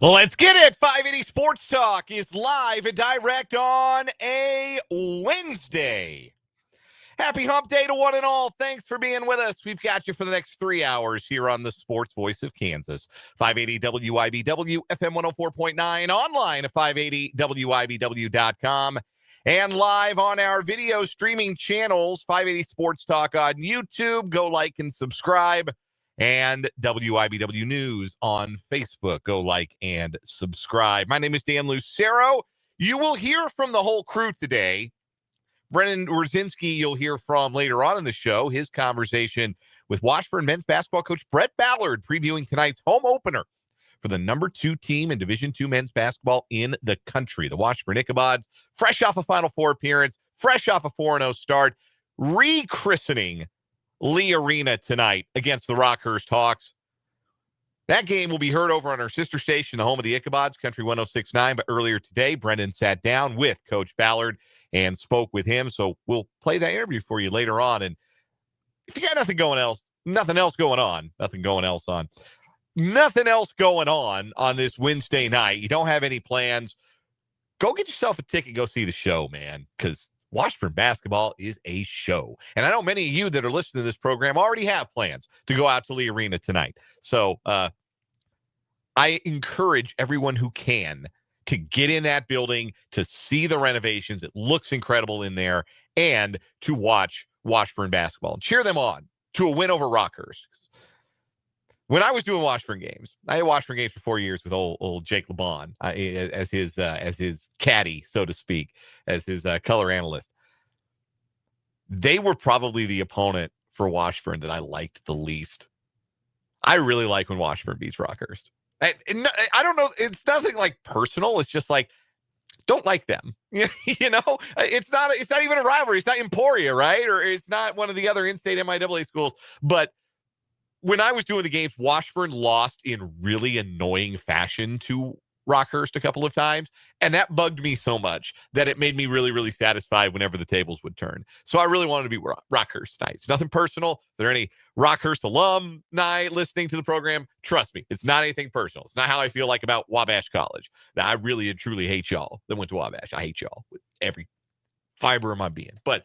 Let's get it. 580 Sports Talk is live and direct on a Wednesday. Happy hump day to one and all. Thanks for being with us. We've got you for the next 3 hours here on the Sports Voice of Kansas. 580 WIBW, FM 104.9, online at 580WIBW.com, and live on our video streaming channels, 580 Sports Talk on YouTube. Go like and subscribe. And WIBW News on Facebook. Go like and subscribe. My name is Dan Lucero. You will hear from the whole crew today. Brennan Rzinski, you'll hear from later on in the show. His conversation with Washburn men's basketball coach Brett Ballard, previewing tonight's home opener for the number 2 team in Division II men's basketball in the country. The Washburn Ichabods, fresh off a Final Four appearance, fresh off a 4-0 start, rechristening Lee Arena tonight against the Rockhurst Hawks. That game will be heard over on our sister station, the home of the Ichabods, Country 106.9. But earlier today, Brendan sat down with Coach Ballard and spoke with him. So we'll play that interview for you later on. And if you got nothing else going on this Wednesday night, you don't have any plans, go get yourself a ticket, go see the show, man, because Washburn basketball is a show. And I know many of you that are listening to this program already have plans to go out to Lee Arena tonight. So I encourage everyone who can to get in that building, to see the renovations. It looks incredible in there, and to watch Washburn basketball and cheer them on to a win over Rockhurst. When I was doing Washburn games, I had Washburn games for 4 years with old Jake LeBon as his caddy, so to speak, as his color analyst. They were probably the opponent for Washburn that I liked the least. I really like when Washburn beats Rockhurst. I don't know. It's nothing like personal. It's just like, don't like them. You know, it's not even a rivalry. It's not Emporia, right? Or it's not one of the other in-state MIAA schools, but when I was doing the games, Washburn lost in really annoying fashion to Rockhurst a couple of times, and that bugged me so much that it made me really, really satisfied whenever the tables would turn. So I really wanted to be Rockhurst tonight. It's nothing personal. If there are any Rockhurst alumni listening to the program, trust me, it's not anything personal. It's not how I feel like about Wabash College. Now, I really and truly hate y'all that went to Wabash. I hate y'all with every fiber of my being. But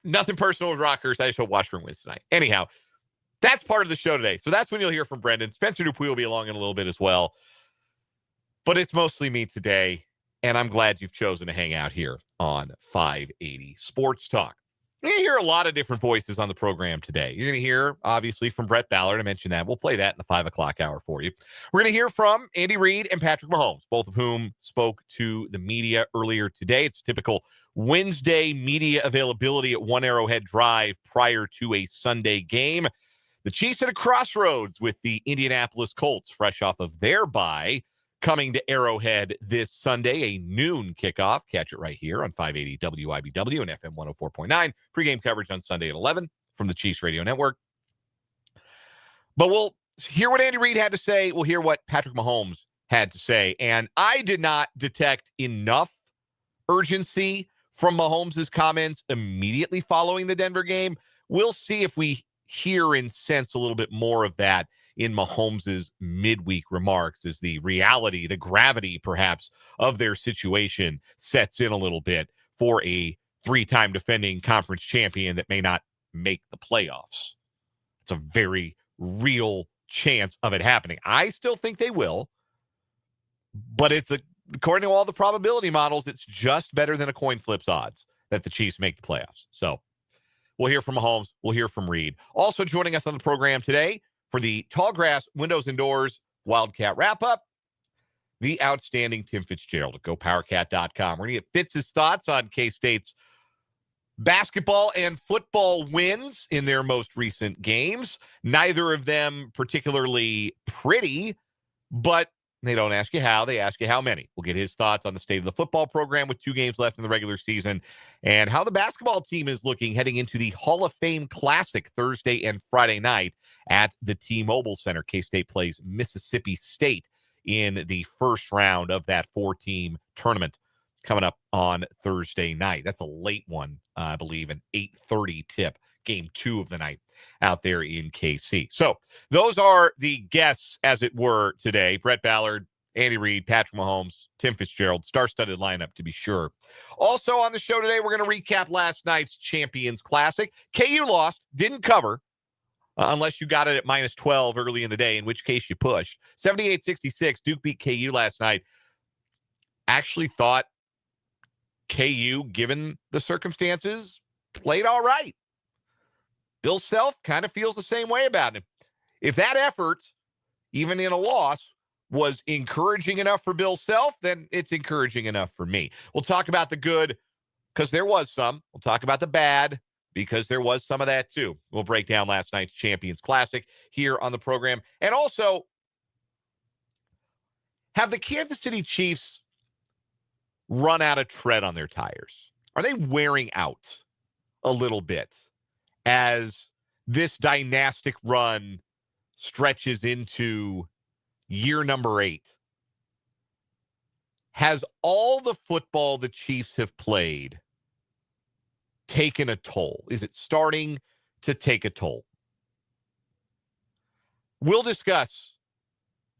nothing personal with Rockhurst. I just hope Washburn wins tonight. Anyhow, that's part of the show today. So that's when you'll hear from Brendan. Spencer Dupuy will be along in a little bit as well. But it's mostly me today, and I'm glad you've chosen to hang out here on 580 Sports Talk. You're going to hear a lot of different voices on the program today. You're going to hear, obviously, from Brett Ballard. I mentioned that. We'll play that in the 5 o'clock hour for you. We're going to hear from Andy Reid and Patrick Mahomes, both of whom spoke to the media earlier today. It's typical Wednesday media availability at One Arrowhead Drive prior to a Sunday game. The Chiefs at a crossroads with the Indianapolis Colts, fresh off of their bye, coming to Arrowhead this Sunday, a noon kickoff. Catch it right here on 580 WIBW and FM 104.9. Pregame coverage on Sunday at 11 from the Chiefs Radio Network. But we'll hear what Andy Reid had to say. We'll hear what Patrick Mahomes had to say. And I did not detect enough urgency from Mahomes' comments immediately following the Denver game. We'll see if we hear and sense a little bit more of that in Mahomes' midweek remarks as the reality, the gravity perhaps of their situation sets in a little bit for a 3-time defending conference champion that may not make the playoffs. It's a very real chance of it happening. I still think they will, but according to all the probability models, it's just better than a coin flip's odds that the Chiefs make the playoffs. So we'll hear from Mahomes. We'll hear from Reid. Also joining us on the program today for the Tallgrass Windows and Doors Wildcat Wrap-Up, the outstanding Tim Fitzgerald at GoPowerCat.com. We're going to get Fitz's thoughts on K-State's basketball and football wins in their most recent games. Neither of them particularly pretty, but they don't ask you how, they ask you how many. We'll get his thoughts on the state of the football program with 2 games left in the regular season and how the basketball team is looking heading into the Hall of Fame Classic Thursday and Friday night at the T-Mobile Center. K-State plays Mississippi State in the first round of that 4-team tournament coming up on Thursday night. That's a late one, I believe, an 8:30 tip, game 2 of the night out there in KC. So those are the guests, as it were, today. Brett Ballard Andy Reid, Patrick Mahomes, Tim Fitzgerald, star-studded lineup to be sure. Also on the show today, we're going to recap last night's Champions Classic. KU lost, didn't cover, unless you got it at minus 12 early in the day, in which case you pushed. 78-66, Duke beat KU last night. Actually thought KU, given the circumstances, played all right. Bill Self kind of feels the same way about him. If that effort, even in a loss, was encouraging enough for Bill Self, then it's encouraging enough for me. We'll talk about the good, because there was some. We'll talk about the bad, because there was some of that too. We'll break down last night's Champions Classic here on the program. And also, have the Kansas City Chiefs run out of tread on their tires? Are they wearing out a little bit as this dynastic run stretches into year number 8? Has all the football the Chiefs have played taken a toll? Is it starting to take a toll? We'll discuss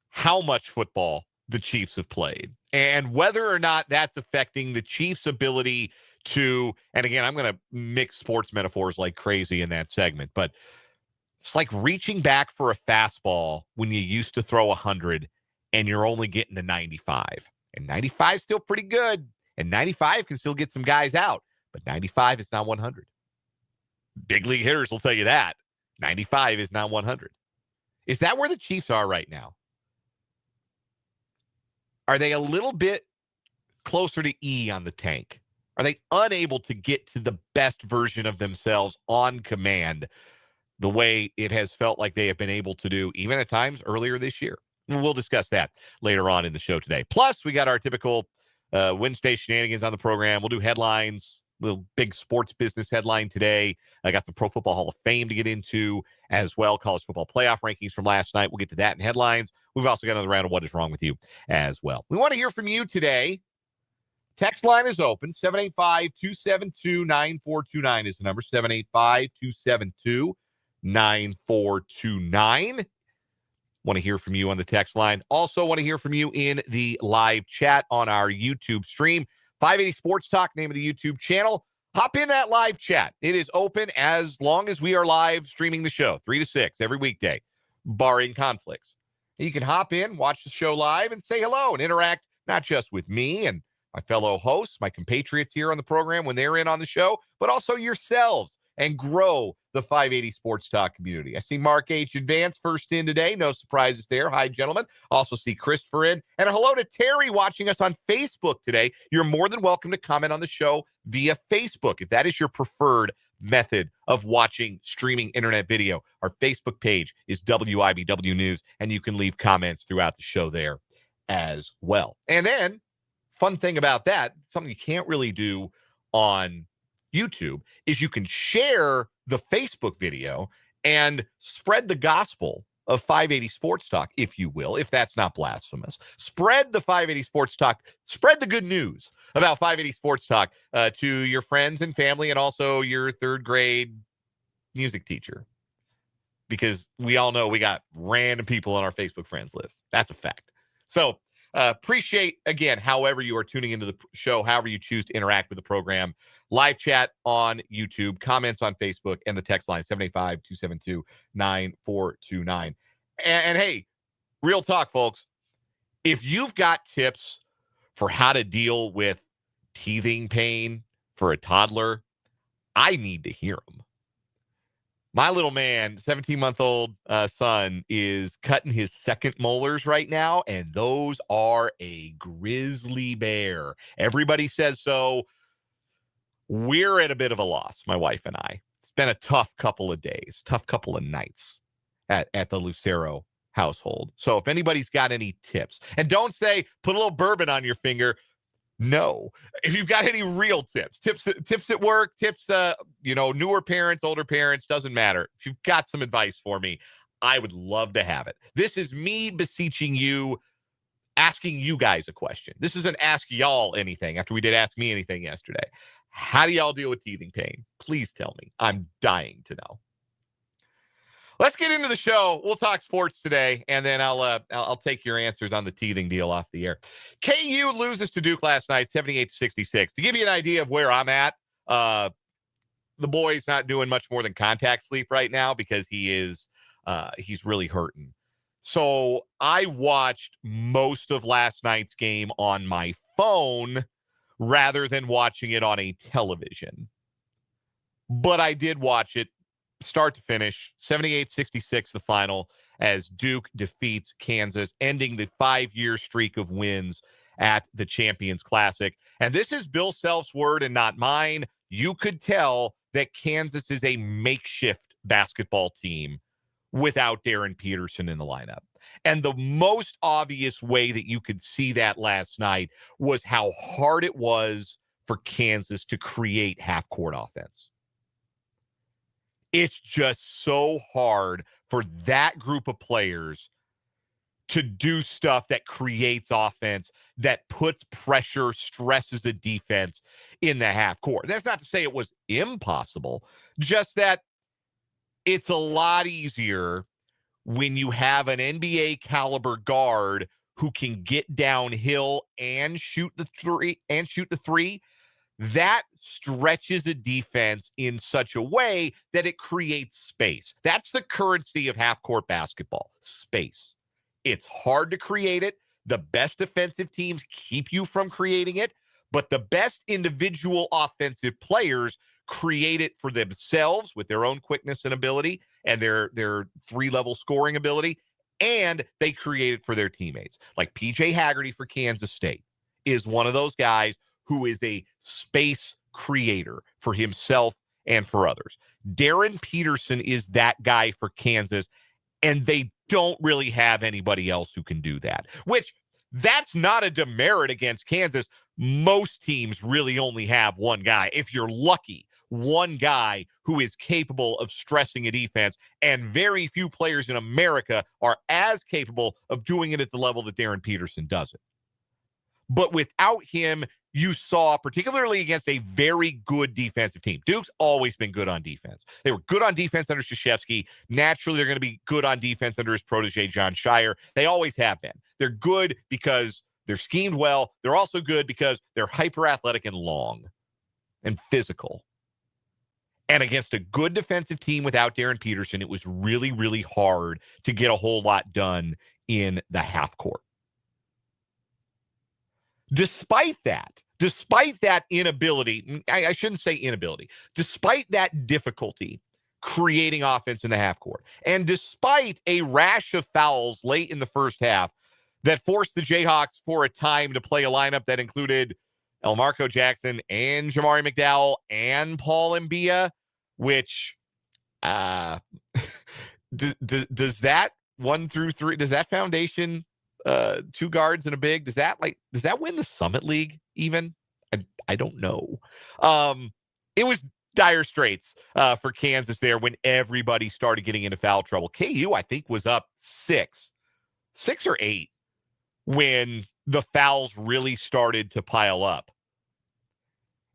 how much football the Chiefs have played and whether or not that's affecting the Chiefs' ability to, and again, I'm going to mix sports metaphors like crazy in that segment, but it's like reaching back for a fastball when you used to throw 100 and you're only getting to 95. And 95 is still pretty good. And 95 can still get some guys out. But 95 is not 100. Big league hitters will tell you that. 95 is not 100. Is that where the Chiefs are right now? Are they a little bit closer to E on the tank? Are they unable to get to the best version of themselves on command the way it has felt like they have been able to do even at times earlier this year? And we'll discuss that later on in the show today. Plus, we got our typical Wednesday shenanigans on the program. We'll do headlines, little big sports business headline today. I got some Pro Football Hall of Fame to get into as well. College football playoff rankings from last night. We'll get to that in headlines. We've also got another round of What Is Wrong With You as well. We want to hear from you today. Text line is open. 785-272-9429 is the number. 785-272-9429. Want to hear from you on the text line. Also want to hear from you in the live chat on our YouTube stream. 580 Sports Talk, name of the YouTube channel. Hop in that live chat. It is open as long as we are live streaming the show, 3 to 6 every weekday, barring conflicts. You can hop in, watch the show live, and say hello and interact not just with me and my fellow hosts, my compatriots here on the program when they're in on the show, but also yourselves, and grow the 580 Sports Talk community. I see Mark H. Advance first in today. No surprises there. Hi, gentlemen. Also see Christopher in. And a hello to Terry watching us on Facebook today. You're more than welcome to comment on the show via Facebook if that is your preferred method of watching streaming internet video. Our Facebook page is WIBW News, and you can leave comments throughout the show there as well. And then, fun thing about that, something you can't really do on YouTube, is you can share the Facebook video and spread the gospel of 580 Sports Talk, if you will, if that's not blasphemous. Spread the 580 Sports Talk, spread the good news about 580 Sports Talk to your friends and family, and also your third grade music teacher. Because we all know we got random people on our Facebook friends list. That's a fact. So appreciate, again, however you are tuning into the show, however you choose to interact with the program. Live chat on YouTube, comments on Facebook, and the text line, 785-272-9429. And hey, real talk, folks. If you've got tips for how to deal with teething pain for a toddler, I need to hear them. My little man, 17-month-old son, is cutting his second molars right now, and those are a grizzly bear. Everybody says so. We're at a bit of a loss, my wife and I. It's been a tough couple of days, tough couple of nights at the Lucero household. So if anybody's got any tips, and don't say, put a little bourbon on your finger. No. If you've got any real tips at work, tips, newer parents, older parents, doesn't matter. If you've got some advice for me, I would love to have it. This is me beseeching you, asking you guys a question. This isn't ask y'all anything after we did ask me anything yesterday. How do y'all deal with teething pain? Please tell me. I'm dying to know. Let's get into the show. We'll talk sports today, and then I'll take your answers on the teething deal off the air. KU loses to Duke last night, 78-66. To give you an idea of where I'm at, the boy's not doing much more than contact sleep right now because he's really hurting. So I watched most of last night's game on my phone rather than watching it on a television. But I did watch it start to finish, 78-66 the final, as Duke defeats Kansas, ending the 5-year streak of wins at the Champions Classic. And this is Bill Self's word and not mine. You could tell that Kansas is a makeshift basketball team without Darryn Peterson in the lineup. And the most obvious way that you could see that last night was how hard it was for Kansas to create half-court offense. It's just so hard for that group of players to do stuff that creates offense, that puts pressure, stresses the defense in the half court. That's not to say it was impossible, just that it's a lot easier when you have an NBA caliber guard who can get downhill and shoot the three. That stretches the defense in such a way that it creates space. That's the currency of half-court basketball, space. It's hard to create it. The best defensive teams keep you from creating it, but the best individual offensive players create it for themselves with their own quickness and ability and their three-level scoring ability, and they create it for their teammates. Like P.J. Haggerty for Kansas State is one of those guys who is a space creator for himself and for others. Darryn Peterson is that guy for Kansas, and they don't really have anybody else who can do that, which that's not a demerit against Kansas. Most teams really only have one guy. If you're lucky, one guy who is capable of stressing a defense, and very few players in America are as capable of doing it at the level that Darryn Peterson does it. But without him, you saw, particularly against a very good defensive team. Duke's always been good on defense. They were good on defense under Krzyzewski. Naturally, they're going to be good on defense under his protege, Jon Scheyer. They always have been. They're good because they're schemed well. They're also good because they're hyper-athletic and long and physical. And against a good defensive team without Darryn Peterson, it was really, really hard to get a whole lot done in the half court. Despite that inability, I shouldn't say inability, despite that difficulty creating offense in the half court, and despite a rash of fouls late in the first half that forced the Jayhawks for a time to play a lineup that included Elmarko Jackson and Jamari McDowell and Paul Mbia, which does that 1 through 3, does that foundation, 2 guards and a big, does that win the Summit League even? I don't know. It was dire straits for Kansas there when everybody started getting into foul trouble. KU, I think, was up 6 or 8 when the fouls really started to pile up.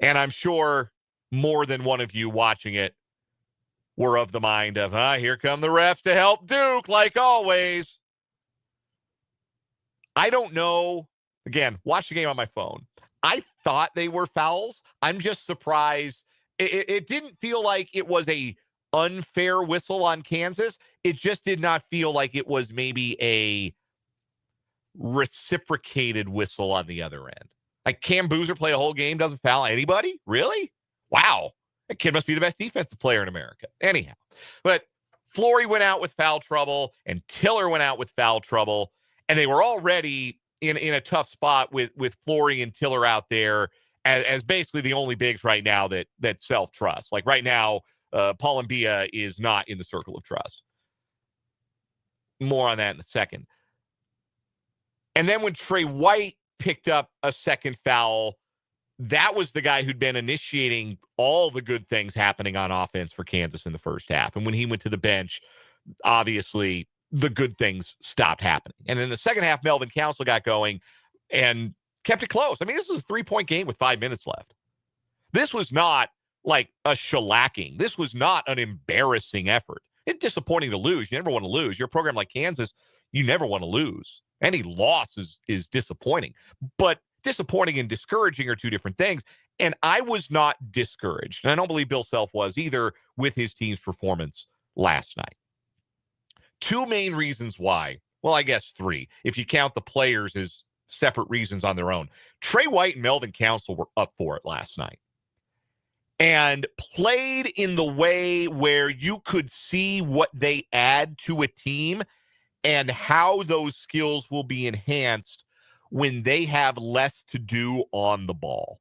And I'm sure more than one of you watching it were of the mind of, here come the refs to help Duke, like always. I don't know. Again, watch the game on my phone. I thought they were fouls. I'm just surprised. It didn't feel like it was a unfair whistle on Kansas. It just did not feel like it was maybe a reciprocated whistle on the other end. Like Cam Boozer play a whole game, doesn't foul anybody? Really? Wow. That kid must be the best defensive player in America. Anyhow, but Flory went out with foul trouble and Tiller went out with foul trouble. And they were already in a tough spot with Flory and Tiller out there as basically the only bigs right now that Self trusts. Like right now, Paul Mbia is not in the circle of trust. More on that in a second. And then when Trey White picked up a second foul, that was the guy who'd been initiating all the good things happening on offense for Kansas in the first half. And when he went to the bench, obviously the good things stopped happening. And in the second half, Melvin Council got going and kept it close. I mean, this was a 3-point game with 5 minutes left. This was not like a shellacking. This was not an embarrassing effort. It's disappointing to lose. You never want to lose. You're a program like Kansas, you never want to lose. Any loss is disappointing. But disappointing and discouraging are two different things. And I was not discouraged, and I don't believe Bill Self was either, with his team's performance last night. Two main reasons why. Well, I guess three, if you count the players as separate reasons on their own. Trey White and Melvin Council were up for it last night and played in the way where you could see what they add to a team and how those skills will be enhanced when they have less to do on the ball,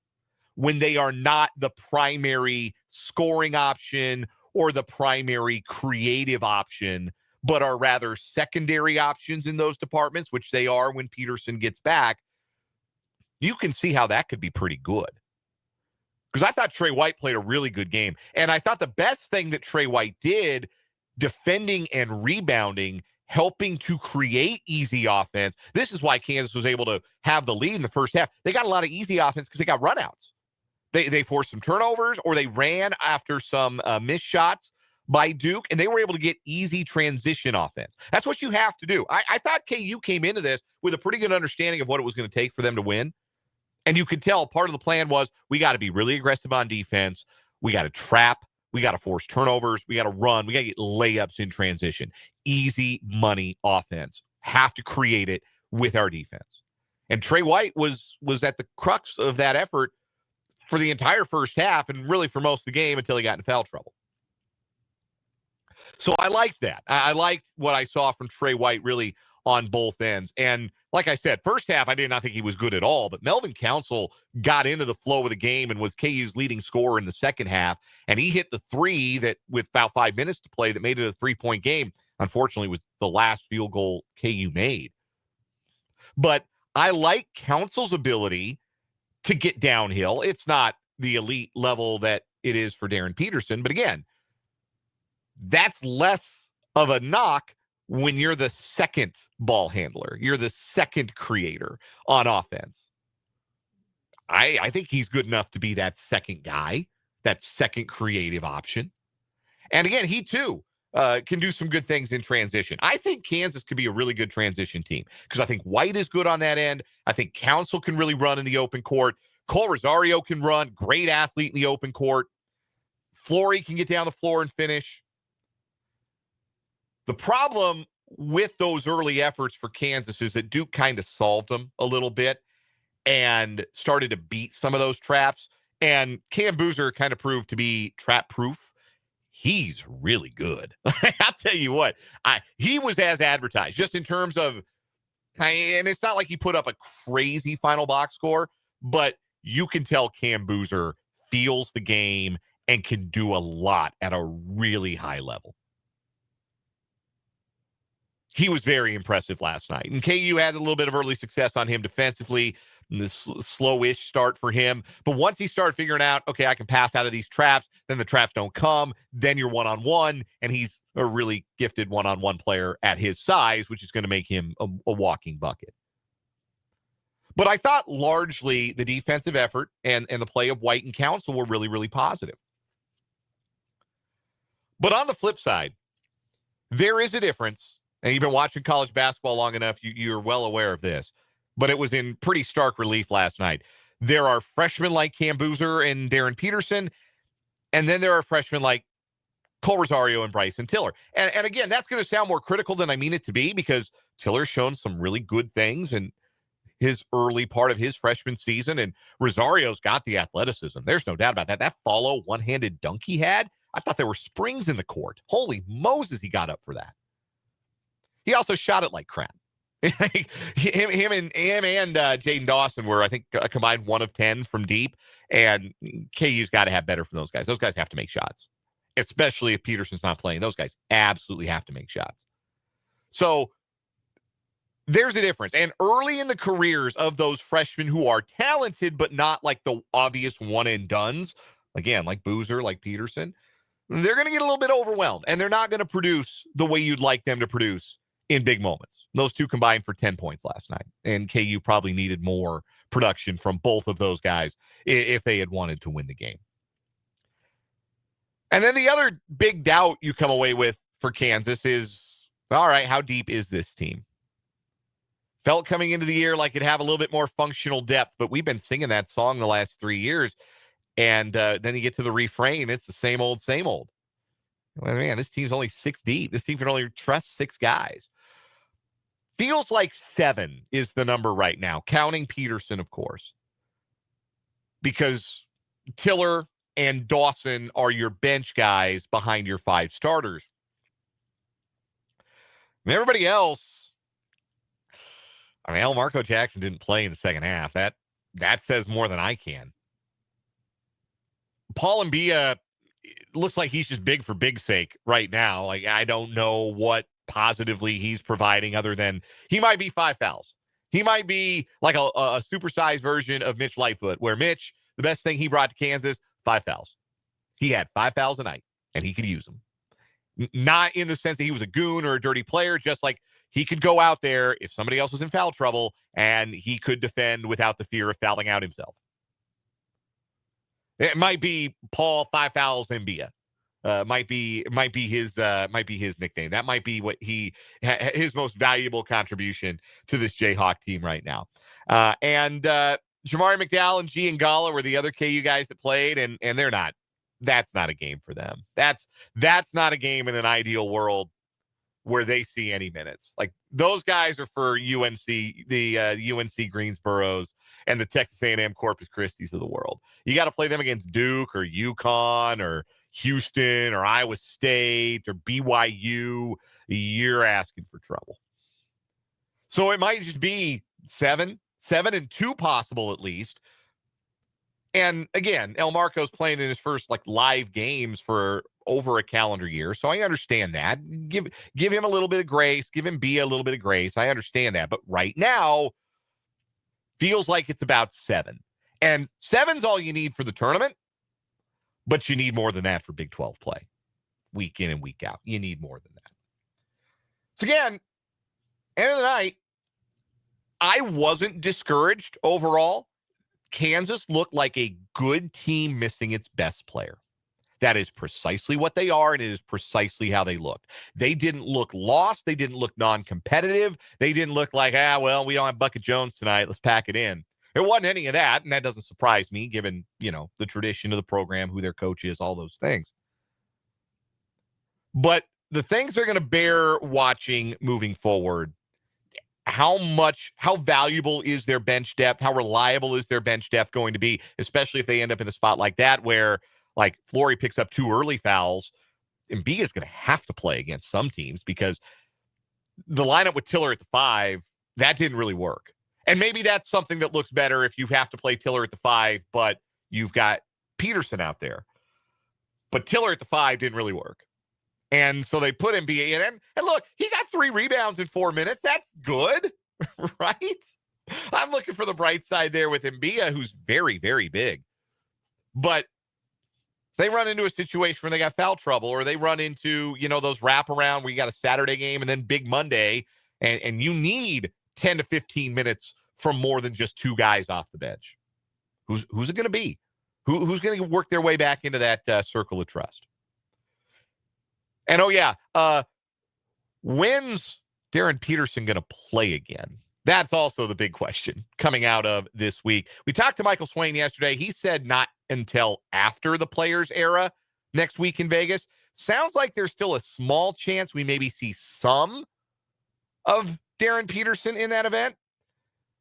when they are not the primary scoring option or the primary creative option, but are rather secondary options in those departments, which they are when Peterson gets back. You can see how that could be pretty good. Because I thought Trey White played a really good game. And I thought the best thing that Trey White did, defending and rebounding, helping to create easy offense. This is why Kansas was able to have the lead in the first half. They got a lot of easy offense because they got runouts. They forced some turnovers, or they ran after some missed shots by Duke, and they were able to get easy transition offense. That's what you have to do. I thought KU came into this with a pretty good understanding of what it was going to take for them to win. And you could tell part of the plan was we got to be really aggressive on defense. We got to trap. We got to force turnovers. We got to run. We got to get layups in transition. Easy money offense. Have to create it with our defense. And Trey White was at the crux of that effort for the entire first half and really for most of the game until he got in foul trouble. So I liked that. I liked what I saw from Trey White really on both ends. And like I said, first half, I did not think he was good at all, but Melvin Council got into the flow of the game and was KU's leading scorer in the second half. And he hit the three that, with about 5 minutes to play, that made it a 3-point game. Unfortunately, was the last field goal KU made. But I like Council's ability to get downhill. It's not the elite level that it is for Darryn Peterson. But again, that's less of a knock when you're the second ball handler. You're the second creator on offense. I think he's good enough to be that second guy, that second creative option. And again, he too can do some good things in transition. I think Kansas could be a really good transition team because I think White is good on that end. I think Council can really run in the open court. Cole Rosario can run, great athlete in the open court. Flory can get down the floor and finish. The problem with those early efforts for Kansas is that Duke kind of solved them a little bit and started to beat some of those traps. And Cam Boozer kind of proved to be trap-proof. He's really good. I'll tell you what, he was as advertised, just in terms of, and it's not like he put up a crazy final box score, but you can tell Cam Boozer feels the game and can do a lot at a really high level. He was very impressive last night. And KU had a little bit of early success on him defensively, this slow-ish start for him. But once he started figuring out, okay, I can pass out of these traps, then the traps don't come, then you're one-on-one, and he's a really gifted one-on-one player at his size, which is going to make him a walking bucket. But I thought largely the defensive effort and the play of White and Council were really, really positive. But on the flip side, there is a difference. And you've been watching college basketball long enough, you're well aware of this. But it was in pretty stark relief last night. There are freshmen like Cam Boozer and Darryn Peterson, and then there are freshmen like Cole Rosario and Bryson Tiller. And again, that's going to sound more critical than I mean it to be, because Tiller's shown some really good things in his early part of his freshman season, and Rosario's got the athleticism. There's no doubt about that. That follow one-handed dunk he had, I thought there were springs in the court. Holy Moses, he got up for that. He also shot it like crap. him and Jaden Dawson were, I think, a combined 1 of 10 from deep, and KU's got to have better from those guys. Those guys have to make shots, especially if Peterson's not playing. Those guys absolutely have to make shots. So there's a difference. And early in the careers of those freshmen who are talented, but not like the obvious one-and-dones, again, like Boozer, like Peterson, they're going to get a little bit overwhelmed, and they're not going to produce the way you'd like them to produce in big moments. Those two combined for 10 points last night, and KU probably needed more production from both of those guys if they had wanted to win the game. And then the other big doubt you come away with for Kansas is, all right, how deep is this team? Felt coming into the year like it'd have a little bit more functional depth, but we've been singing that song the last 3 years. And then you get to the refrain, it's the same old, same old. Well, man, this team's only 6 deep. This team can only trust 6 guys. Feels like 7 is the number right now, counting Peterson, of course. Because Tiller and Dawson are your bench guys behind your 5 starters. And everybody else, I mean, Marco Jackson didn't play in the second half. That says more than I can. Paul Mbia looks like he's just big for big's sake right now. Like, I don't know what positively he's providing other than he might be 5 fouls. He might be like a supersized version of Mitch Lightfoot, where Mitch, the best thing he brought to Kansas, 5 fouls. He had 5 fouls a night, and he could use them. Not in the sense that he was a goon or a dirty player, just like he could go out there if somebody else was in foul trouble, and he could defend without the fear of fouling out himself. It might be Paul 5 fouls Mbia. Might be his nickname. That might be what his most valuable contribution to this Jayhawk team right now. And Jamari McDowell and Giangallo were the other KU guys that played, and they're not. That's not a game for them. That's not a game in an ideal world where they see any minutes. Like, those guys are for UNC, the UNC Greensboros and the Texas A&M Corpus Christi's of the world. You got to play them against Duke or UConn or Houston or Iowa State or BYU. You're asking for trouble. So it might just be 7 and 2 possible at least. And again, El Marco's playing in his first live games for over a calendar year. So I understand that. Give him a little bit of grace. Give him Bia a little bit of grace. I understand that. But right now, feels like it's about 7. And 7's all you need for the tournament. But you need more than that for Big 12 play. Week in and week out. You need more than that. So again, end of the night, I wasn't discouraged overall. Kansas looked like a good team missing its best player. That is precisely what they are, and it is precisely how they looked. They didn't look lost. They didn't look non-competitive. They didn't look like, well, we don't have Bucket Jones tonight. Let's pack it in. There wasn't any of that, and that doesn't surprise me, given, the tradition of the program, who their coach is, all those things. But the things they're going to bear watching moving forward, how valuable is their bench depth? How reliable is their bench depth going to be, especially if they end up in a spot like that where, Flory picks up 2 early fouls, and B is going to have to play against some teams because the lineup with Tiller at the 5, that didn't really work. And maybe that's something that looks better if you have to play Tiller at the 5, but you've got Peterson out there. But Tiller at the 5 didn't really work. And so they put Mbia in. And look, he got 3 rebounds in 4 minutes. That's good, right? I'm looking for the bright side there with Mbia, who's very, very big. But they run into a situation where they got foul trouble, or they run into, those wraparound where you got a Saturday game and then big Monday, and you need 10 to 15 minutes from more than just 2 guys off the bench. Who's it going to be? Who's going to work their way back into that circle of trust? And, when's Darryn Peterson going to play again? That's also the big question coming out of this week. We talked to Michael Swain yesterday. He said not until after the Players era next week in Vegas. Sounds like there's still a small chance we maybe see some of Darryn Peterson in that event.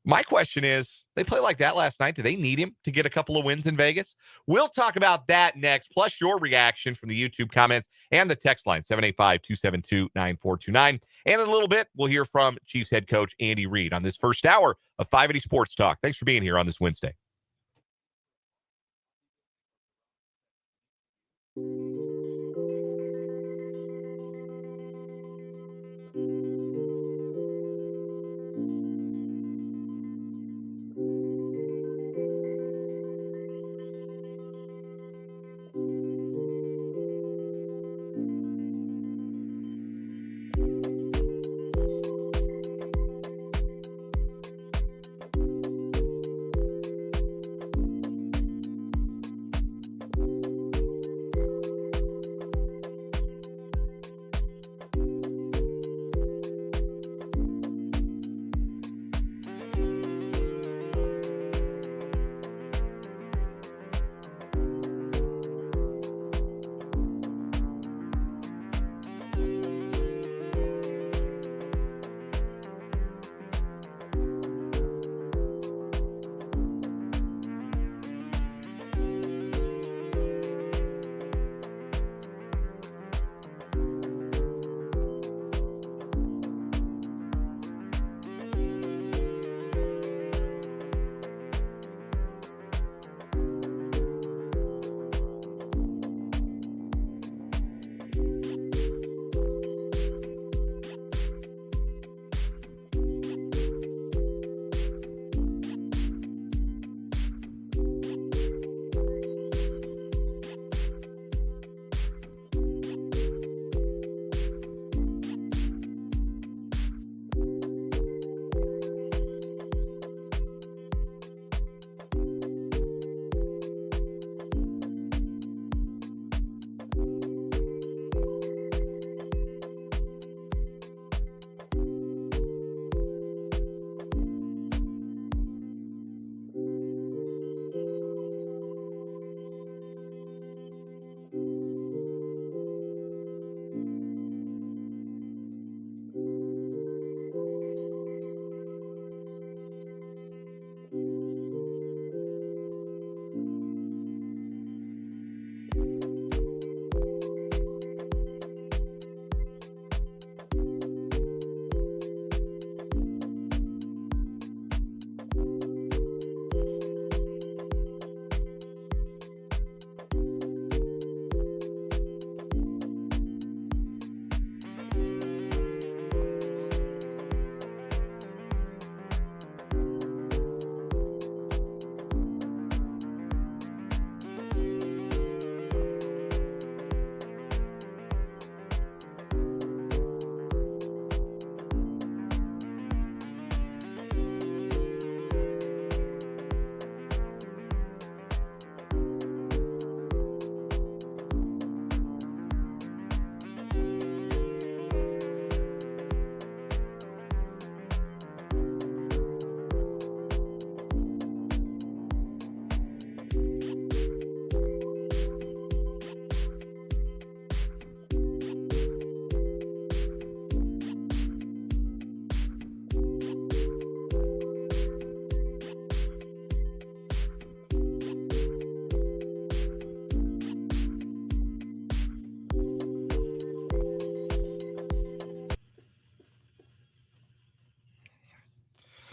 My question is, they played like that last night. Do they need him to get a couple of wins in Vegas? We'll talk about that next, plus your reaction from the YouTube comments and the text line, 785-272-9429. And in a little bit, we'll hear from Chiefs head coach Andy Reid on this first hour of 580 Sports Talk. Thanks for being here on this Wednesday.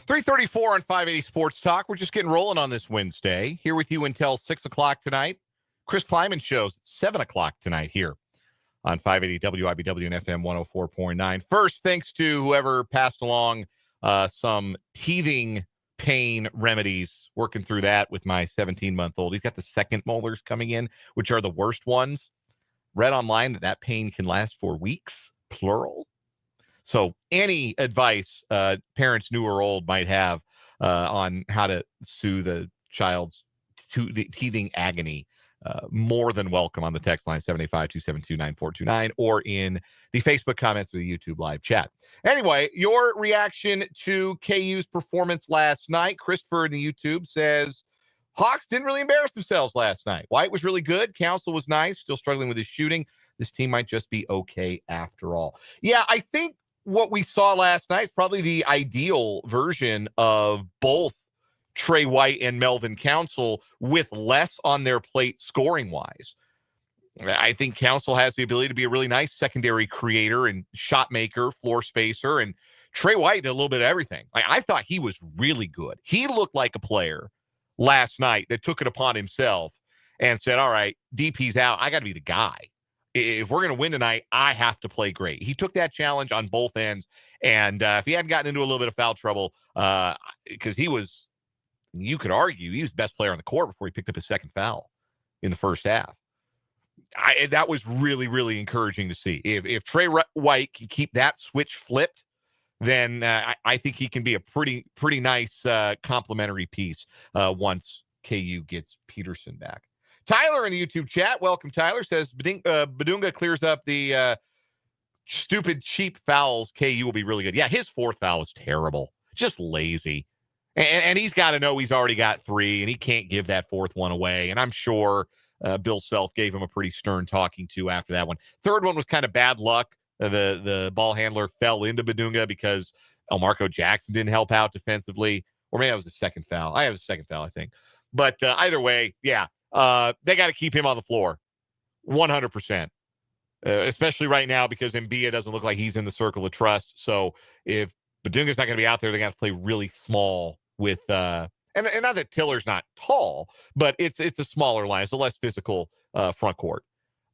3:34 on 580 Sports Talk. We're just getting rolling on this Wednesday. Here with you until 6 o'clock tonight. Chris Kleiman shows at 7 o'clock tonight here on 580 WIBW and FM 104.9. First, thanks to whoever passed along some teething pain remedies, working through that with my 17-month-old. He's got the second molars coming in, which are the worst ones. Read online that pain can last for weeks, plural. So any advice parents new or old might have on how to soothe a child's teething agony, more than welcome on the text line 785-272-9429 or in the Facebook comments or the YouTube live chat. Anyway, your reaction to KU's performance last night. Christopher in the YouTube says, Hawks didn't really embarrass themselves last night. White was really good. Council was nice, still struggling with his shooting. This team might just be okay after all. Yeah, I think what we saw last night is probably the ideal version of both Trey White and Melvin Council with less on their plate scoring-wise. I think Council has the ability to be a really nice secondary creator and shot maker, floor spacer, and Trey White did a little bit of everything. I thought he was really good. He looked like a player last night that took it upon himself and said, all right, DP's out. I got to be the guy. If we're going to win tonight, I have to play great. He took that challenge on both ends. And if he hadn't gotten into a little bit of foul trouble, because he was, you could argue, he was the best player on the court before he picked up his second foul in the first half. That was really, really encouraging to see. If Trey White can keep that switch flipped, then I think he can be a pretty nice complimentary piece once KU gets Peterson back. Tyler in the YouTube chat, welcome Tyler, says Badunga clears up the stupid, cheap fouls. KU will be really good. Yeah, his fourth foul was terrible. Just lazy. And he's got to know he's already got three, and he can't give that fourth one away. And I'm sure Bill Self gave him a pretty stern talking to after that one. Third one was kind of bad luck. The ball handler fell into Badunga because Marco Jackson didn't help out defensively. Or maybe that was the second foul. I have a second foul, I think. But either way, yeah. They got to keep him on the floor 100%, especially right now because Mbia doesn't look like he's in the circle of trust. So if Badunga's not going to be out there, they got to play really small with and not that Tiller's not tall, but it's a smaller line. It's a less physical front court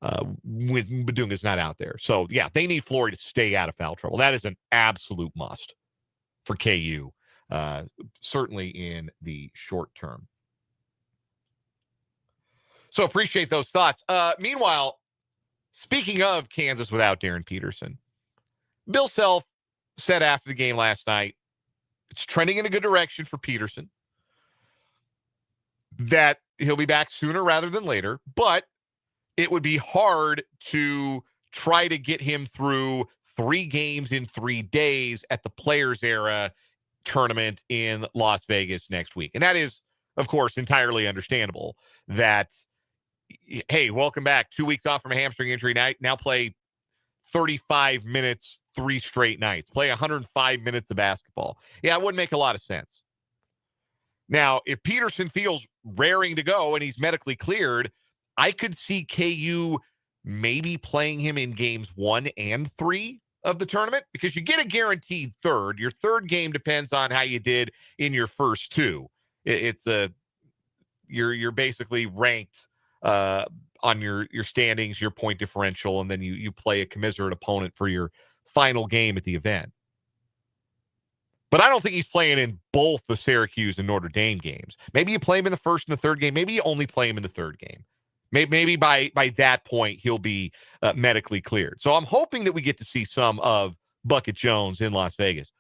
when Badunga's not out there. So, yeah, they need Flory to stay out of foul trouble. That is an absolute must for KU, certainly in the short term. So appreciate those thoughts. Meanwhile, speaking of Kansas without Darryn Peterson, Bill Self said after the game last night, it's trending in a good direction for Peterson, that he'll be back sooner rather than later, but it would be hard to try to get him through 3 games in 3 days at the Players Era tournament in Las Vegas next week. And that is, of course, entirely understandable that, hey, welcome back. 2 weeks off from a hamstring injury. Now play 35 minutes, 3 straight nights. Play 105 minutes of basketball. Yeah, it wouldn't make a lot of sense. Now, if Peterson feels raring to go and he's medically cleared, I could see KU maybe playing him in games 1 and 3 of the tournament because you get a guaranteed third. Your third game depends on how you did in your first 2. You're basically ranked on your standings, your point differential, and then you play a commiserate opponent for your final game at the event. But I don't think he's playing in both the Syracuse and Notre Dame games. Maybe you play him in the first and the third game. Maybe you only play him in the third game. Maybe by that point, he'll be medically cleared. So I'm hoping that we get to see some of Bucket Jones in Las Vegas.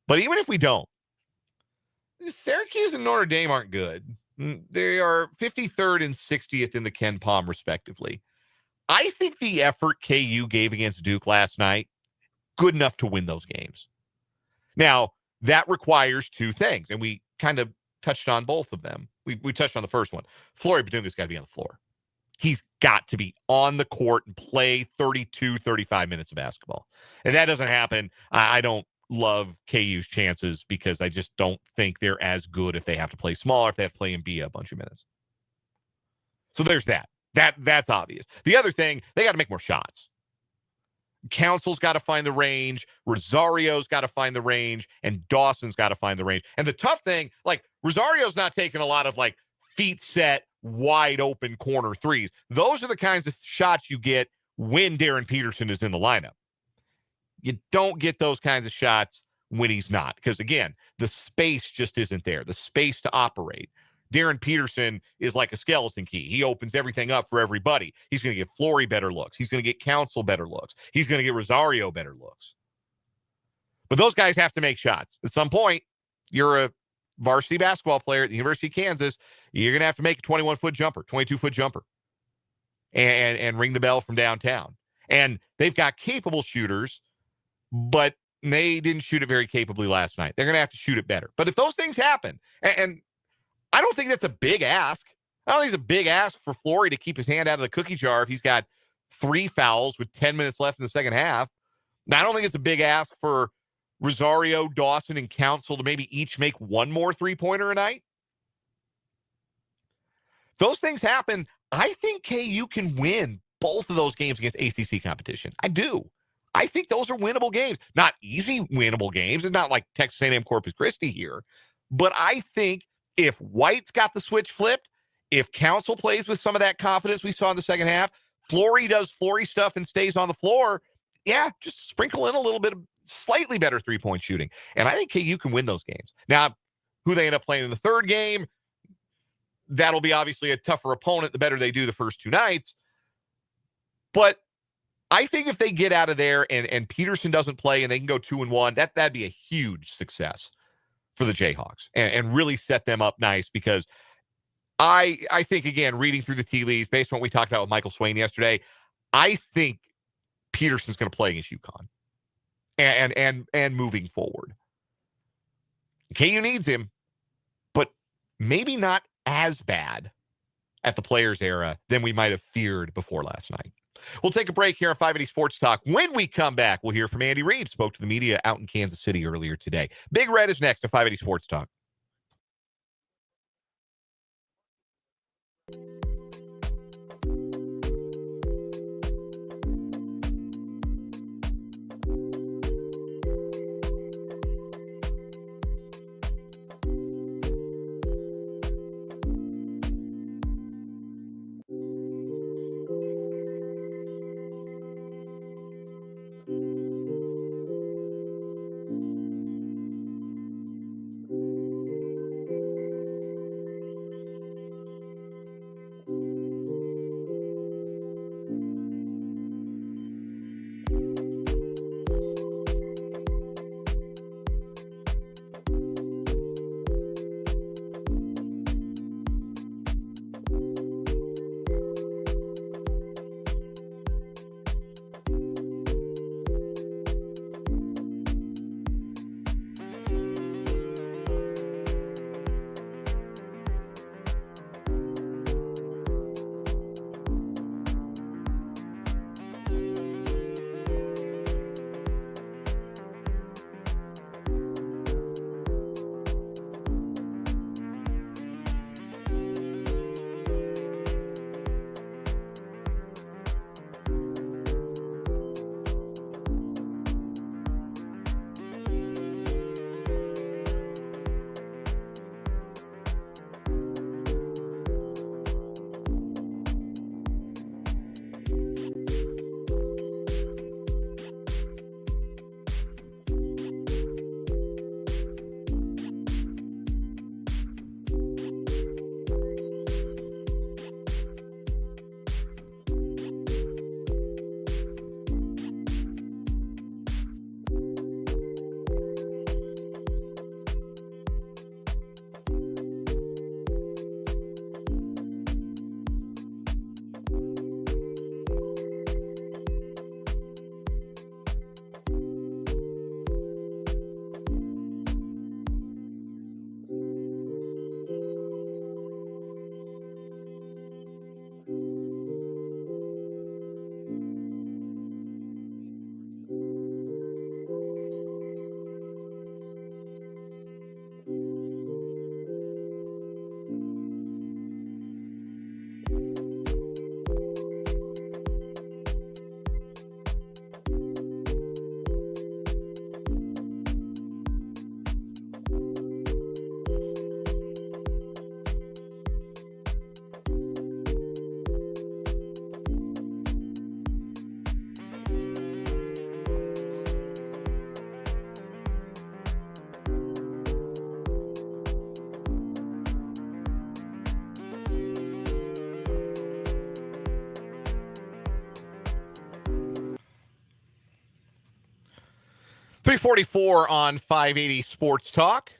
But even if we don't, Syracuse and Notre Dame aren't good. They are 53rd and 60th in the Ken Pom, respectively. I think the effort KU gave against Duke last night, good enough to win those games. Now, that requires 2 things, and we kind of touched on both of them. We touched on the first one. Flory Badunga's got to be on the floor. He's got to be on the court and play 32, 35 minutes of basketball. And that doesn't happen. I don't love KU's chances because I just don't think they're as good if they have to play smaller, if they have to play Mbia a bunch of minutes. So there's that. That's obvious. The other thing, they got to make more shots. Council's got to find the range. Rosario's got to find the range. And Dawson's got to find the range. And the tough thing, like, Rosario's not taking a lot of, like, feet set, wide open corner threes. Those are the kinds of shots you get when Darryn Peterson is in the lineup. You don't get those kinds of shots when he's not. Because, again, the space just isn't there. The space to operate. Darryn Peterson is like a skeleton key. He opens everything up for everybody. He's going to get Flory better looks. He's going to get Council better looks. He's going to get Rosario better looks. But those guys have to make shots. At some point, you're a varsity basketball player at the University of Kansas. You're going to have to make a 21-foot jumper, 22-foot jumper, and ring the bell from downtown. And they've got capable shooters, but they didn't shoot it very capably last night. They're going to have to shoot it better. But if those things happen, and I don't think that's a big ask. I don't think it's a big ask for Flory to keep his hand out of the cookie jar if he's got 3 fouls with 10 minutes left in the second half. Now, I don't think it's a big ask for Rosario, Dawson, and Council to maybe each make one more three-pointer a night. Those things happen. I think KU can win both of those games against ACC competition. I do. I think those are winnable games. Not easy winnable games. It's not like Texas A&M Corpus Christi here. But I think if White's got the switch flipped, if Council plays with some of that confidence we saw in the second half, Flory does Flory stuff and stays on the floor, yeah, just sprinkle in a little bit of slightly better three-point shooting. And I think KU can win those games. Now, who they end up playing in the third game, that'll be obviously a tougher opponent the better they do the first 2 nights. But I think if they get out of there and Peterson doesn't play and they can go 2-1, that'd be a huge success for the Jayhawks and really set them up nice, because I think, again, reading through the tea leaves, based on what we talked about with Michael Swain yesterday, I think Peterson's going to play against UConn and moving forward. KU needs him, but maybe not as bad at the Players era than we might have feared before last night. We'll take a break here on 580 Sports Talk. When we come back, we'll hear from Andy Reid. Spoke to the media out in Kansas City earlier today. Big Red is next to 580 Sports Talk. 344 on 580 Sports Talk.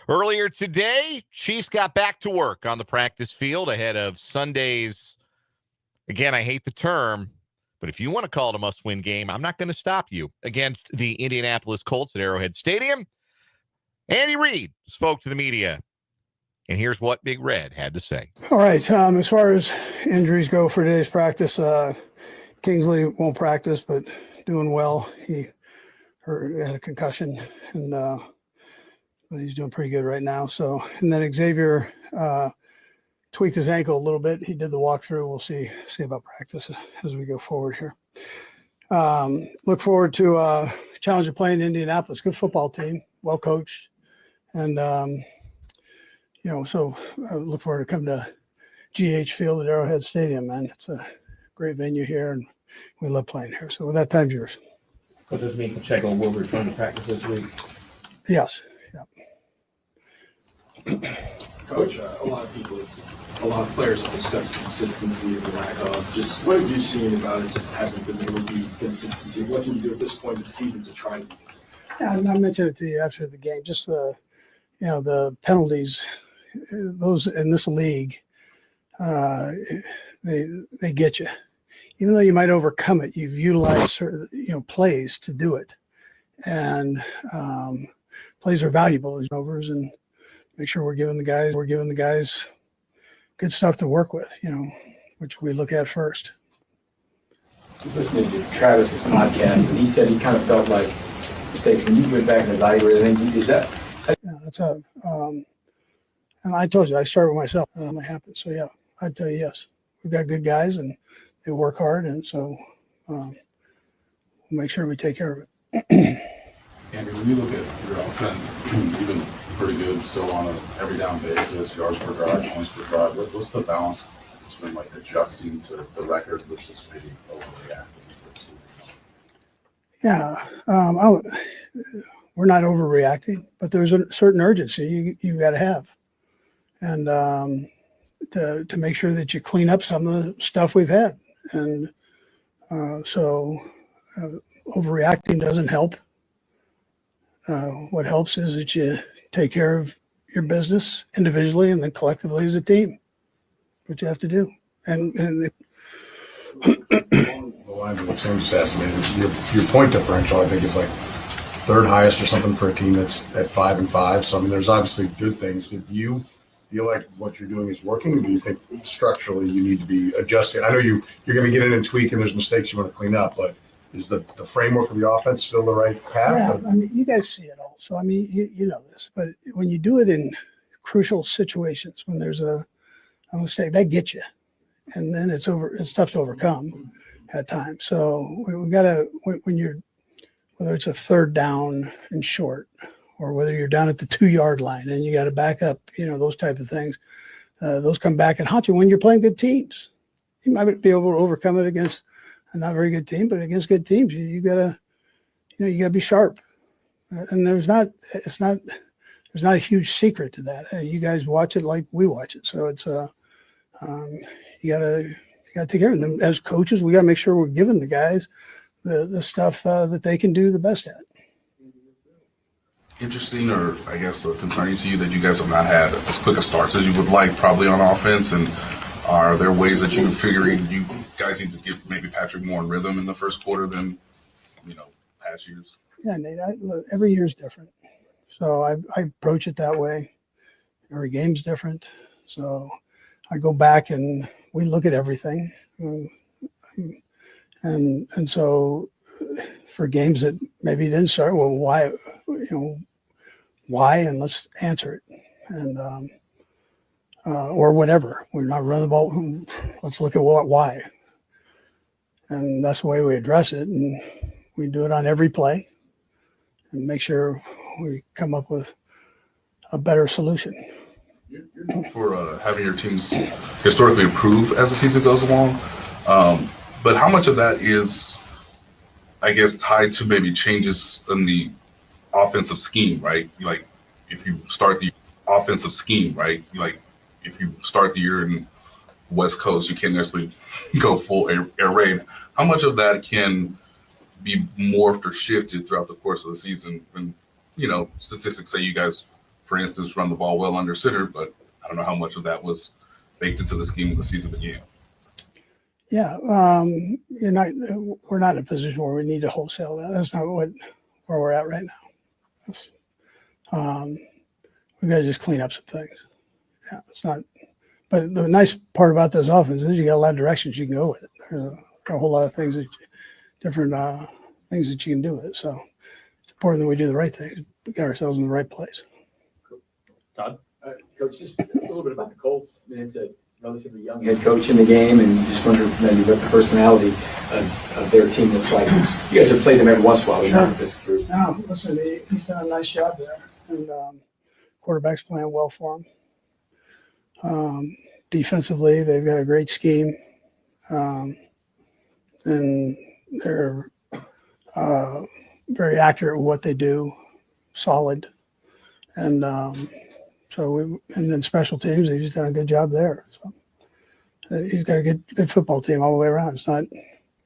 Earlier today, Chiefs got back to work on the practice field ahead of Sunday's, again, I hate the term, but if you want to call it a must-win game, I'm not going to stop you, against the Indianapolis Colts at Arrowhead Stadium. Andy Reid spoke to the media, and here's what Big Red had to say. All right, as far as injuries go for today's practice, Kingsley won't practice, but doing well. He had a concussion, and but he's doing pretty good right now. So, and then Xavier tweaked his ankle a little bit. He did the walkthrough. We'll see about practice as we go forward here. Look forward to challenge of playing Indianapolis. Good football team, well coached, and so I look forward to coming to GH Field at Arrowhead Stadium. Man, it's a great venue here, and we love playing here. So with that, time's yours. Does this mean Pacheco will return to practice this week? Yes. Coach, a lot of players have discussed consistency and the lack of. Just what have you seen about it? Just hasn't been able to be consistency. What can you do at this point in the season to try to be consistent? Yeah, I mentioned it to you after the game. Just the penalties, those in this league, they get you. Even though you might overcome it, you've utilized certain, plays to do it, and plays are valuable as overs, and make sure we're giving the guys good stuff to work with, which we look at first. I was listening to Travis's podcast, and he said he kind of felt like mistake. When you went back and evaluated, I think is that? Yeah, that's and I told you I started with myself. It happened, so yeah, I'd tell you yes. We've got good guys, and they work hard, and so we'll make sure we take care of it. Andrew, when you look at your offense, you've been pretty good still on an every down basis, yards per drive, points per drive. What's the balance between adjusting to the record versus maybe overreacting? Yeah, we're not overreacting, but there's a certain urgency you've got to have, and to make sure that you clean up some of the stuff we've had, and so overreacting doesn't help. What helps is that you take care of your business individually and then collectively as a team. What you have to do, and the lines of what Sam just asked me, your point differential, I think, is third highest or something for a team that's at 5-5. So I mean, there's obviously good things. Do you feel like what you're doing is working, or do you think structurally you need to be adjusting? I know you're going to get in and tweak, and there's mistakes you want to clean up, but is the framework of the offense still the right path? Yeah, I mean, you guys see it all. So, I mean, you know this, but when you do it in crucial situations, when there's a mistake, that gets you. And then it's tough to overcome at times. So we got to, whether it's a third down and short, or whether you're down at the 2-yard line and you got to back up, those type of things, those come back and haunt you when you're playing good teams. You might be able to overcome it against a not very good team, but against good teams, you gotta be sharp. And there's not a huge secret to that. You guys watch it like we watch it. So it's you gotta take care of them. As coaches, we gotta make sure we're giving the guys the stuff that they can do the best at. Interesting, or I guess concerning to you that you guys have not had as quick a starts as you would like, probably on offense, and are there ways that you're figuring you guys need to give maybe Patrick more in rhythm in the first quarter than past years? Yeah, Nate, look, every year is different. So I approach it that way. Every game's different. So I go back and we look at everything. And so for games that maybe didn't start, well, why, and let's answer it. And or whatever. We're not running the ball. Let's look at why. And that's the way we address it. And we do it on every play and make sure we come up with a better solution. You're known for having your teams historically improve as the season goes along. But how much of that is, I guess, tied to maybe changes in the offensive scheme, right? If you start the offensive scheme, right? If you start the year in West Coast, you can't necessarily go full air raid. How much of that can be morphed or shifted throughout the course of the season? And, statistics say you guys, for instance, run the ball well under center, but I don't know how much of that was baked into the scheme when the season began. Yeah, we're not in a position where we need to wholesale that. That's not where we're at right now. We've got to just clean up some things. Yeah, it's not. But the nice part about this offense is you got a lot of directions you can go with it. There's a whole lot of things different things that you can do with it. So it's important that we do the right things. We get ourselves in the right place. Todd? Coach, just a little bit about the Colts. I mean, it's a relatively young head coach in the game, and you just wonder maybe what the personality of their team looks like. You guys have played them every once in a while. Sure. Not this group. No, listen, he's done a nice job there, and quarterback's playing well for him. Defensively, they've got a great scheme, and they're very accurate with what they do, solid, and and then special teams, he's done a good job there. So he's got a good football team all the way around. It's not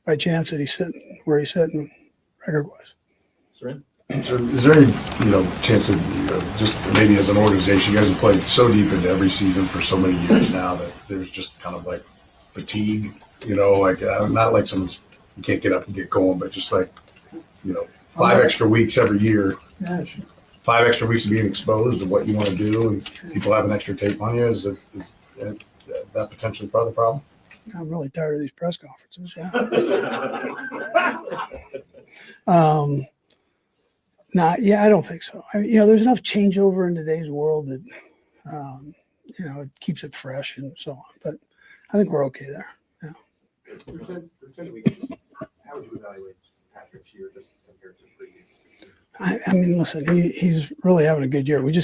by chance that he's sitting where he's sitting record-wise. Darryn? So is there any, chance that, just maybe as an organization, you guys have played so deep into every season for so many years now that there's just kind of like fatigue, not like someone's, you can't get up and get going, but just like, 5 extra weeks every year. Yeah, sure. 5 extra weeks of being exposed to what you want to do, and people have an extra tape on you. Is that potentially part of the problem? I'm really tired of these press conferences. Yeah. I don't think so. There's enough changeover in today's world that, it keeps it fresh and so on. But I think we're okay there. Yeah. How would you evaluate Patrick's year just compared to previous? I mean, listen, he's really having a good year. We've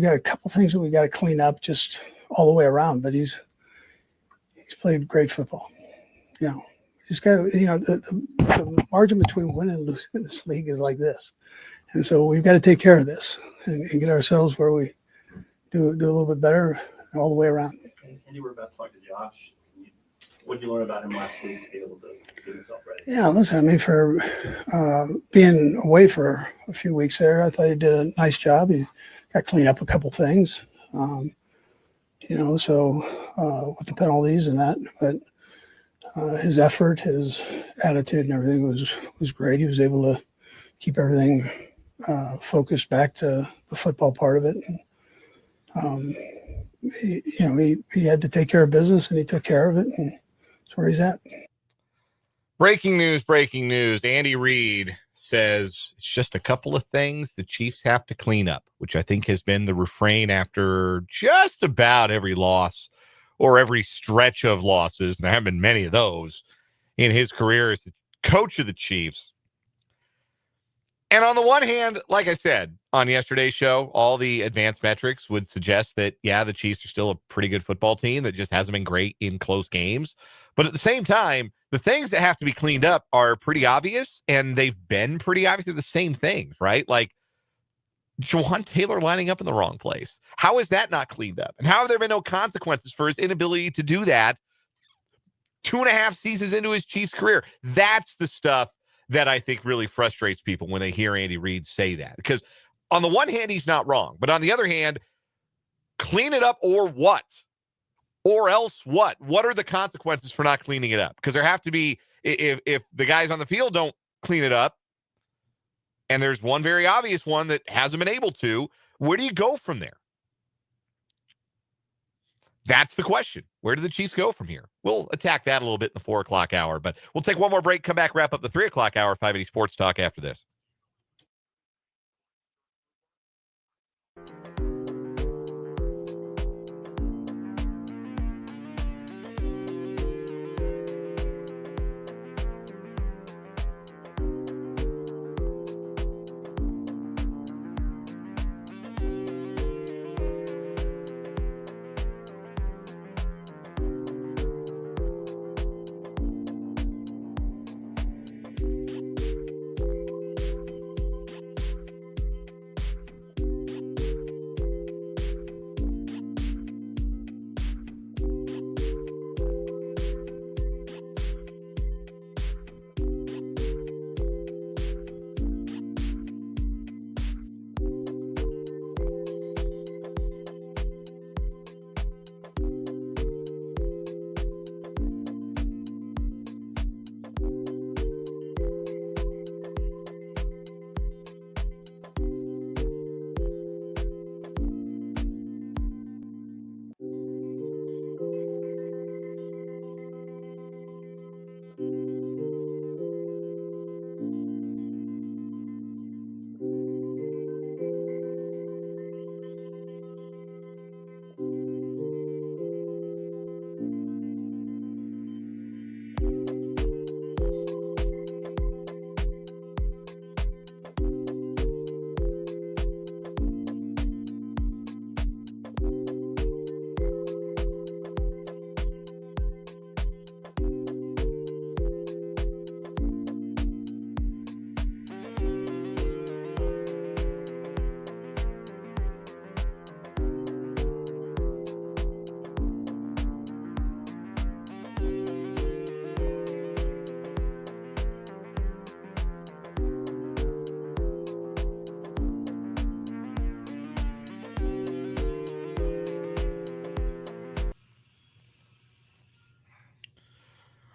got a couple things that we got to clean up just all the way around, but he's played great football. Just got the margin between winning and losing in this league is like this. And so we've got to take care of this and get ourselves where we do a little bit better all the way around. And you were about to talk to Josh. What did you learn about him last week to be able to get himself ready? Yeah, listen, for being away for a few weeks there, I thought he did a nice job. He got cleaned up a couple things, so with the penalties and that. But his effort, his attitude and everything was great. He was able to keep everything focused back to the football part of it. And, he had to take care of business, and he took care of it, and that's where he's at. Breaking news. Andy Reid says it's just a couple of things the Chiefs have to clean up, which I think has been the refrain after just about every loss or every stretch of losses. And there haven't been many of those in his career as the coach of the Chiefs. And on the one hand, like I said on yesterday's show, all the advanced metrics would suggest that, the Chiefs are still a pretty good football team that just hasn't been great in close games. But at the same time, the things that have to be cleaned up are pretty obvious, and they've been pretty obvious. They're the same things, right? Like Jawan Taylor lining up in the wrong place. How is that not cleaned up? And how have there been no consequences for his inability to do that 2.5 seasons into his Chiefs career? That's the stuff that I think really frustrates people when they hear Andy Reid say that. Because on the one hand, he's not wrong. But on the other hand, clean it up or what? Or else what? What are the consequences for not cleaning it up? Because there have to be, if the guys on the field don't clean it up, and there's one very obvious one that hasn't been able to, where do you go from there? That's the question. Where do the Chiefs go from here? We'll attack that a little bit in the 4 o'clock hour, but we'll take one more break, come back, wrap up the 3 o'clock hour, 580 Sports Talk after this.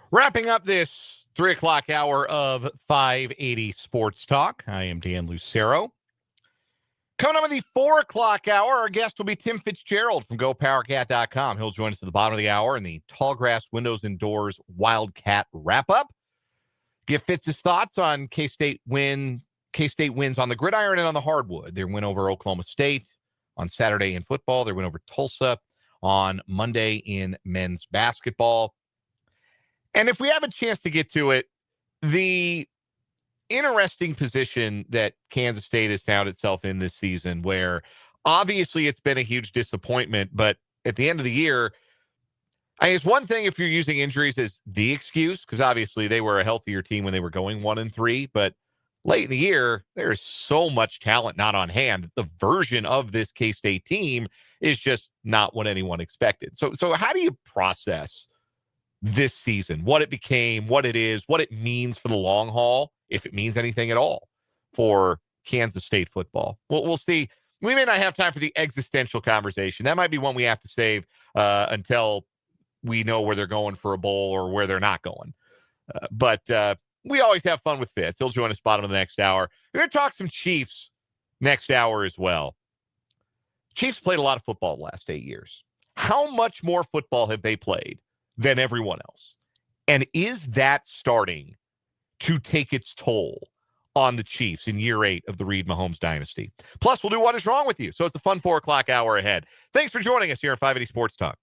Wrapping up this 3 o'clock hour of 580 Sports Talk. I am Dan Lucero. Coming up in the 4 o'clock hour, our guest will be Tim Fitzgerald from GoPowerCat.com. He'll join us at the bottom of the hour in the Tallgrass Windows and Doors Wildcat Wrap-Up. Give Fitz his thoughts on K-State wins on the gridiron and on the hardwood. Their win over Oklahoma State on Saturday in football. Their win over Tulsa on Monday in men's basketball. And if we have a chance to get to it, the interesting position that Kansas State has found itself in this season, where obviously it's been a huge disappointment, but at the end of the year, it's one thing if you're using injuries as the excuse, because obviously they were a healthier team when they were going 1-3, but late in the year, there's so much talent not on hand. The version of this K-State team is just not what anyone expected. So how do you process this season, what it became, what it is, what it means for the long haul, if it means anything at all for Kansas State football? We'll see. We may not have time for the existential conversation. That might be one we have to save until we know where they're going for a bowl or where they're not going. But we always have fun with Fitz. He'll join us bottom of the next hour. We're going to talk some Chiefs next hour as well. Chiefs played a lot of football the last 8 years. How much more football have they played than everyone else? And is that starting to take its toll on the Chiefs in year 8 of the Reid Mahomes dynasty? Plus, we'll do What Is Wrong With You. So it's a fun 4 o'clock hour ahead. Thanks for joining us here at 580 Sports Talk.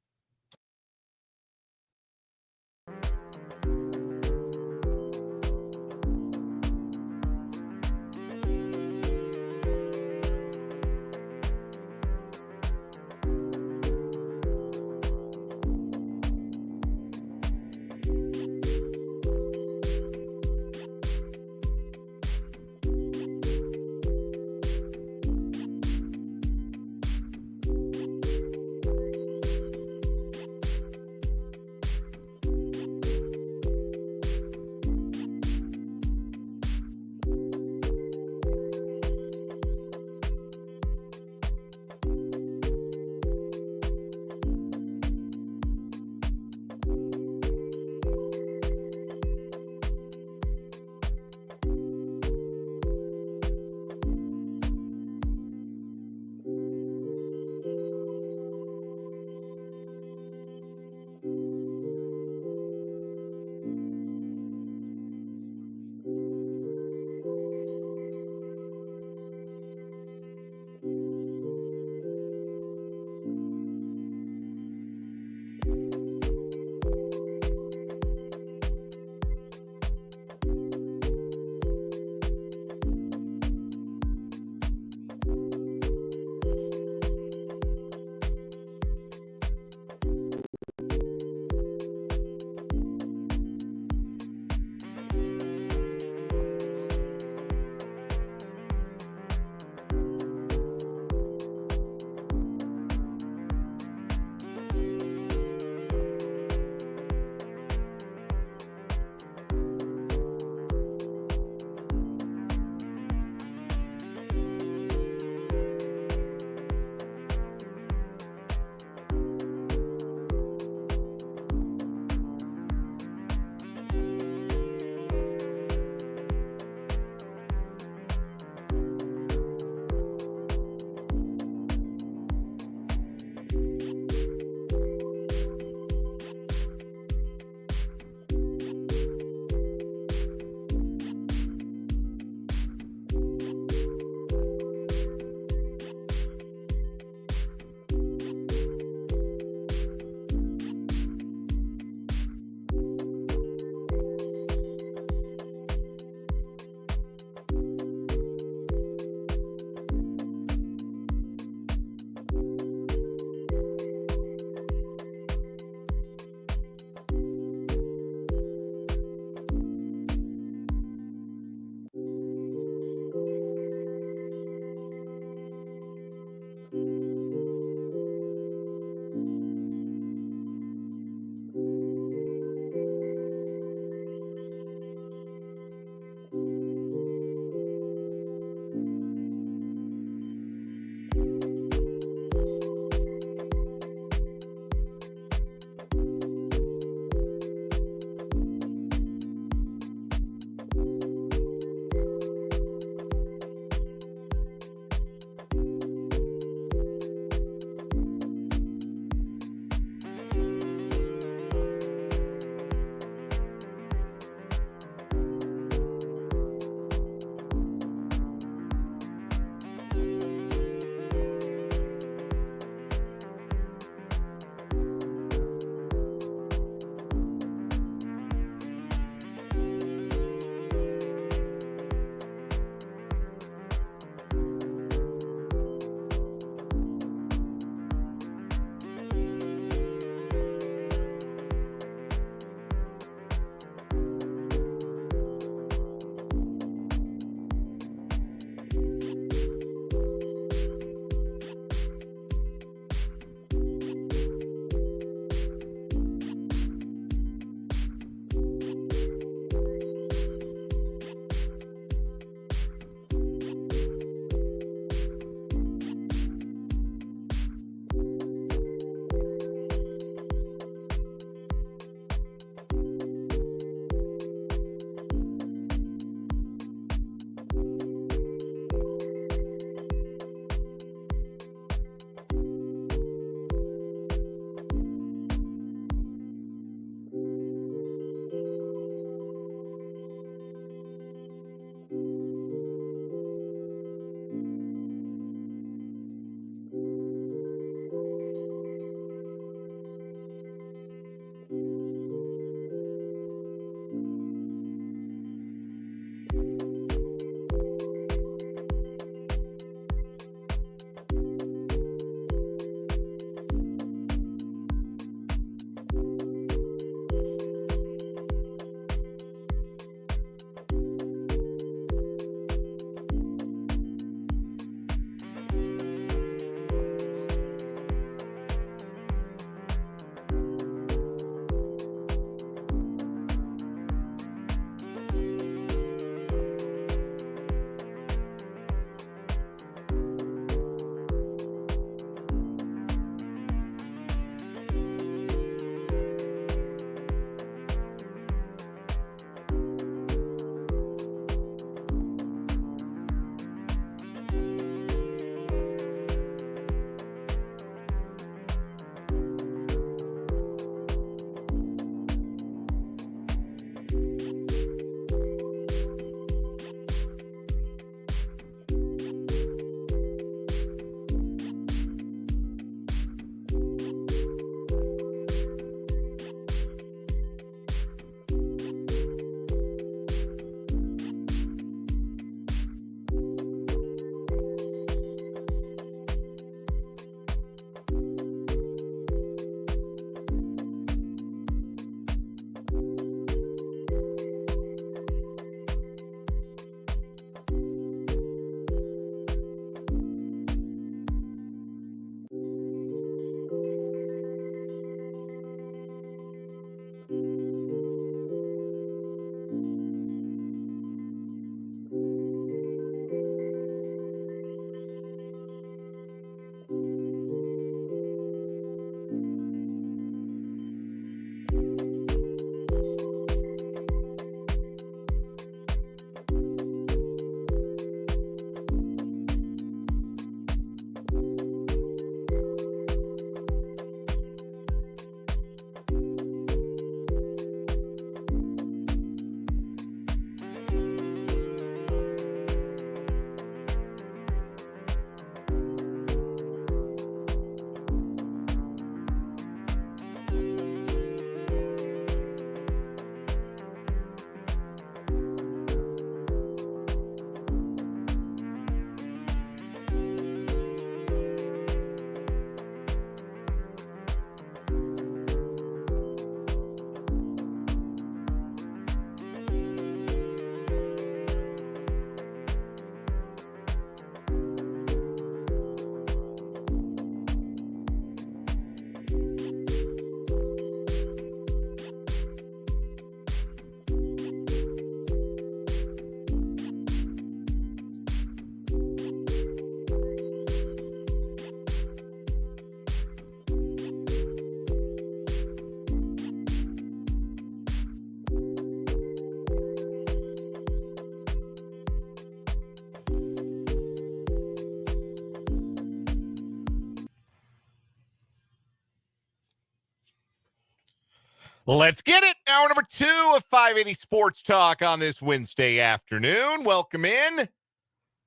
Let's get it. Hour number 2 of 580 Sports Talk on this Wednesday afternoon. Welcome in.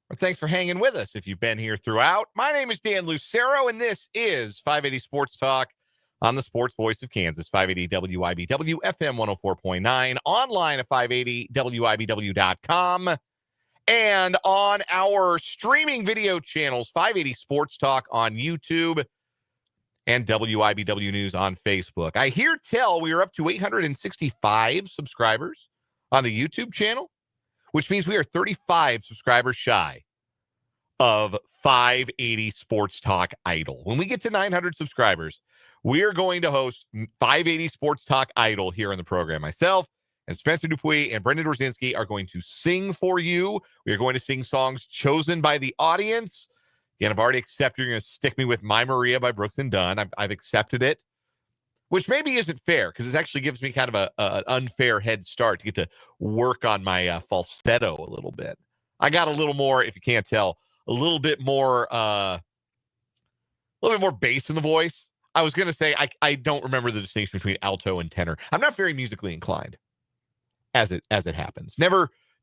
Or thanks for hanging with us if you've been here throughout. My name is Dan Lucero, and this is 580 Sports Talk on the Sports Voice of Kansas, 580 WIBW, FM 104.9, online at 580WIBW.com, and on our streaming video channels, 580 Sports Talk on YouTube and WIBW News on Facebook. I hear tell we are up to 865 subscribers on the YouTube channel, which means we are 35 subscribers shy of 580 Sports Talk Idol. When we get to 900 subscribers, we are going to host 580 Sports Talk Idol here on the program. Myself and Spencer Dupuis and Brendan Dorzinski are going to sing for you. We are going to sing songs chosen by the audience. Again, I've already accepted you're going to stick me with My Maria by Brooks and Dunn. I've accepted it, which maybe isn't fair because it actually gives me kind of an unfair head start to get to work on my falsetto a little bit. I got a little more, if you can't tell, a little bit more bass in the voice. I was going to say I don't remember the distinction between alto and tenor. I'm not very musically inclined, as it happens.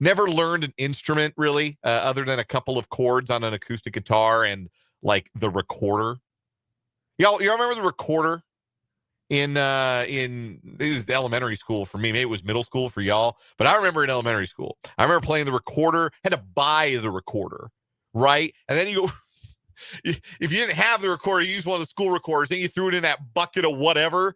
Never learned an instrument really, other than a couple of chords on an acoustic guitar and like the recorder. Y'all remember the recorder in it was elementary school for me. Maybe it was middle school for y'all, but I remember in elementary school, I remember playing the recorder. Had to buy the recorder, right? And then you go, if you didn't have the recorder, you used one of the school recorders. Then you threw it in that bucket of whatever.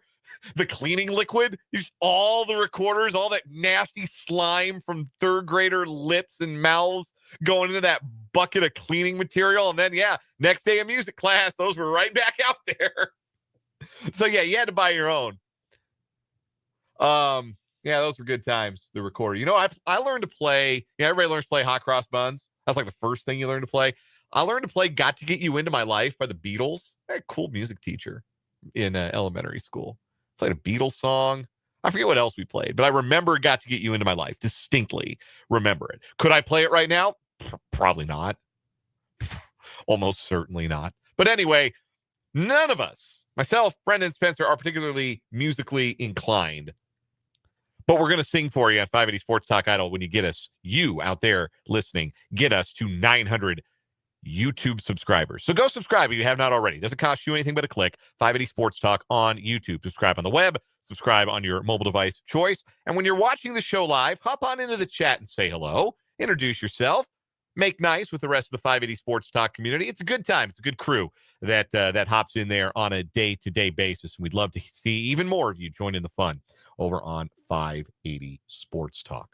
The cleaning liquid, just all the recorders, all that nasty slime from third grader lips and mouths going into that bucket of cleaning material. And then, next day of music class, those were right back out there. So, you had to buy your own. Those were good times, the recorder. I learned to play, everybody learns to play Hot Cross Buns. That's like the first thing you learn to play. I learned to play Got to Get You Into My Life by the Beatles. I had a cool music teacher in elementary school. Played a Beatles song. I forget what else we played, but I remember Got to Get You Into My Life. Distinctly remember it. Could I play it right now? Probably not. Almost certainly not. But anyway, none of us, myself, Brendan, Spencer, are particularly musically inclined. But we're going to sing for you on 580 Sports Talk Idol when you get us, you out there listening, get us to 900 YouTube subscribers. So go subscribe if you have not already. It doesn't cost you anything but a click. 580 Sports Talk on YouTube. Subscribe on the web. Subscribe on your mobile device of choice. And when you're watching the show live, hop on into the chat and say hello. Introduce yourself. Make nice with the rest of the 580 Sports Talk community. It's a good time. It's a good crew that hops in there on a day-to-day basis. And we'd love to see even more of you join in the fun over on 580 Sports Talk.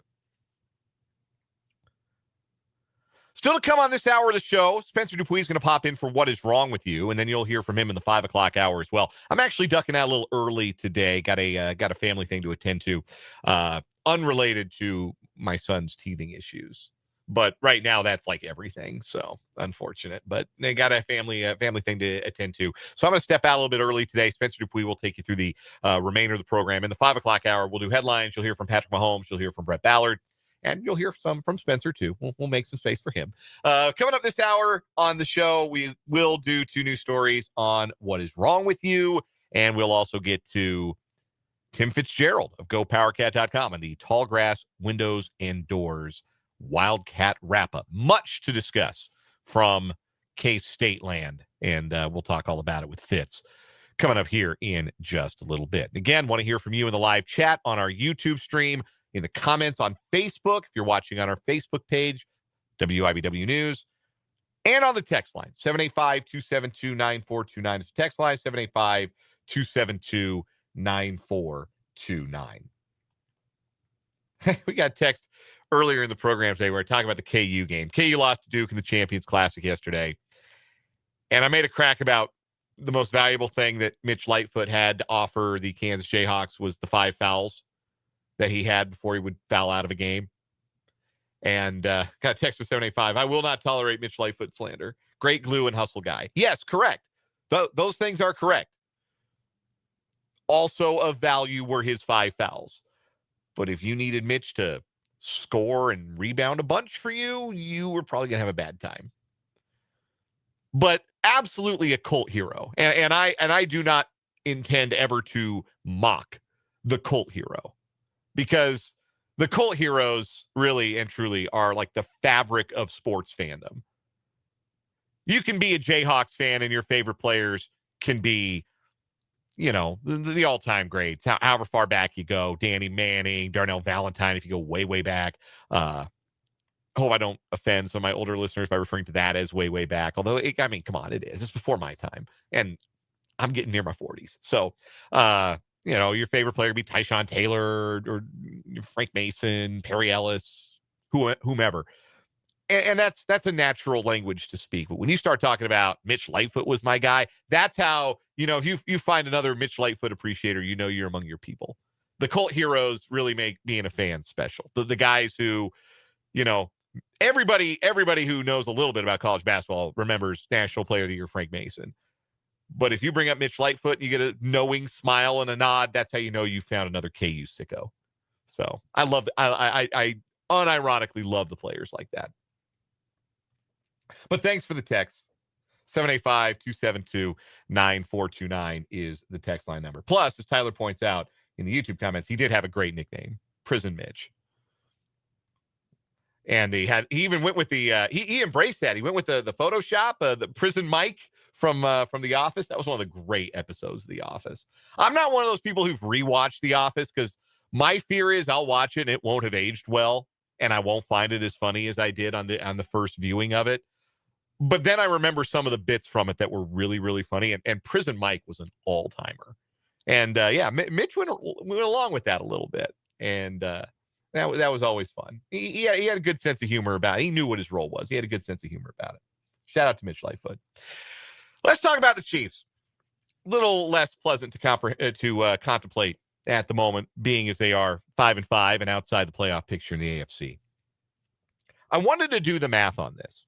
Still to come on this hour of the show, Spencer Dupuis is going to pop in for What Is Wrong With You, and then you'll hear from him in the 5 o'clock hour as well. I'm actually ducking out a little early today. Got a family thing to attend to, unrelated to my son's teething issues. But right now, that's like everything. So unfortunate, but they got a family thing to attend to. So I'm going to step out a little bit early today. Spencer Dupuis will take you through the remainder of the program. In the 5 o'clock hour, we'll do headlines. You'll hear from Patrick Mahomes. You'll hear from Brett Ballard. And you'll hear some from Spencer, too. We'll make some space for him. Coming up this hour on the show, we will do 2 news stories on what is wrong with you. And we'll also get to Tim Fitzgerald of GoPowerCat.com and the Tall Grass Windows and Doors Wildcat Wrap-Up. Much to discuss from K-State land. And we'll talk all about it with Fitz coming up here in just a little bit. Again, want to hear from you in the live chat on our YouTube stream, in the comments on Facebook, if you're watching on our Facebook page, WIBW News, and on the text line, 785-272-9429 is the text line, 785-272-9429. We got text earlier in the program today. We were talking about the KU game. KU lost to Duke in the Champions Classic yesterday, and I made a crack about the most valuable thing that Mitch Lightfoot had to offer the Kansas Jayhawks was the 5 fouls that he had before he would foul out of a game. And got a text from 785. I will not tolerate Mitch Lightfoot slander. Great glue and hustle guy. Yes, correct. Those things are correct. Also of value were his 5 fouls. But if you needed Mitch to score and rebound a bunch for you, you were probably going to have a bad time. But absolutely a cult hero. And I do not intend ever to mock the cult hero, because the cult heroes really and truly are like the fabric of sports fandom. You can be a Jayhawks fan and your favorite players can be, the all-time greats, however far back you go. Danny Manning, Darnell Valentine, if you go way, way back. I hope I don't offend some of my older listeners by referring to that as way, way back. Although, come on, it is. It's before my time. And I'm getting near my 40s. So, your favorite player would be Tyshawn Taylor or Frank Mason, Perry Ellis, whomever. And that's a natural language to speak. But when you start talking about Mitch Lightfoot was my guy, that's how, if you find another Mitch Lightfoot appreciator, you're among your people. The cult heroes really make being a fan special. The guys who, everybody who knows a little bit about college basketball remembers National Player of the Year Frank Mason. But if you bring up Mitch Lightfoot and you get a knowing smile and a nod, that's how you know you found another KU sicko. So I unironically love the players like that. But thanks for the text. 785-272-9429 is the text line number. Plus, as Tyler points out in the YouTube comments, he did have a great nickname, Prison Mitch. And he even went with the he embraced that. He went with the Photoshop, the Prison Mike from The Office. That was one of the great episodes of The Office. I'm not one of those people who've rewatched The Office because my fear is I'll watch it and it won't have aged well, and I won't find it as funny as I did on the first viewing of it. But then I remember some of the bits from it that were really, really funny. And Prison Mike was an all-timer. And, Mitch went along with that a little bit. And that was always fun. He had a good sense of humor about it. He knew what his role was. He had a good sense of humor about it. Shout out to Mitch Lightfoot. Let's talk about the Chiefs. A little less pleasant to contemplate at the moment, being as they are 5-5 and outside the playoff picture in the AFC. I wanted to do the math on this,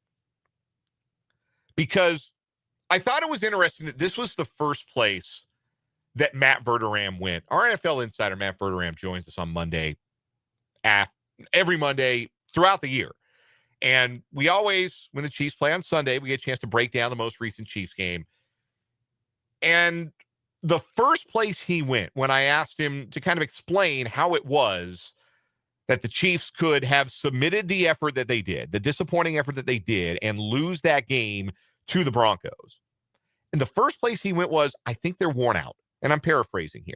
because I thought it was interesting that this was the first place that Matt Verderame went. Our NFL insider, Matt Verderame, joins us on Monday, every Monday throughout the year. And we always, when the Chiefs play on Sunday, we get a chance to break down the most recent Chiefs game. And the first place he went, when I asked him to kind of explain how it was that the Chiefs could have submitted the effort that they did, the disappointing effort that they did, and lose that game to the Broncos. And the first place he went was, I think they're worn out. And I'm paraphrasing here.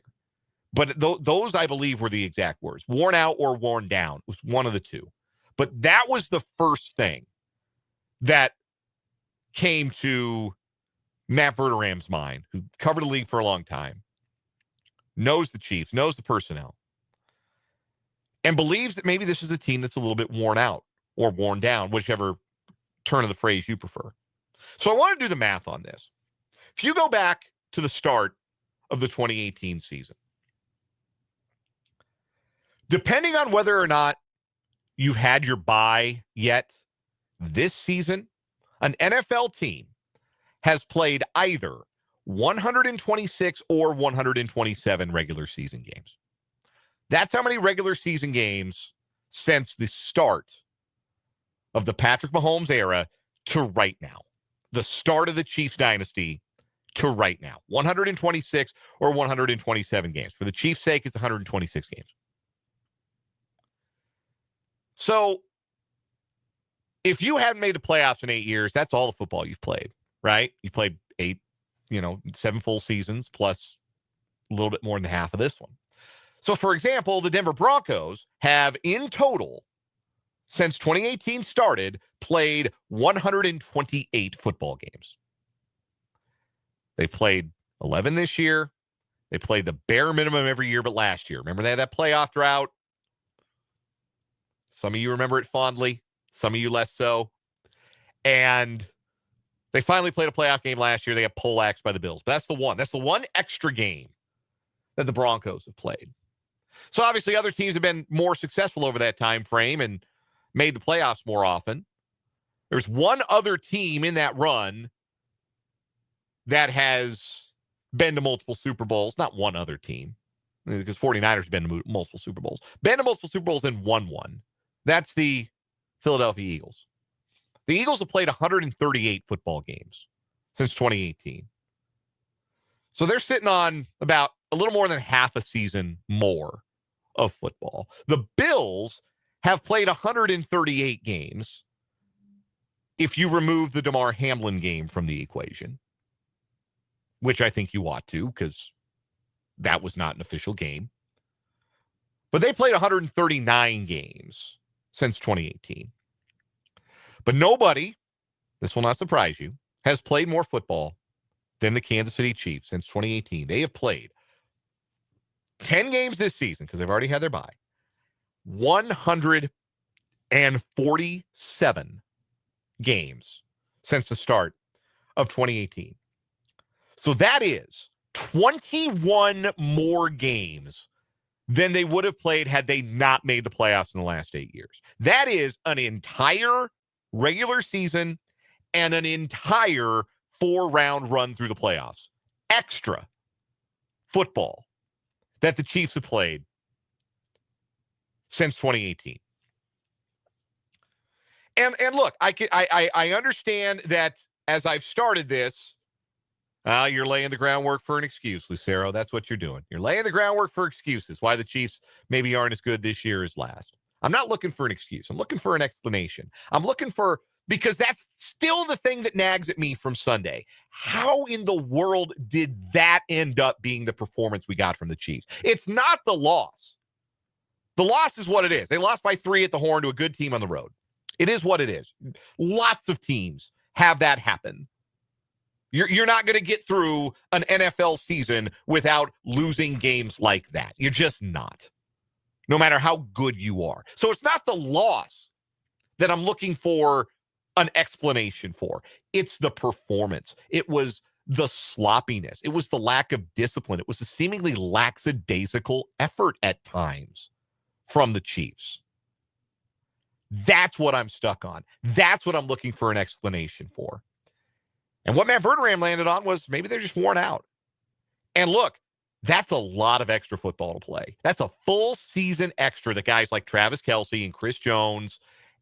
But those, I believe, were the exact words. Worn out or worn down. It was one of the two. But that was the first thing that came to Matt Verderame's mind, who covered the league for a long time, knows the Chiefs, knows the personnel, and believes that maybe this is a team that's a little bit worn out or worn down, whichever turn of the phrase you prefer. So I want to do the math on this. If you go back to the start of the 2018 season, depending on whether or not you've had your bye yet this season, an NFL team has played either 126 or 127 regular season games. That's how many regular season games since the start of the Patrick Mahomes era to right now. The start of the Chiefs dynasty to right now. 126 or 127 games. For the Chiefs' sake, it's 126 games. So if you haven't made the playoffs in 8 years, that's all the football you've played, right? You played 7 full seasons plus a little bit more than half of this one. So, for example, the Denver Broncos have in total, since 2018 started, played 128 football games. They played 11 this year. They played the bare minimum every year but last year. Remember they had that playoff drought? Some of you remember it fondly. Some of you less so. And they finally played a playoff game last year. They got poleaxed by the Bills. But that's the one. That's the one extra game that the Broncos have played. So obviously other teams have been more successful over that time frame and made the playoffs more often. There's one other team in that run that has been to multiple Super Bowls. Not one other team, because 49ers have been to multiple Super Bowls. Been to multiple Super Bowls and won one. That's the Philadelphia Eagles. The Eagles have played 138 football games since 2018. So they're sitting on about a little more than half a season more of football. The Bills have played 138 games if you remove the Damar Hamlin game from the equation, which I think you ought to because that was not an official game. But they played 139 games since 2018. But nobody, this will not surprise you, has played more football than the Kansas City Chiefs since 2018. They have played 10 games this season because they've already had their bye. 147 games since the start of 2018. So that is 21 more games than they would have played had they not made the playoffs in the last 8 years. That is an entire regular season and an entire 4-round run through the playoffs. Extra football that the Chiefs have played since 2018. And look, I understand that as I've started this, you're laying the groundwork for an excuse, Lucero. That's what you're doing. You're laying the groundwork for excuses why the Chiefs maybe aren't as good this year as last. I'm not looking for an excuse. I'm looking for an explanation. I'm looking for, because that's still the thing that nags at me from Sunday. How in the world did that end up being the performance we got from the Chiefs? It's not the loss. The loss is what it is. They lost by 3 at the Horn to a good team on the road. It is what it is. Lots of teams have that happen. You're not going to get through an NFL season without losing games like that. You're just not, no matter how good you are. So it's not the loss that I'm looking for an explanation for. It's the performance. It was the sloppiness. It was the lack of discipline. It was the seemingly lackadaisical effort at times from the Chiefs. That's what I'm stuck on. That's what I'm looking for an explanation for. And what Matt Verderame landed on was maybe they're just worn out. And look, that's a lot of extra football to play. That's a full season extra that guys like Travis Kelce and Chris Jones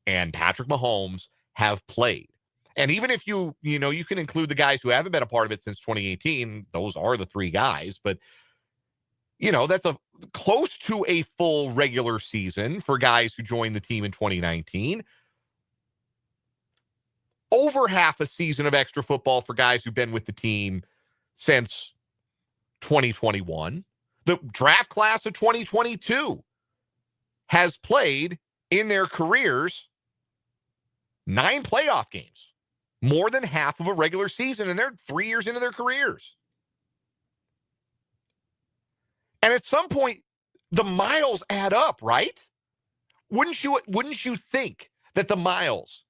and Patrick Mahomes have played. And even if you can include the guys who haven't been a part of it since 2018, those are the 3 guys, but that's a close to a full regular season for guys who joined the team in 2019. Over half a season of extra football for guys who've been with the team since 2021. The draft class of 2022 has played in their careers 9 playoff games, more than half of a regular season, and they're 3 years into their careers. And at some point, the miles add up, right? Wouldn't you think that the miles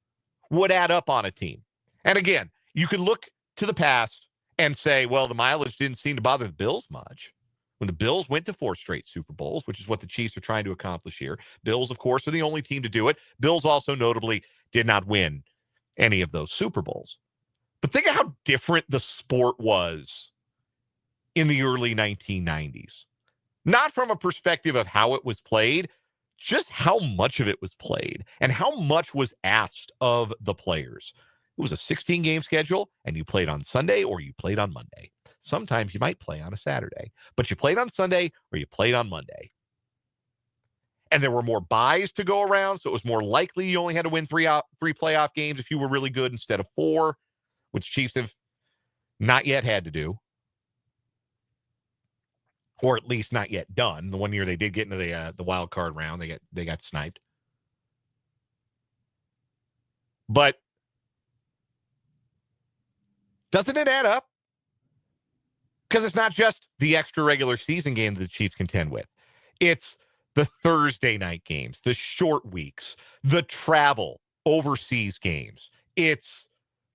would add up on a team? And again, you can look to the past and say, well, the mileage didn't seem to bother the Bills much. When the Bills went to 4 straight Super Bowls, which is what the Chiefs are trying to accomplish here. Bills, of course, are the only team to do it. Bills also notably did not win any of those Super Bowls. But think of how different the sport was in the early 1990s. Not from a perspective of how it was played, just how much of it was played and how much was asked of the players. It was a 16-game schedule, and you played on Sunday or you played on Monday. Sometimes you might play on a Saturday, but you played on Sunday or you played on Monday. And there were more buys to go around, so it was more likely you only had to win 3 playoff games if you were really good instead of 4, which Chiefs have not yet had to do. Or at least not yet done. The one year they did get into the wild card round, they got sniped. But doesn't it add up? Because it's not just the extra regular season game that the Chiefs contend with. It's the Thursday night games, the short weeks, the travel overseas games. It's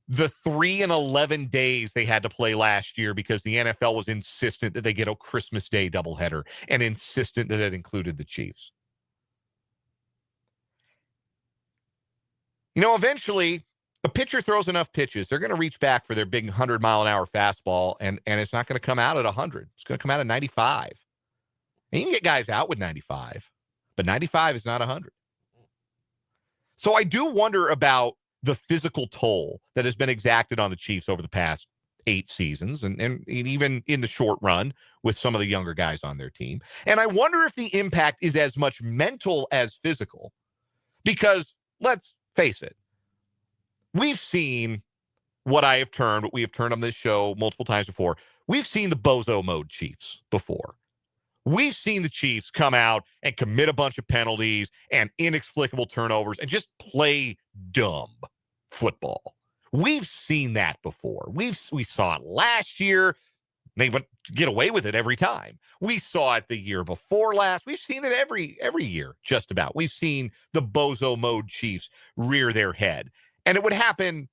the 3 and 11 days they had to play last year because the NFL was insistent that they get a Christmas Day doubleheader and insistent that it included the Chiefs. Eventually, a pitcher throws enough pitches, they're going to reach back for their big 100-mile-an-hour fastball, and it's not going to come out at 100. It's going to come out at 95. And you can get guys out with 95, but 95 is not 100. So I do wonder about the physical toll that has been exacted on the Chiefs over the past 8 seasons and even in the short run with some of the younger guys on their team. And I wonder if the impact is as much mental as physical, because let's face it, we've seen what we have turned on this show multiple times before. We've seen the bozo mode Chiefs before. We've seen the Chiefs come out and commit a bunch of penalties and inexplicable turnovers and just play dumb football. We've seen that before. We saw it last year. They would get away with it every time. We saw it the year before last. We've seen it every year, just about. We've seen the bozo mode Chiefs rear their head. And it would happen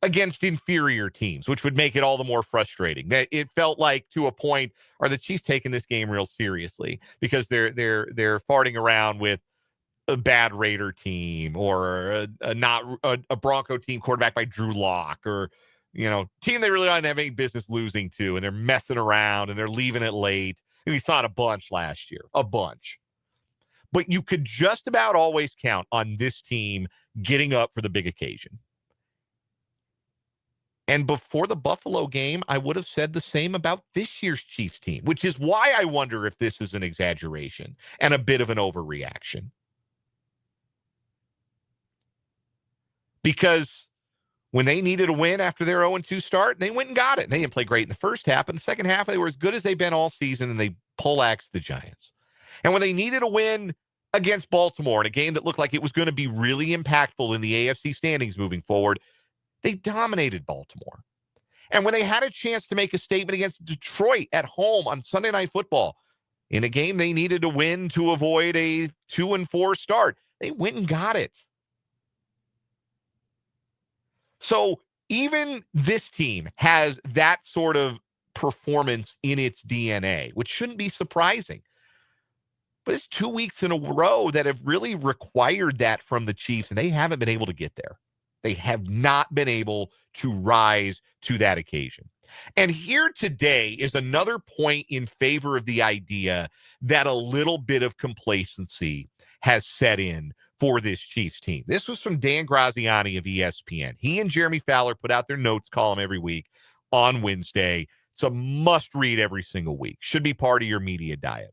against inferior teams, which would make it all the more frustrating. That it felt like, to a point, are the Chiefs taking this game real seriously? Because they're farting around with a bad Raider team, or a Bronco team quarterbacked by Drew Lock, or team they really don't have any business losing to, and they're messing around and they're leaving it late. And we saw it a bunch last year, a bunch. But you could just about always count on this team getting up for the big occasion. And before the Buffalo game, I would have said the same about this year's Chiefs team, which is why I wonder if this is an exaggeration and a bit of an overreaction. Because when they needed a win after their 0-2 start, they went and got it. They didn't play great in the first half. In the second half, they were as good as they've been all season, and they poleaxed the Giants. And when they needed a win against Baltimore in a game that looked like it was going to be really impactful in the AFC standings moving forward, they dominated Baltimore. And when they had a chance to make a statement against Detroit at home on Sunday Night Football, in a game they needed to win to avoid a 2-4 start, they went and got it. So even this team has that sort of performance in its DNA, which shouldn't be surprising. But it's 2 weeks in a row that have really required that from the Chiefs, and they haven't been able to get there. They have not been able to rise to that occasion. And here today is another point in favor of the idea that a little bit of complacency has set in for this Chiefs team. This was from Dan Graziani of ESPN. He and Jeremy Fowler put out their notes column every week on Wednesday. It's a must read every single week. Should be part of your media diet.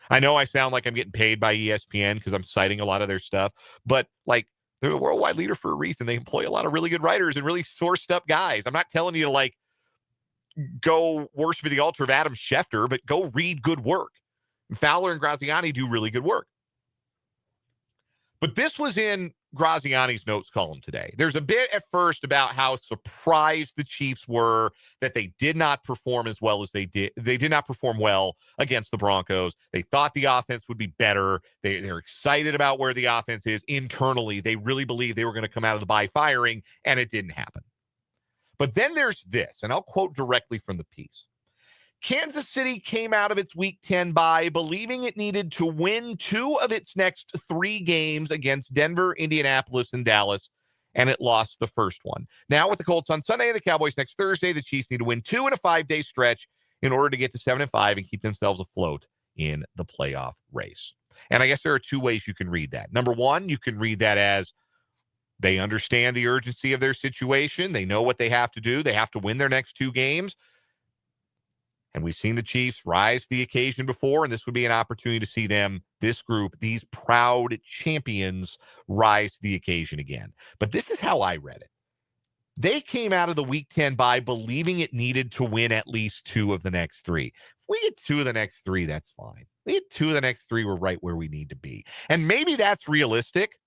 I know I sound like I'm getting paid by ESPN because I'm citing a lot of their stuff, but they're a worldwide leader for a reason. They employ a lot of really good writers and really sourced up guys. I'm not telling you to go worship at the altar of Adam Schefter, but go read good work. Fowler and Graziani do really good work. But this was in Graziani's notes column today. There's a bit at first about how surprised the Chiefs were that they did not perform as well as they did. They did not perform well against the Broncos. They thought the offense would be better. They're excited about where the offense is internally. They really believed they were going to come out of the bye firing, and it didn't happen. But then there's this, and I'll quote directly from the piece. Kansas City came out of its Week 10 bye believing it needed to win 2 of its next 3 games against Denver, Indianapolis, and Dallas, and it lost the first one. Now with the Colts on Sunday and the Cowboys next Thursday, the Chiefs need to win 2 in a 5-day stretch in order to get to 7-5 and keep themselves afloat in the playoff race. And I guess there are 2 ways you can read that. Number one, you can read that as they understand the urgency of their situation. They know what they have to do. They have to win their next 2 games. And we've seen the Chiefs rise to the occasion before, and this would be an opportunity to see them, this group, these proud champions, rise to the occasion again. But this is how I read it. They came out of the Week 10 bye believing it needed to win at least 2 of the next 3. If we get 2 of the next 3, that's fine. We get 2 of the next 3, we're right where we need to be. And maybe that's realistic,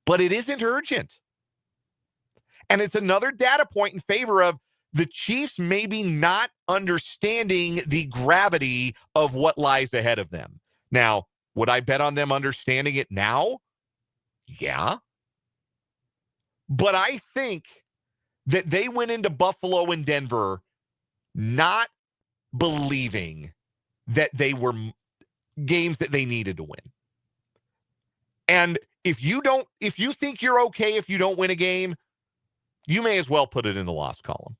but it isn't urgent. And it's another data point in favor of the Chiefs maybe not understanding the gravity of what lies ahead of them. Now, would I bet on them understanding it now? Yeah. But I think that they went into Buffalo and Denver not believing that they were games that they needed to win. And if you think you're okay if you don't win a game, you may as well put it in the loss column.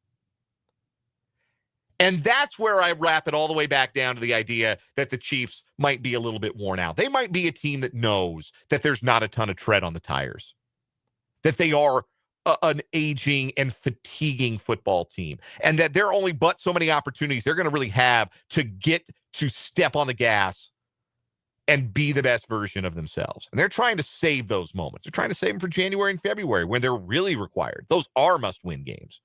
And that's where I wrap it all the way back down to the idea that the Chiefs might be a little bit worn out. They might be a team that knows that there's not a ton of tread on the tires, that they are an aging and fatiguing football team, and that there are only but so many opportunities they're going to really have to get to step on the gas and be the best version of themselves. And they're trying to save those moments. They're trying to save them for January and February when they're really required. Those are must-win games.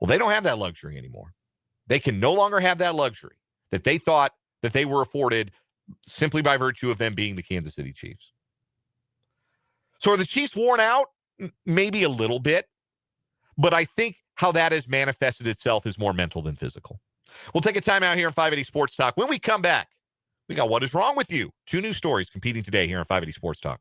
Well, they don't have that luxury anymore. They can no longer have that luxury that they thought that they were afforded simply by virtue of them being the Kansas City Chiefs. So are the Chiefs worn out? Maybe a little bit. But I think how that has manifested itself is more mental than physical. We'll take a time out here on 580 Sports Talk. When we come back, we got What Is Wrong With You? 2 new stories competing today here on 580 Sports Talk.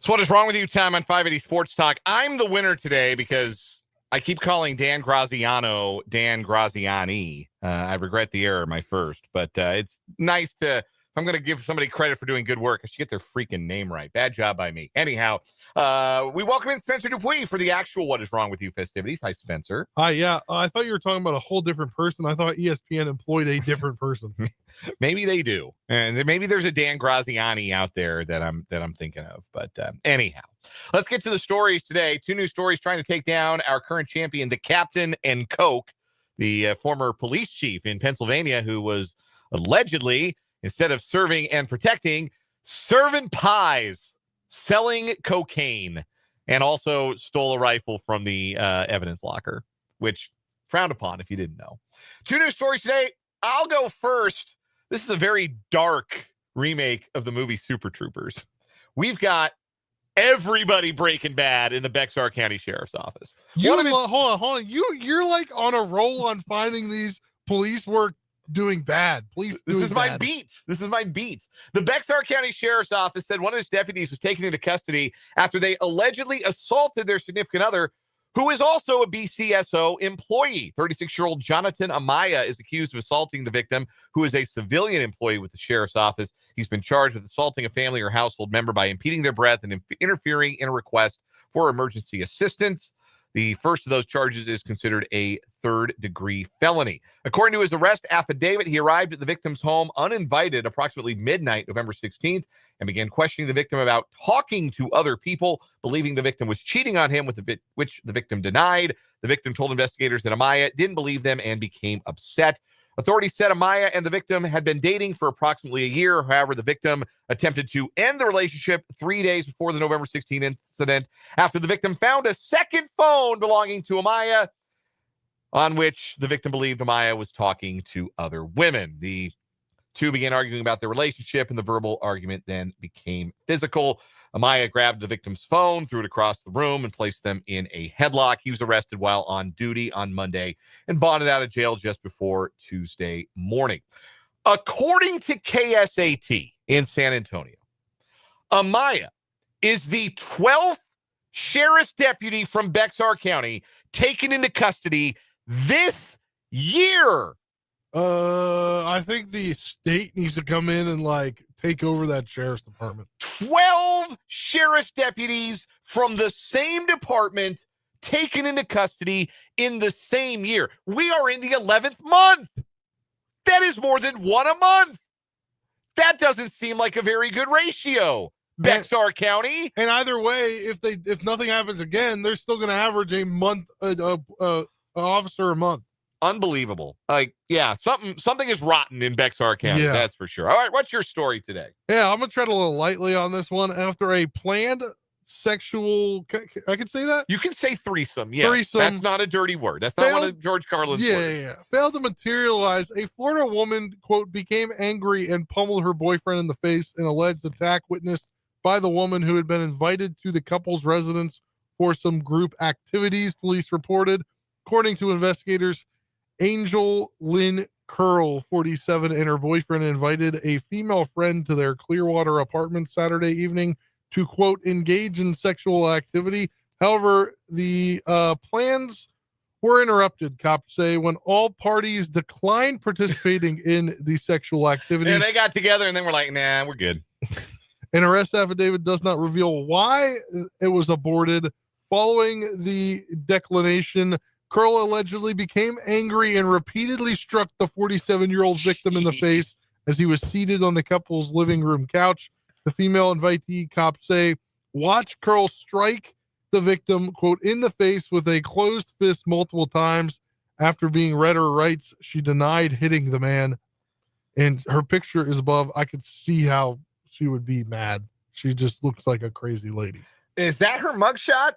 So what is wrong with you, Tom, on 580 Sports Talk? I'm the winner today because I keep calling Dan Graziano Dan Graziani. I regret the error, my first, but it's nice to, if I'm going to give somebody credit for doing good work, I should get their freaking name right. Bad job by me. Anyhow, we welcome in Spencer Dupuis for the actual What Is Wrong With You festivities. Hi, Spencer. Hi, yeah. I thought you were talking about a whole different person. I thought ESPN employed a different person. Maybe they do. And maybe there's a Dan Graziani out there that I'm thinking of. But anyhow, let's get to the stories today. 2 new stories trying to take down our current champion, the Captain and Coke, the former police chief in Pennsylvania, who was allegedly, instead of serving and protecting, serving pies, selling cocaine, and also stole a rifle from the evidence locker, which frowned upon if you didn't know. 2 new stories today. I'll go first. This is a very dark remake of the movie Super Troopers. We've got everybody Breaking Bad in the Bexar County Sheriff's Office. Hold on. You're like on a roll on finding these police work doing bad. Police. This is my bad. beat. This is my beat. The Bexar County Sheriff's Office said one of his deputies was taken into custody after they allegedly assaulted their significant other, who is also a BCSO employee. 36-year-old Jonathan Amaya is accused of assaulting the victim, who is a civilian employee with the sheriff's office. He's been charged with assaulting a family or household member by impeding their breath and interfering in a request for emergency assistance. The first of those charges is considered a third-degree felony. According to his arrest affidavit, he arrived at the victim's home uninvited approximately midnight, November 16th, and began questioning the victim about talking to other people, believing the victim was cheating on him, which the victim denied. The victim told investigators that Amaya didn't believe them and became upset. Authorities said Amaya and the victim had been dating for approximately a year. However, the victim attempted to end the relationship 3 days before the November 16th incident after the victim found a second phone belonging to Amaya, on which the victim believed Amaya was talking to other women. The two began arguing about their relationship, and the verbal argument then became physical. Amaya grabbed the victim's phone, threw it across the room, and placed them in a headlock. He was arrested while on duty on Monday and bonded out of jail just before Tuesday morning. According to KSAT in San Antonio, Amaya is the 12th sheriff's deputy from Bexar County taken into custody this year. I think the state needs to come in and like take over that sheriff's department. 12 sheriff's deputies from the same department taken into custody in the same year. We are in the 11th month. That is more than one a month. That doesn't seem like a very good ratio. Bexar County. And either way, if nothing happens again, they're still going to average a month, officer a month. Unbelievable. Like, yeah, something is rotten in Bexar County. Yeah. That's for sure. All right, what's your story today? Yeah, I'm going to tread a little lightly on this one. After a planned sexual, I can say that? You can say threesome. Yes, Threesome. That's not a dirty word. That's not one of George Carlin's words. Yeah. Failed to materialize. A Florida woman, quote, became angry and pummeled her boyfriend in the face in alleged attack witnessed by the woman who had been invited to the couple's residence for some group activities, police reported. According to investigators, Angel Lynn Curl, 47, and her boyfriend invited a female friend to their Clearwater apartment Saturday evening to, quote, engage in sexual activity. However, the plans were interrupted, cops say, when all parties declined participating in the sexual activity. Yeah, they got together and then we're like, nah, we're good. An arrest affidavit does not reveal why it was aborted. Following the declination, Curl allegedly became angry and repeatedly struck the 47-year-old victim in the face as he was seated on the couple's living room couch. The female invitee, cops say, watched Curl strike the victim, quote, in the face with a closed fist multiple times. After being read her rights, she denied hitting the man. And her picture is above. I could see how she would be mad. She just looks like a crazy lady. Is that her mugshot?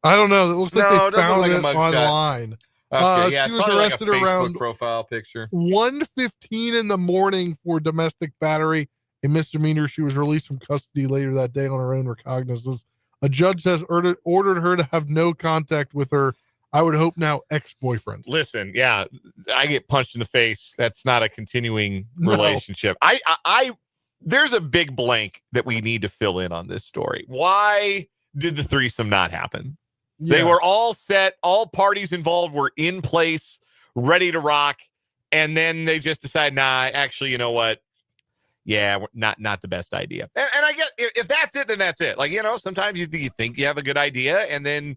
I don't know. It looks like No, it they doesn't found look it like a mugshot. online. Okay, yeah, she it's was probably arrested like a Facebook around profile picture. 1:15 in the morning for domestic battery, a misdemeanor. She was released from custody later that day on her own recognizance. A judge has ordered her to have no contact with her, I would hope now, ex-boyfriend. Listen, yeah, I get punched in the face. That's not a continuing No. relationship. I there's a big blank that we need to fill in on this story. Why did the threesome not happen? They were all set. All parties involved were in place, ready to rock. And then they just decide, nah, actually, you know what? Yeah, not the best idea. And I get, if that's it, then that's it. Like, you know, sometimes you think you have a good idea and then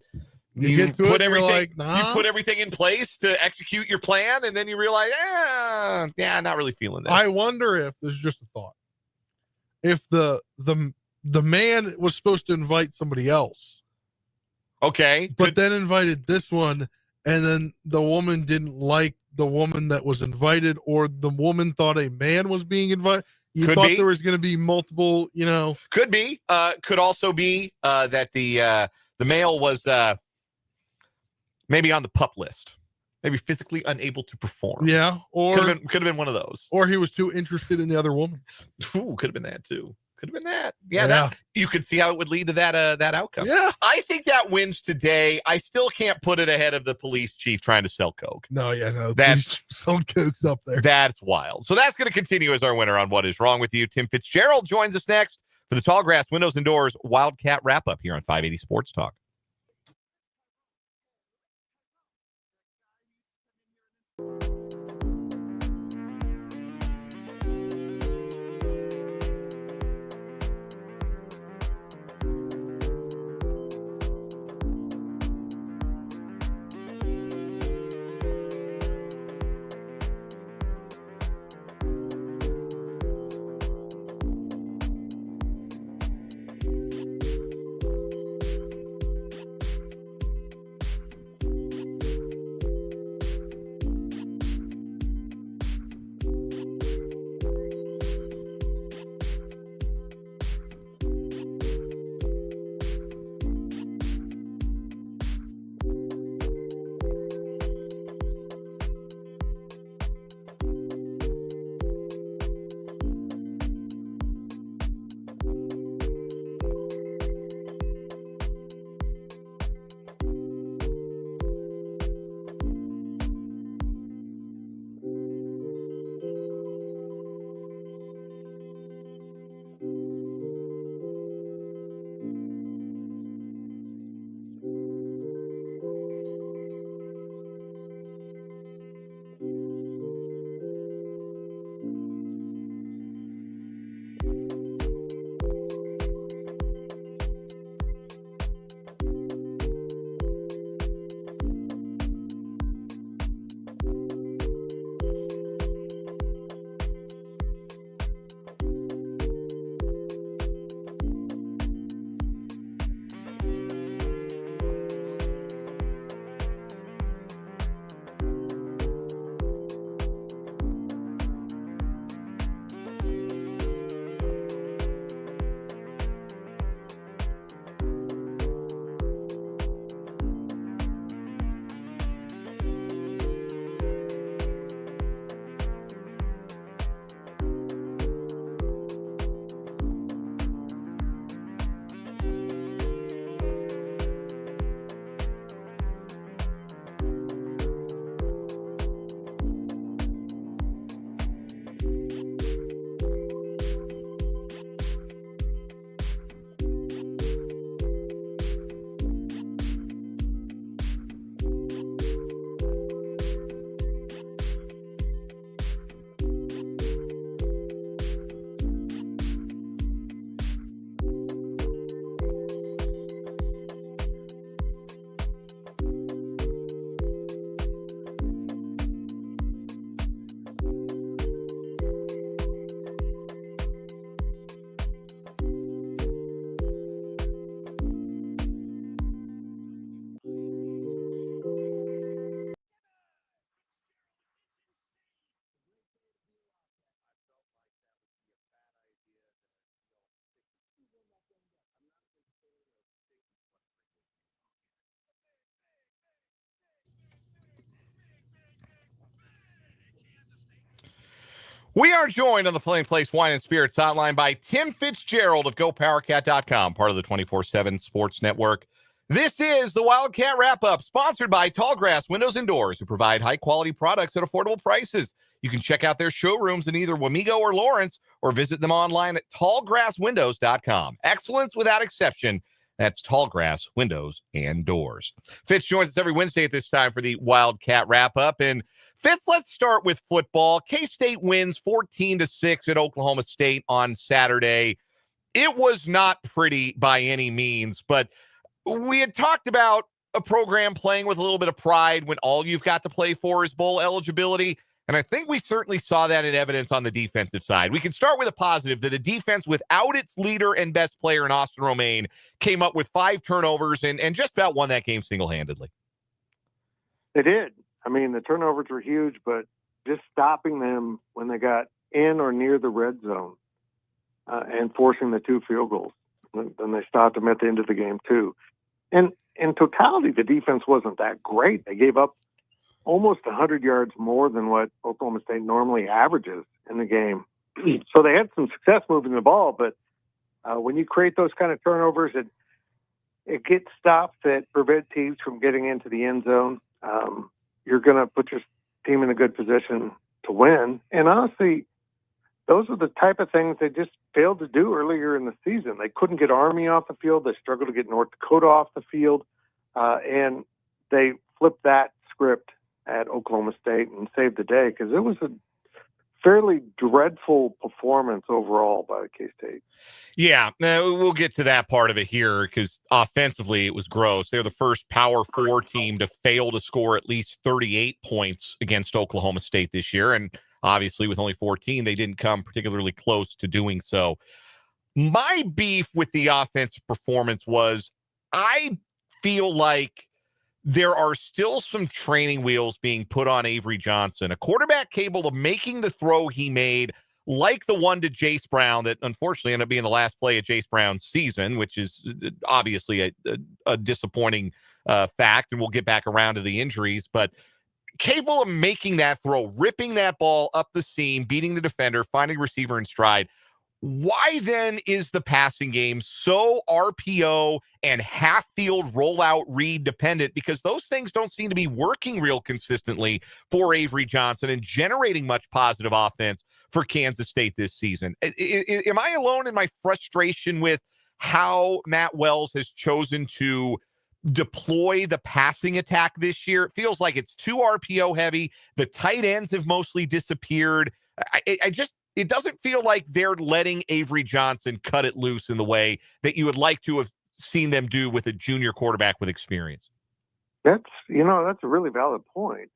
you get to put it, everything, like, nah. you put everything in place to execute your plan. And then you realize, yeah, not really feeling that. I wonder if, this is just a thought, if the man was supposed to invite somebody else. Okay. But then invited this one, and then the woman didn't like the woman that was invited, or the woman thought a man was being invited. You Could thought be. there was going to be multiple, you know. Could be. Could also be that the male was maybe on the pup list, maybe physically unable to perform. Yeah. Or could have been one of those. or he was too interested in the other woman. Ooh, could have been that too. Could have been that. Yeah, that you could see how it would lead to that outcome. Yeah. I think that wins today. I still can't put it ahead of the police chief trying to sell coke. No, That's some coke's up there. That's wild. So that's going to continue as our winner on What Is Wrong With You. Tim Fitzgerald joins us next for the Tallgrass Windows and Doors Wildcat Wrap-Up here on 580 Sports Talk. We are joined on the Plain Place Wine and Spirits hotline by Tim Fitzgerald of GoPowerCat.com, part of the 24/7 Sports Network. This is the Wildcat Wrap-Up, sponsored by Tallgrass Windows and Doors, who provide high-quality products at affordable prices. You can check out their showrooms in either Wamego or Lawrence, or visit them online at tallgrasswindows.com. Excellence without exception. That's Tallgrass Windows and Doors. Fitz joins us every Wednesday at this time for the Wildcat Wrap-Up. And Fitz, let's start with football. K-State wins 14-6 at Oklahoma State on Saturday. It was not pretty by any means, but we had talked about a program playing with a little bit of pride when all you've got to play for is bowl eligibility. And I think we certainly saw that in evidence on the defensive side. We can start with a positive that a defense without its leader and best player in Austin Romaine came up with 5 turnovers and just about won that game single-handedly. They did. I mean, the turnovers were huge, but just stopping them when they got in or near the red zone and forcing the 2 field goals. Then they stopped them at the end of the game, too. And in totality, the defense wasn't that great. They gave up almost 100 yards more than what Oklahoma State normally averages in the game. So they had some success moving the ball, but When you create those kind of turnovers, it gets stops that prevent teams from getting into the end zone. You're going to put your team in a good position to win. And honestly, those are the type of things they just failed to do earlier in the season. They couldn't get Army off the field. They struggled to get North Dakota off the field. And they flipped that script at Oklahoma State and saved the day, because it was a fairly dreadful performance overall by K-State. Yeah, we'll get to that part of it here, because offensively it was gross. They're the first Power 4 team to fail to score at least 38 points against Oklahoma State this year. And obviously with only 14, they didn't come particularly close to doing so. My beef with the offensive performance was, I feel like there are still some training wheels being put on Avery Johnson, a quarterback capable of making the throw he made, like the one to Jace Brown that unfortunately ended up being the last play of Jace Brown's season, which is obviously a disappointing fact, and we'll get back around to the injuries, but capable of making that throw, ripping that ball up the seam, beating the defender, finding receiver in stride. Why then is the passing game so RPO and half-field rollout read dependent? Because those things don't seem to be working real consistently for Avery Johnson and generating much positive offense for Kansas State this season. Am I alone in my frustration with how Matt Wells has chosen to deploy the passing attack this year? It feels like it's too RPO heavy. The tight ends have mostly disappeared. It doesn't feel like they're letting Avery Johnson cut it loose in the way that you would like to have seen them do with a junior quarterback with experience. That's a really valid point.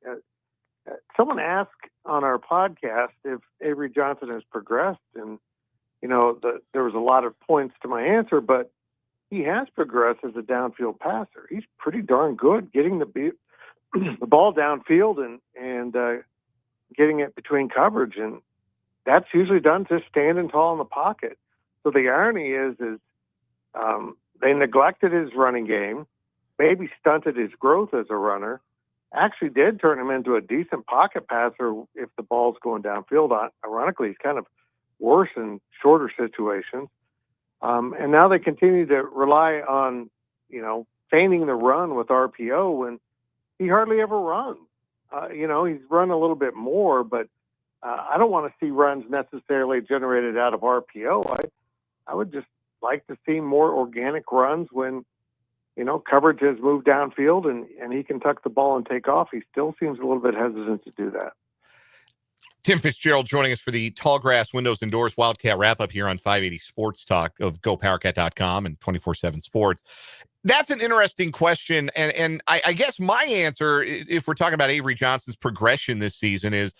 Someone asked on our podcast if Avery Johnson has progressed, and there was a lot of points to my answer, but he has progressed as a downfield passer. He's pretty darn good getting the ball downfield and getting it between coverage, and that's usually done just standing tall in the pocket. So the irony is they neglected his running game, maybe stunted his growth as a runner, actually did turn him into a decent pocket passer if the ball's going downfield. Ironically, he's kind of worse in shorter situations. And now they continue to rely on, feigning the run with RPO when he hardly ever runs. He's run a little bit more, but I don't want to see runs necessarily generated out of RPO. I would just like to see more organic runs when, coverage has moved downfield and he can tuck the ball and take off. He still seems a little bit hesitant to do that. Tim Fitzgerald joining us for the Tallgrass Windows and Doors Wildcat Wrap-Up here on 580 Sports Talk of GoPowerCat.com and 24/7 Sports. That's an interesting question, and I guess my answer, if we're talking about Avery Johnson's progression this season, is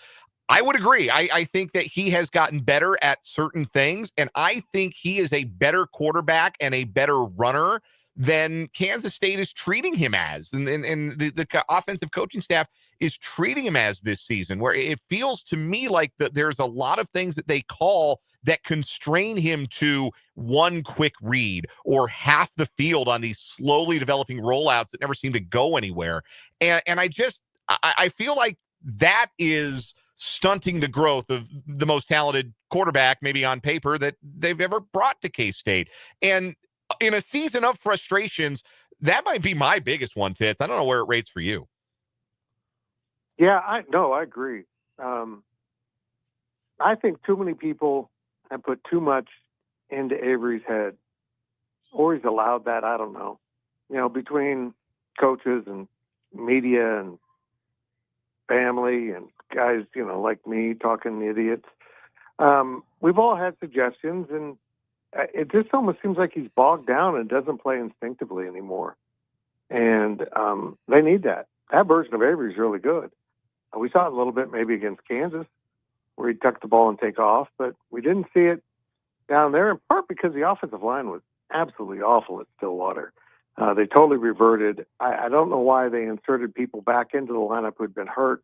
I would agree. I think that he has gotten better at certain things, and I think he is a better quarterback and a better runner than Kansas State is treating him as, and the offensive coaching staff is treating him as this season, where it feels to me like that there's a lot of things that they call that constrain him to one quick read or half the field on these slowly developing rollouts that never seem to go anywhere. And I feel like that is stunting the growth of the most talented quarterback, maybe on paper, that they've ever brought to K-State. And in a season of frustrations, that might be my biggest one, Fitz. I don't know where it rates for you. Yeah, I agree. I think too many people have put too much into Avery's head, or he's allowed that. I don't know. Between coaches and media and family and guys, like me talking idiots. We've all had suggestions, and it just almost seems like he's bogged down and doesn't play instinctively anymore. And they need that. That version of Avery is really good. We saw it a little bit maybe against Kansas, where he'd tuck the ball and take off, but we didn't see it down there, in part because the offensive line was absolutely awful at Stillwater. They totally reverted. I don't know why they inserted people back into the lineup who had been hurt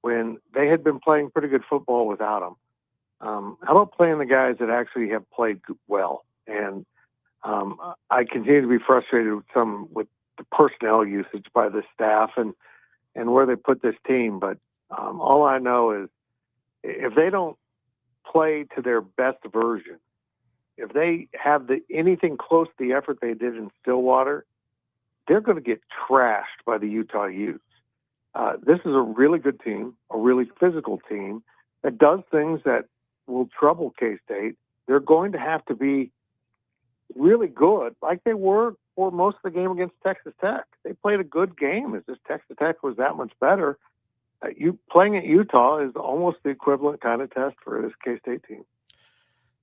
when they had been playing pretty good football without them. How about playing the guys that actually have played well? And I continue to be frustrated with the personnel usage by the staff and where they put this team. But all I know is if they don't play to their best version, if they have anything close to the effort they did in Stillwater, they're going to get trashed by the Utah Utes. This is a really good team, a really physical team that does things that will trouble K-State. They're going to have to be really good, like they were for most of the game against Texas Tech. They played a good game. It's just Texas Tech was that much better. You playing at Utah is almost the equivalent kind of test for this K-State team.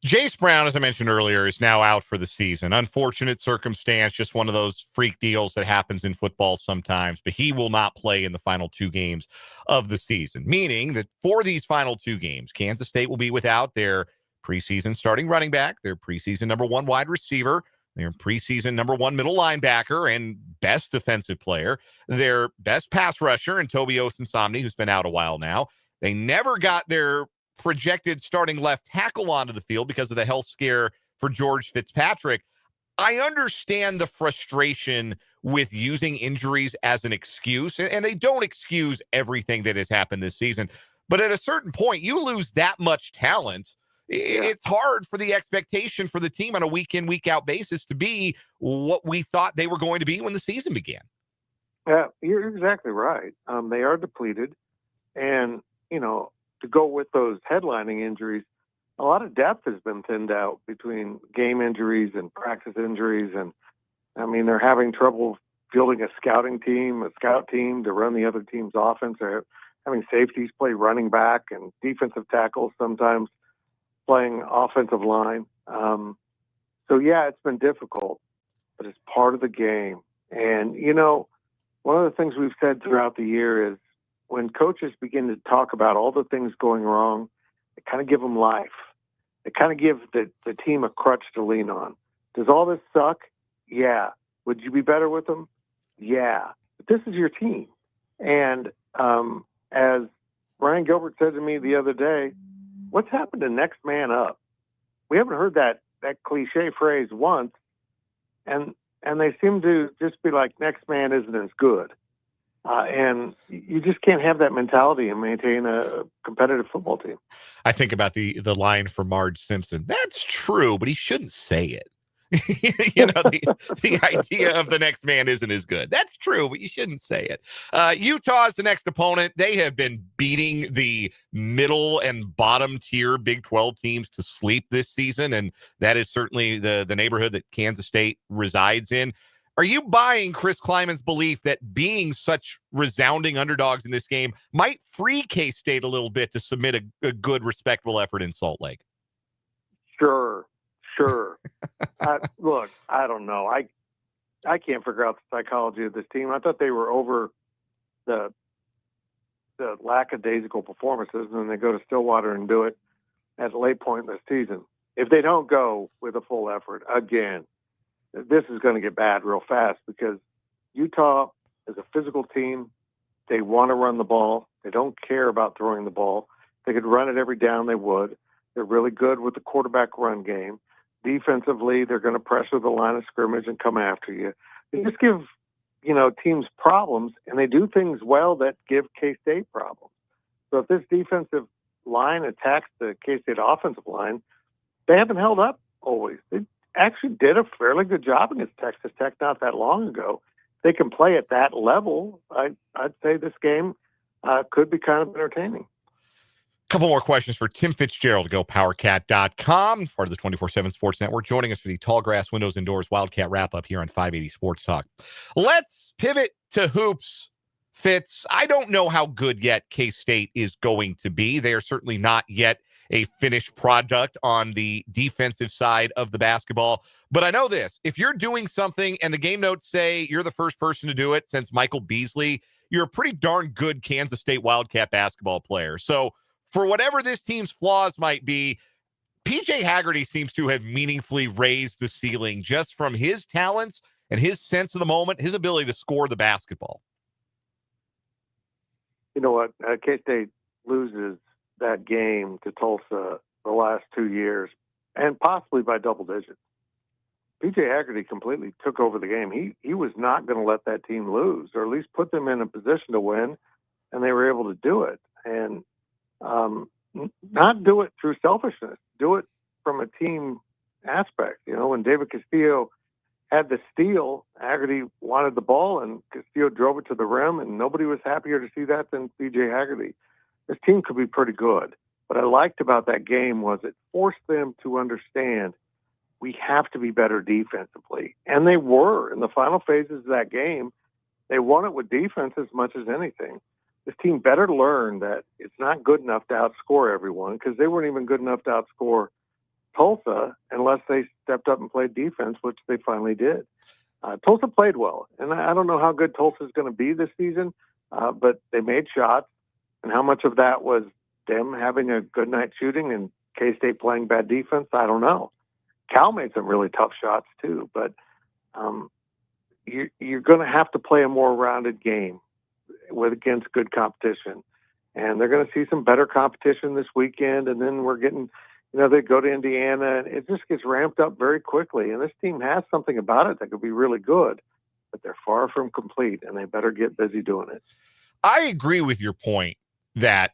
Jace Brown, as I mentioned earlier, is now out for the season. Unfortunate circumstance, just one of those freak deals that happens in football sometimes, but he will not play in the final 2 games of the season, meaning that for these final 2 games, Kansas State will be without their preseason starting running back, their preseason number 1 wide receiver, their preseason number 1 middle linebacker and best defensive player, their best pass rusher, and Toby Osensomny, who's been out a while now. They never got their projected starting left tackle onto the field because of the health scare for George Fitzpatrick. I understand the frustration with using injuries as an excuse, and they don't excuse everything that has happened this season. But at a certain point, you lose that much talent. It's hard for the expectation for the team on a week-in, week-out basis to be what we thought they were going to be when the season began. Yeah, you're exactly right. They are depleted. And, to go with those headlining injuries, a lot of depth has been thinned out between game injuries and practice injuries. And, they're having trouble fielding a scout team to run the other team's offense. They're having safeties play running back and defensive tackles sometimes playing offensive line. It's been difficult, but it's part of the game. And, one of the things we've said throughout the year is when coaches begin to talk about all the things going wrong, they kind of give them life. They kind of give the team a crutch to lean on. Does all this suck? Yeah. Would you be better with them? Yeah. But this is your team. And as Ryan Gilbert said to me the other day, what's happened to next man up? We haven't heard that cliche phrase once, and they seem to just be like, next man isn't as good. And you just can't have that mentality and maintain a competitive football team. I think about the line for Marge Simpson. That's true, but he shouldn't say it. The idea of the next man isn't as good. That's true, but you shouldn't say it. Utah is the next opponent. They have been beating the middle and bottom tier Big 12 teams to sleep this season, and that is certainly the neighborhood that Kansas State resides in. Are you buying Chris Kleiman's belief that being such resounding underdogs in this game might free K-State a little bit to submit a good, respectable effort in Salt Lake? Sure. Look, I don't know. I can't figure out the psychology of this team. I thought they were over the lackadaisical performances, and then they go to Stillwater and do it at a late point in the season. If they don't go with a full effort again, this is going to get bad real fast because Utah is a physical team. They want to run the ball. They don't care about throwing the ball. They could run it every down, they would. They're really good with the quarterback run game. Defensively, they're going to pressure the line of scrimmage and come after you. They just give, teams problems, and they do things well that give K-State problems. So if this defensive line attacks the K-State offensive line, they haven't held up always. They actually did a fairly good job against Texas Tech not that long ago. They can play at that level. I'd say this game could be kind of entertaining. Couple more questions for Tim Fitzgerald to go powercat.com, part of the 24/7 Sports Network, joining us for the Tall Grass Windows Indoors Wildcat Wrap-Up here on 580 Sports Talk. Let's pivot to hoops, Fitz. I don't know how good yet K-State is going to be. They are certainly not yet a finished product on the defensive side of the basketball. But I know this. If you're doing something and the game notes say you're the first person to do it since Michael Beasley, you're a pretty darn good Kansas State Wildcat basketball player. So for whatever this team's flaws might be, PJ Haggerty seems to have meaningfully raised the ceiling just from his talents and his sense of the moment, his ability to score the basketball. You know what? K-State loses that game to Tulsa the last 2 years, and possibly by double digits. PJ Haggerty completely took over the game. He was not going to let that team lose, or at least put them in a position to win, and they were able to do it. And not do it through selfishness. Do it from a team aspect. You know, when David Castillo had the steal, Haggerty wanted the ball, and Castillo drove it to the rim, and nobody was happier to see that than C.J. Haggerty. This team could be pretty good. What I liked about that game was it forced them to understand we have to be better defensively. And they were. In the final phases of that game, they won it with defense as much as anything. This team better learn that it's not good enough to outscore everyone, because they weren't even good enough to outscore Tulsa unless they stepped up and played defense, which they finally did. Tulsa played well, and I don't know how good Tulsa is going to be this season, but they made shots, and how much of that was them having a good night shooting and K-State playing bad defense, I don't know. Cal made some really tough shots too, but you're going to have to play a more rounded game against good competition, and they're going to see some better competition this weekend, and then we're getting – they go to Indiana, and it just gets ramped up very quickly. And this team has something about it that could be really good, but they're far from complete, and they better get busy doing it. I agree with your point that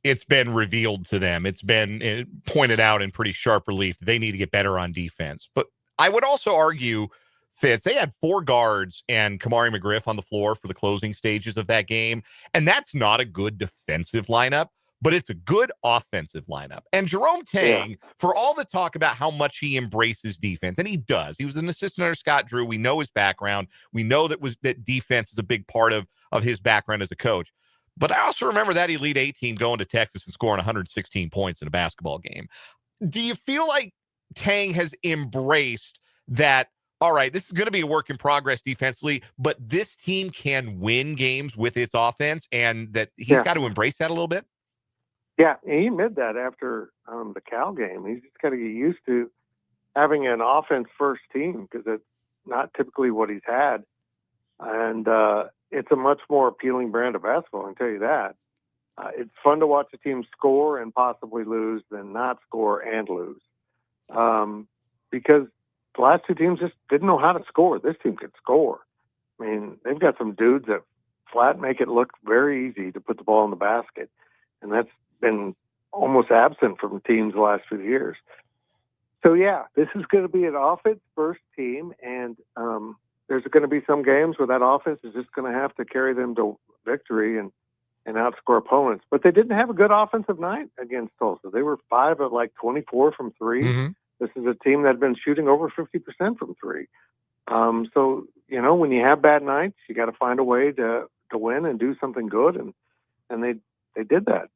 it's been revealed to them. It's been pointed out in pretty sharp relief that they need to get better on defense. But I would also argue, Fitz, they had 4 guards and Kamari McGriff on the floor for the closing stages of that game, and that's not a good defensive lineup, but it's a good offensive lineup. And Jerome Tang, for all the talk about how much he embraces defense, and he does. He was an assistant under Scott Drew. We know his background. We know that defense is a big part of his background as a coach. But I also remember that Elite 8 team going to Texas and scoring 116 points in a basketball game. Do you feel like Tang has embraced that, all right, this is going to be a work in progress defensively, but this team can win games with its offense, and that he's got to embrace that a little bit? Yeah, and he admitted that after the Cal game. He's just got to get used to having an offense-first team, because it's not typically what he's had. And it's a much more appealing brand of basketball, I can tell you that. It's fun to watch a team score and possibly lose than not score and lose. Because the last 2 teams just didn't know how to score. This team could score. I mean, they've got some dudes that flat make it look very easy to put the ball in the basket. And that's been almost absent from teams the last few years. So, yeah, this is going to be an offense-first team, and there's going to be some games where that offense is just going to have to carry them to victory and outscore opponents. But they didn't have a good offensive night against Tulsa. They were 5 of 24 from 3. Mm-hmm. This is a team that had been shooting over 50% from 3. So, when you have bad nights, you got to find a way to win and do something good, and they did that.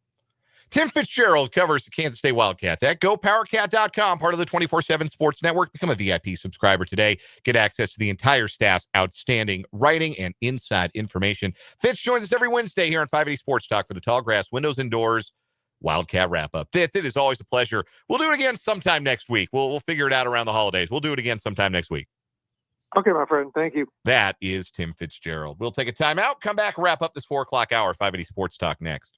Tim Fitzgerald covers the Kansas State Wildcats at GoPowerCat.com, part of the 24/7 Sports Network. Become a VIP subscriber today. Get access to the entire staff's outstanding writing and inside information. Fitz joins us every Wednesday here on 580 Sports Talk for the Tall Grass Windows and Doors Wildcat Wrap-Up. Fitz, it is always a pleasure. We'll do it again sometime next week. We'll figure it out around the holidays. We'll do it again sometime next week. Okay, my friend. Thank you. That is Tim Fitzgerald. We'll take a timeout, come back, wrap up this 4 o'clock hour. 580 Sports Talk next.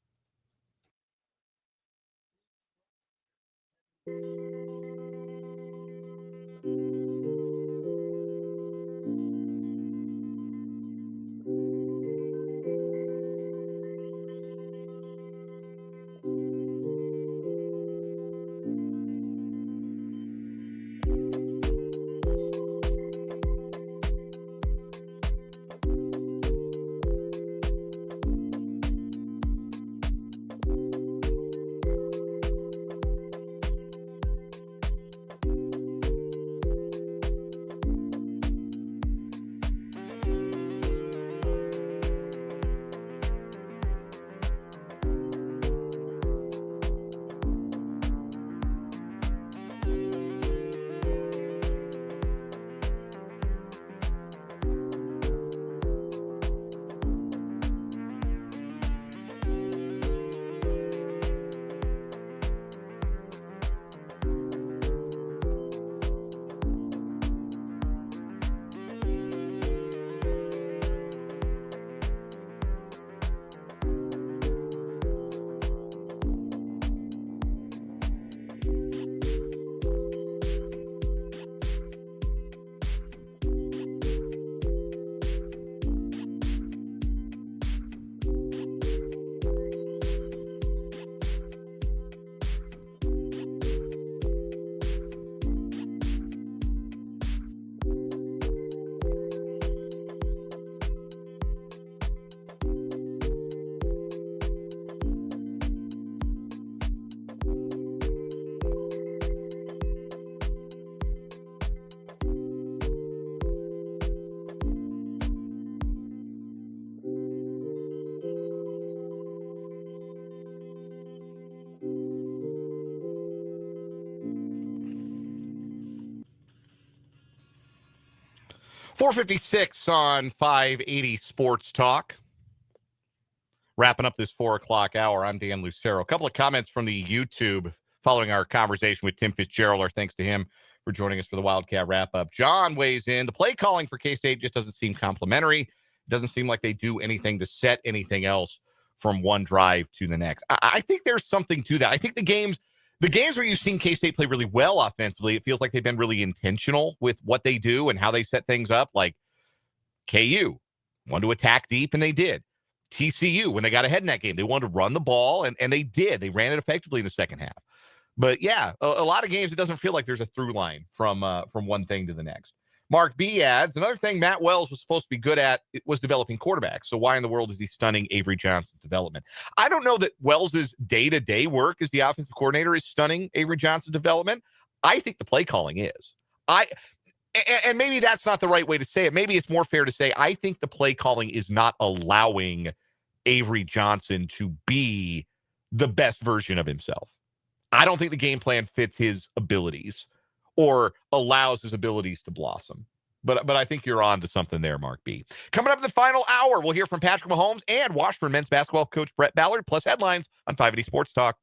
4:56 on 580 Sports Talk. Wrapping up this 4 o'clock hour, I'm Dan Lucero. A couple of comments from the YouTube following our conversation with Tim Fitzgerald. Our thanks to him for joining us for the Wildcat Wrap-Up. John weighs in. The play calling for K-State just doesn't seem complimentary. It doesn't seem like they do anything to set anything else from one drive to the next. I think there's something to that. I think the games where you've seen K-State play really well offensively, it feels like they've been really intentional with what they do and how they set things up. Like KU wanted to attack deep, and they did. TCU, when they got ahead in that game, they wanted to run the ball, and they did. They ran it effectively in the second half. But yeah, a lot of games, it doesn't feel like there's a through line from one thing to the next. Mark B adds, another thing Matt Wells was supposed to be good at was developing quarterbacks. So why in the world is he stunning Avery Johnson's development? I don't know that Wells's day-to-day work as the offensive coordinator is stunning Avery Johnson's development. I think the play calling is. And maybe that's not the right way to say it. Maybe it's more fair to say I think the play calling is not allowing Avery Johnson to be the best version of himself. I don't think the game plan fits his abilities or allows his abilities to blossom. But I think you're on to something there, Mark B. Coming up in the final hour, we'll hear from Patrick Mahomes and Washburn men's basketball coach Brett Ballard, plus headlines on 580 Sports Talk.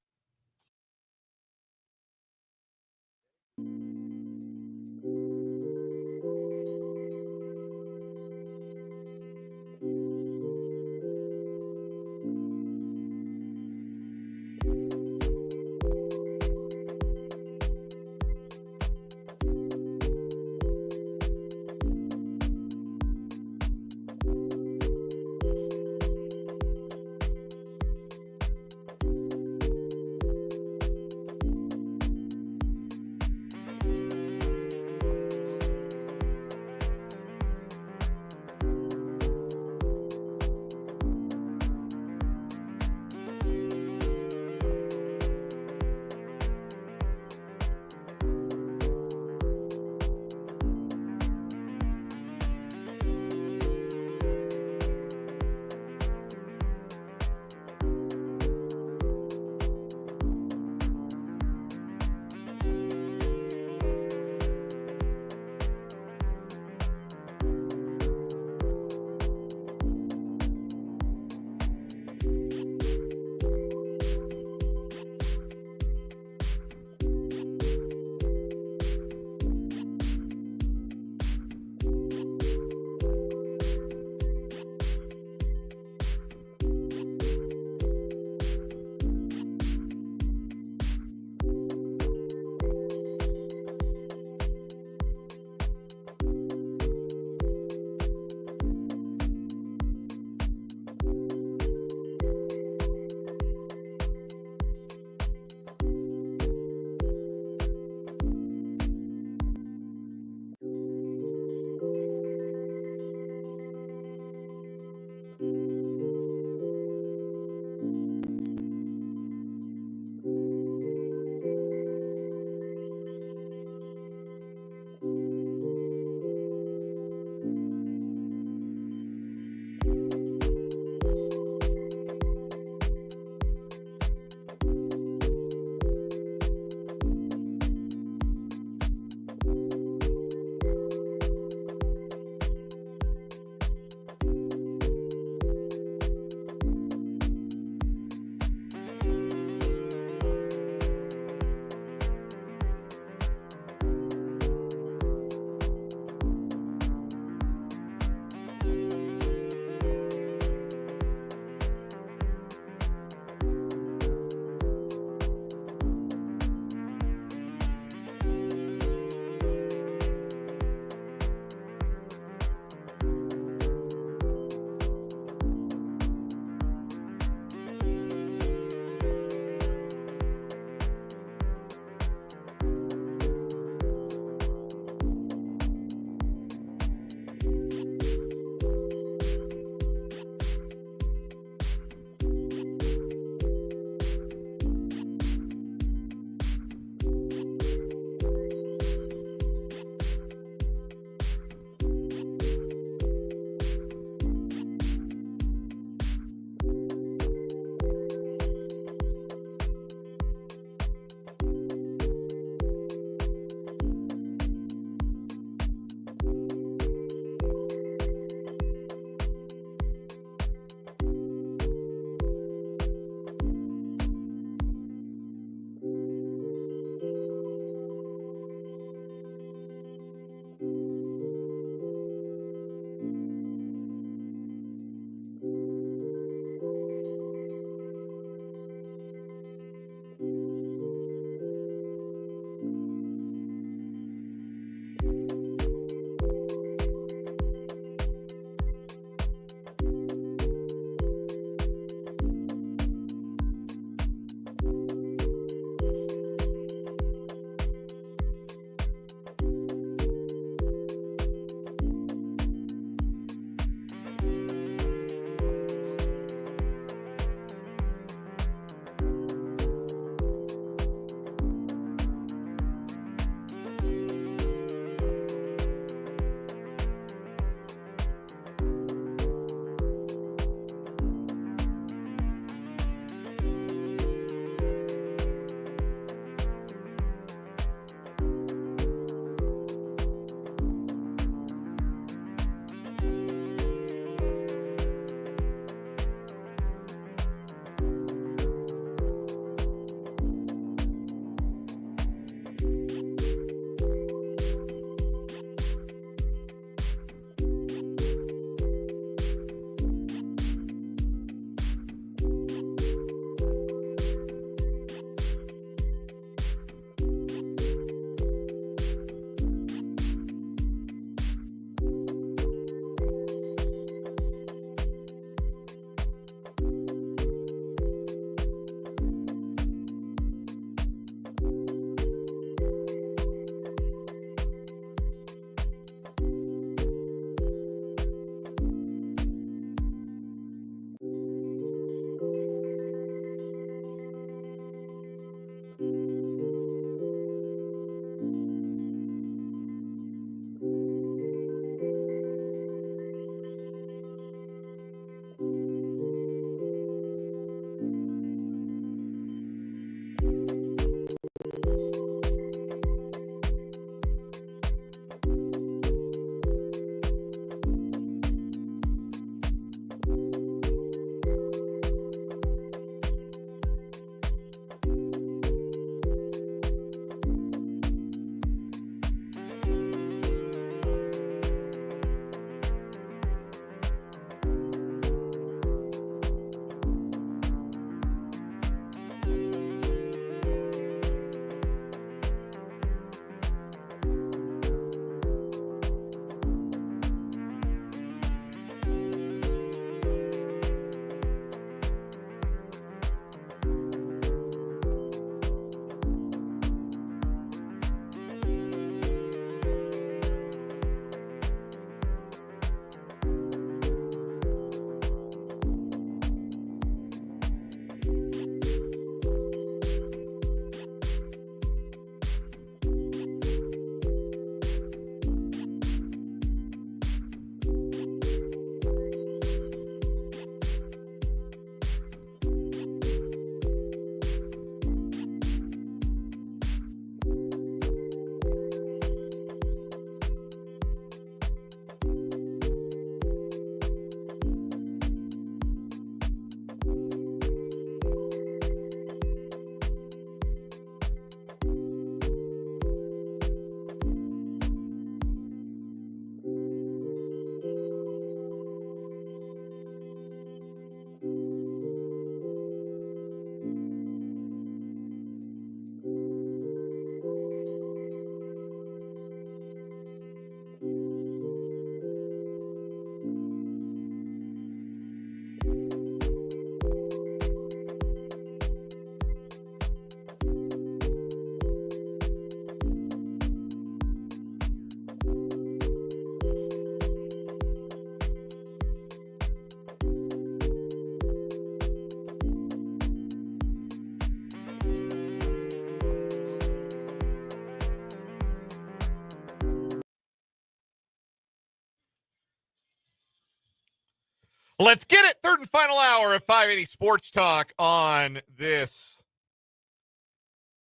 Let's get it. Third and final hour of 580 Sports Talk on this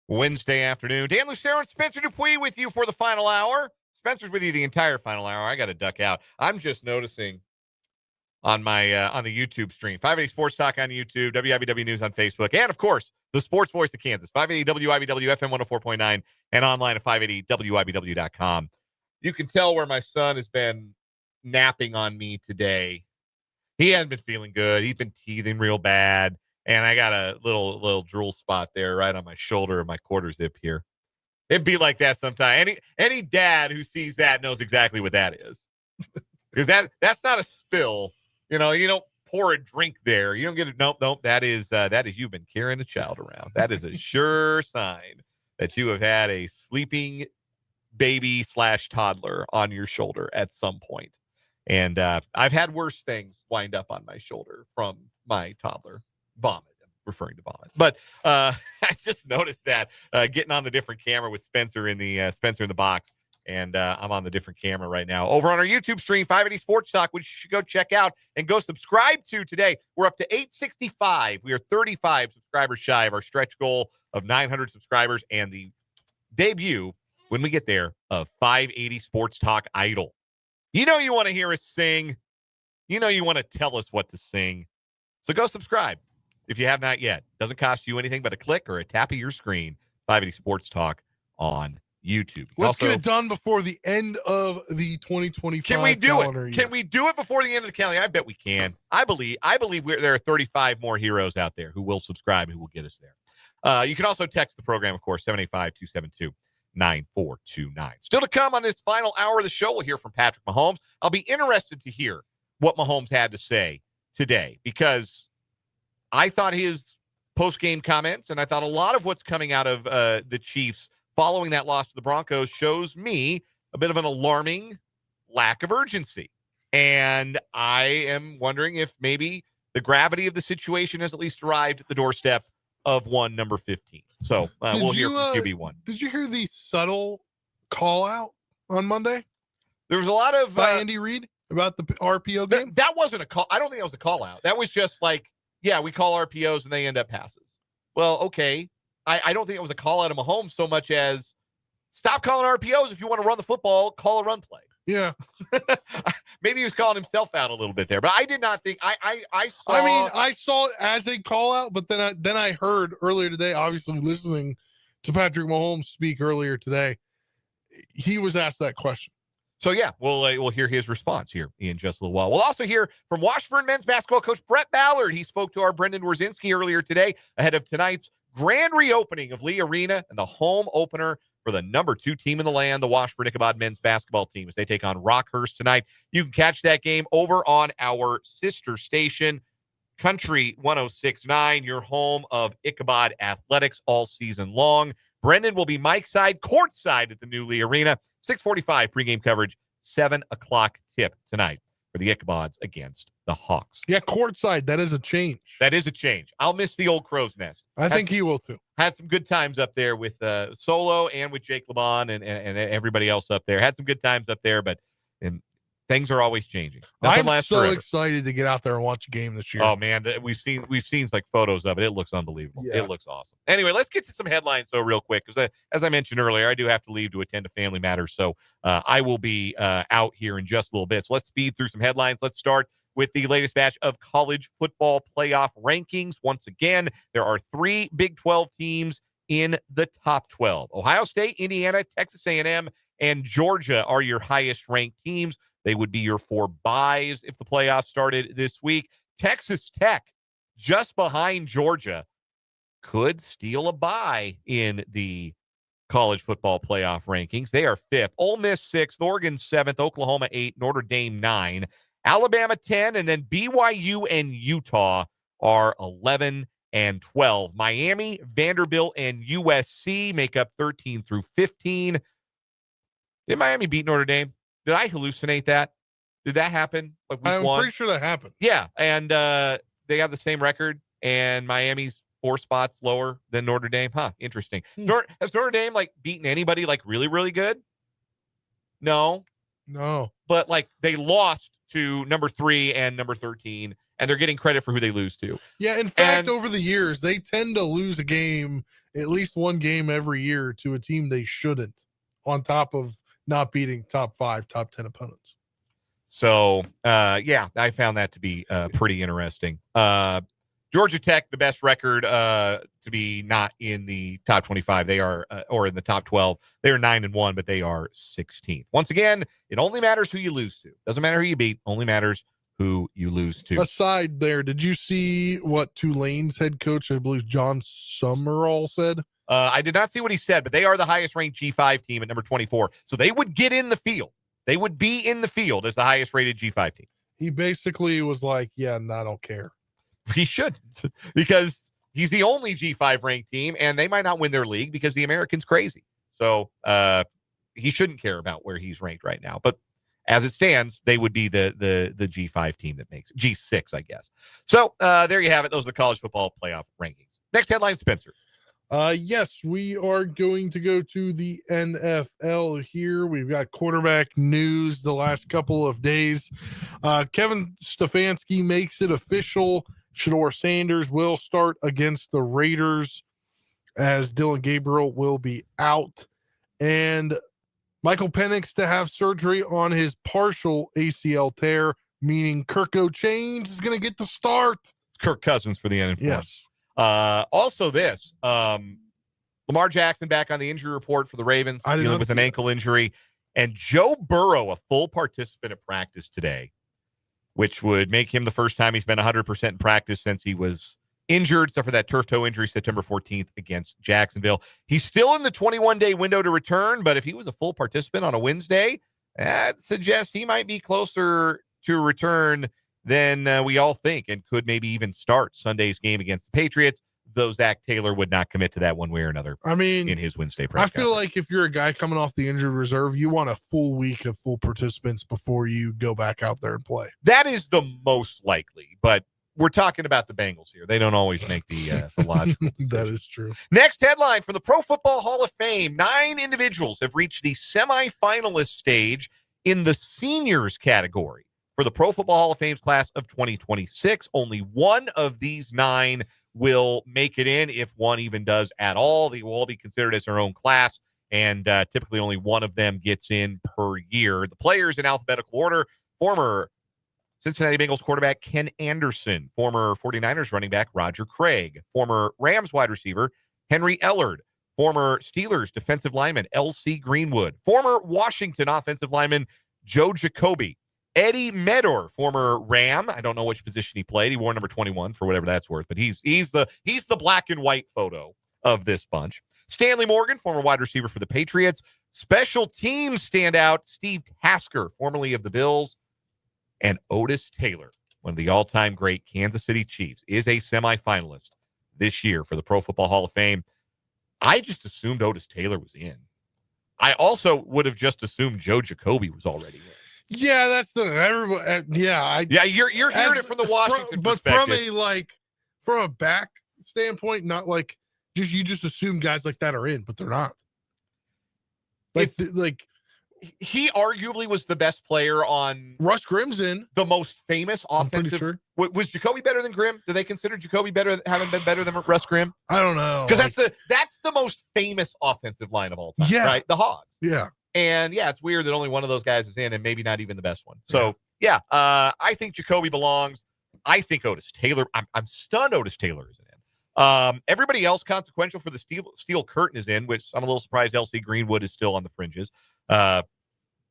Wednesday afternoon. Dan Lucero and Spencer Dupuis with you for the final hour. Spencer's with you the entire final hour. I got to duck out. I'm just noticing on my on the YouTube stream, 580 Sports Talk on YouTube, WIBW News on Facebook, and of course, the Sports Voice of Kansas, 580 WIBW FM 104.9, and online at 580WIBW.com. You can tell where my son has been napping on me today. He hasn't been feeling good. He's been teething real bad. And I got a little drool spot there right on my shoulder of my quarter zip here. It'd be like that sometime. Any dad who sees that knows exactly what that is. Because that's not a spill. You don't pour a drink there. You don't get it. Nope. That is you've been carrying a child around. That is a sure sign that you have had a sleeping baby/toddler on your shoulder at some point. And I've had worse things wind up on my shoulder from my toddler. Vomit. I'm referring to vomit. But I just noticed that getting on the different camera with Spencer in the box. And I'm on the different camera right now. Over on our YouTube stream, 580 Sports Talk, which you should go check out and go subscribe to today. We're up to 865. We are 35 subscribers shy of our stretch goal of 900 subscribers and the debut, when we get there, of 580 Sports Talk Idol. You want to hear us sing. You want to tell us what to sing. So go subscribe if you have not yet. Doesn't cost you anything but a click or a tap of your screen. 580 Sports Talk on YouTube. Let's get it done before the end of the 2025 Can we do calendar it? year. Can we do it before the end of the calendar? I bet we can. I believe there are 35 more heroes out there who will subscribe, who will get us there. You can also text the program, of course, 785-272-9429. Still to come on this final hour of the show, we'll hear from Patrick Mahomes. I'll be interested to hear what Mahomes had to say today, because I thought his post-game comments, and I thought a lot of what's coming out of the Chiefs following that loss to the Broncos shows me a bit of an alarming lack of urgency. And I am wondering if maybe the gravity of the situation has at least arrived at the doorstep of number 15. So we'll hear from QB1. Did you hear the subtle call out on Monday There was a lot of by Andy Reid about the RPO game? That wasn't a call. I don't think that was a call out. That was just like, yeah, we call RPOs and they end up passes. Well, okay. I don't think it was a call out of Mahomes so much as stop calling RPOs. If you want to run the football, call a run play. Yeah. Maybe he was calling himself out a little bit there, but I did not think I saw. I mean, I saw it as a call out, but then I heard earlier today, obviously listening to Patrick Mahomes speak earlier today, he was asked that question. So yeah, we'll hear his response here in just a little while. We'll also hear from Washburn men's basketball coach Brett Ballard. He spoke to our Brendan Wrzinski earlier today ahead of tonight's grand reopening of Lee Arena and the home opener for the number 2 team in the land, the Washburn Ichabod men's basketball team, as they take on Rockhurst tonight. You can catch that game over on our sister station, Country 106.9, your home of Ichabod athletics all season long. Brendan will be Mike's side, courtside at the new Lee Arena. 6:45 pregame coverage, 7 o'clock tip tonight for the Ichabods against the Hawks. Yeah, courtside, that is a change. That is a change. I'll miss the old crow's nest. I think he will too. Had some good times up there with Solo and with Jake LeBon and everybody else up there. Had some good times up there, but things are always changing. Nothing I'm lasts so forever. excited to get out there and watch a game this year. Oh man, we've seen like photos of it. It looks unbelievable. Yeah. It looks awesome. Anyway, let's get to some headlines though real quick, because as I mentioned earlier, I do have to leave to attend to family matters, so I will be out here in just a little bit. So let's speed through some headlines. Let's start with the latest batch of college football playoff rankings. Once again, there are 3 Big 12 teams in the top 12. Ohio State, Indiana, Texas A&M, and Georgia are your highest ranked teams. They would be your 4 buys if the playoffs started this week. Texas Tech, just behind Georgia, could steal a bye in the college football playoff rankings. They are 5th. Ole Miss 6th, Oregon 7th, Oklahoma 8th, Notre Dame 9, Alabama 10, and then BYU and Utah are 11 and 12. Miami, Vanderbilt, and USC make up 13 through 15. Did Miami beat Notre Dame? Did I hallucinate that? Did that happen? Like week I'm one? pretty sure that happened. Yeah, and they have the same record, and Miami's 4 spots lower than Notre Dame. Huh, interesting. Has Notre Dame like beaten anybody like really, really good? No. No. But like they lost to number 3 and number 13, and they're getting credit for who they lose to. Yeah, in fact, over the years, they tend to lose a game, at least one game every year, to a team they shouldn't, on top of not beating top 5, top 10 opponents. So, yeah, I found that to be pretty interesting. Georgia Tech, the best record to be not in the top 25. They are, or in the top 12. They are 9-1, but they are 16th. Once again, it only matters who you lose to. Doesn't matter who you beat. Only matters who you lose to. Aside there, did you see what Tulane's head coach, I believe John Summerall, said? I did not see what he said, but they are the highest ranked G5 team at number 24. So they would get in the field. They would be in the field as the highest rated G5 team. He basically was like, yeah, no, I don't care. He shouldn't, because he's the only G5 ranked team, and they might not win their league because the American's crazy. So he shouldn't care about where he's ranked right now. But as it stands, they would be the G5 team that makes it. G6, I guess. So there you have it. Those are the college football playoff rankings. Next headline, Spencer. Yes, we are going to go to the NFL here. We've got quarterback news the last couple of days. Kevin Stefanski makes it official. Shedeur Sanders will start against the Raiders, as Dylan Gabriel will be out. And Michael Penix to have surgery on his partial ACL tear, meaning Kirko Chains is going to get the start. It's Kirk Cousins for the NFL. Yes. Also this, Lamar Jackson back on the injury report for the Ravens, dealing with an ankle injury, and Joe Burrow, a full participant at practice today, which would make him the first time he's been 100% in practice since he was injured, except for that turf toe injury September 14th against Jacksonville. He's still in the 21-day window to return, but if he was a full participant on a Wednesday, that suggests he might be closer to return than we all think, and could maybe even start Sunday's game against the Patriots, though Zach Taylor would not commit to that one way or another. I mean, in his Wednesday press I feel like if you're a guy coming off the injured reserve, you want a full week of full participants before you go back out there and play. That is the most likely, but we're talking about the Bengals here. They don't always make the logical decision. That is true. Next headline from the Pro Football Hall of Fame. 9 individuals have reached the semifinalist stage in the seniors category for the Pro Football Hall of Fame's class of 2026. Only one of these 9 will make it in, if one even does at all. They will all be considered as their own class, and typically only one of them gets in per year. The players in alphabetical order: former Cincinnati Bengals quarterback Ken Anderson, former 49ers running back Roger Craig, former Rams wide receiver Henry Ellard, former Steelers defensive lineman L.C. Greenwood, former Washington offensive lineman Joe Jacoby, Eddie Medor, former Ram. I don't know which position he played. He wore number 21 for whatever that's worth, but he's the black and white photo of this bunch. Stanley Morgan, former wide receiver for the Patriots. Special teams standout Steve Tasker, formerly of the Bills. And Otis Taylor, one of the all-time great Kansas City Chiefs, is a semifinalist this year for the Pro Football Hall of Fame. I just assumed Otis Taylor was in. I also would have just assumed Joe Jacoby was already in. Yeah, that's the everybody. You're hearing it from the Washington but perspective. from a back standpoint, not like you just assume guys like that are in, but they're not. He arguably was the best player on Russ Grimm's in the most famous offensive. Sure. Was Jacoby better than Grimm? Do they consider Jacoby having been better than Russ Grimm? I don't know, because that's the most famous offensive line of all time. Yeah, right. The Hog. Yeah. And yeah, it's weird that only one of those guys is in, and maybe not even the best one. So yeah, I think Jacoby belongs. I think Otis Taylor. I'm stunned Otis Taylor isn't in. Everybody else consequential for the steel curtain is in, which I'm a little surprised L.C. Greenwood is still on the fringes.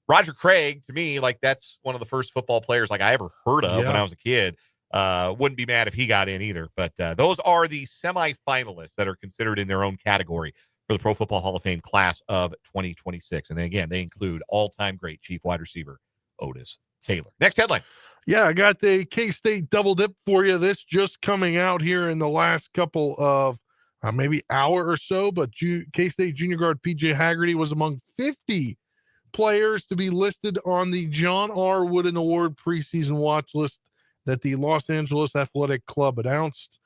Roger Craig, to me, like that's one of the first football players like I ever heard of when I was a kid. Wouldn't be mad if he got in either. But those are the semifinalists that are considered in their own category for the Pro Football Hall of Fame class of 2026. And then again, they include all-time great Chief wide receiver Otis Taylor. Next headline. Yeah, I got the K-State double dip for you. This just coming out here in the last couple of maybe hour or so, but K-State junior guard PJ Haggerty was among 50 players to be listed on the John R. Wooden Award preseason watch list that the Los Angeles Athletic Club announced.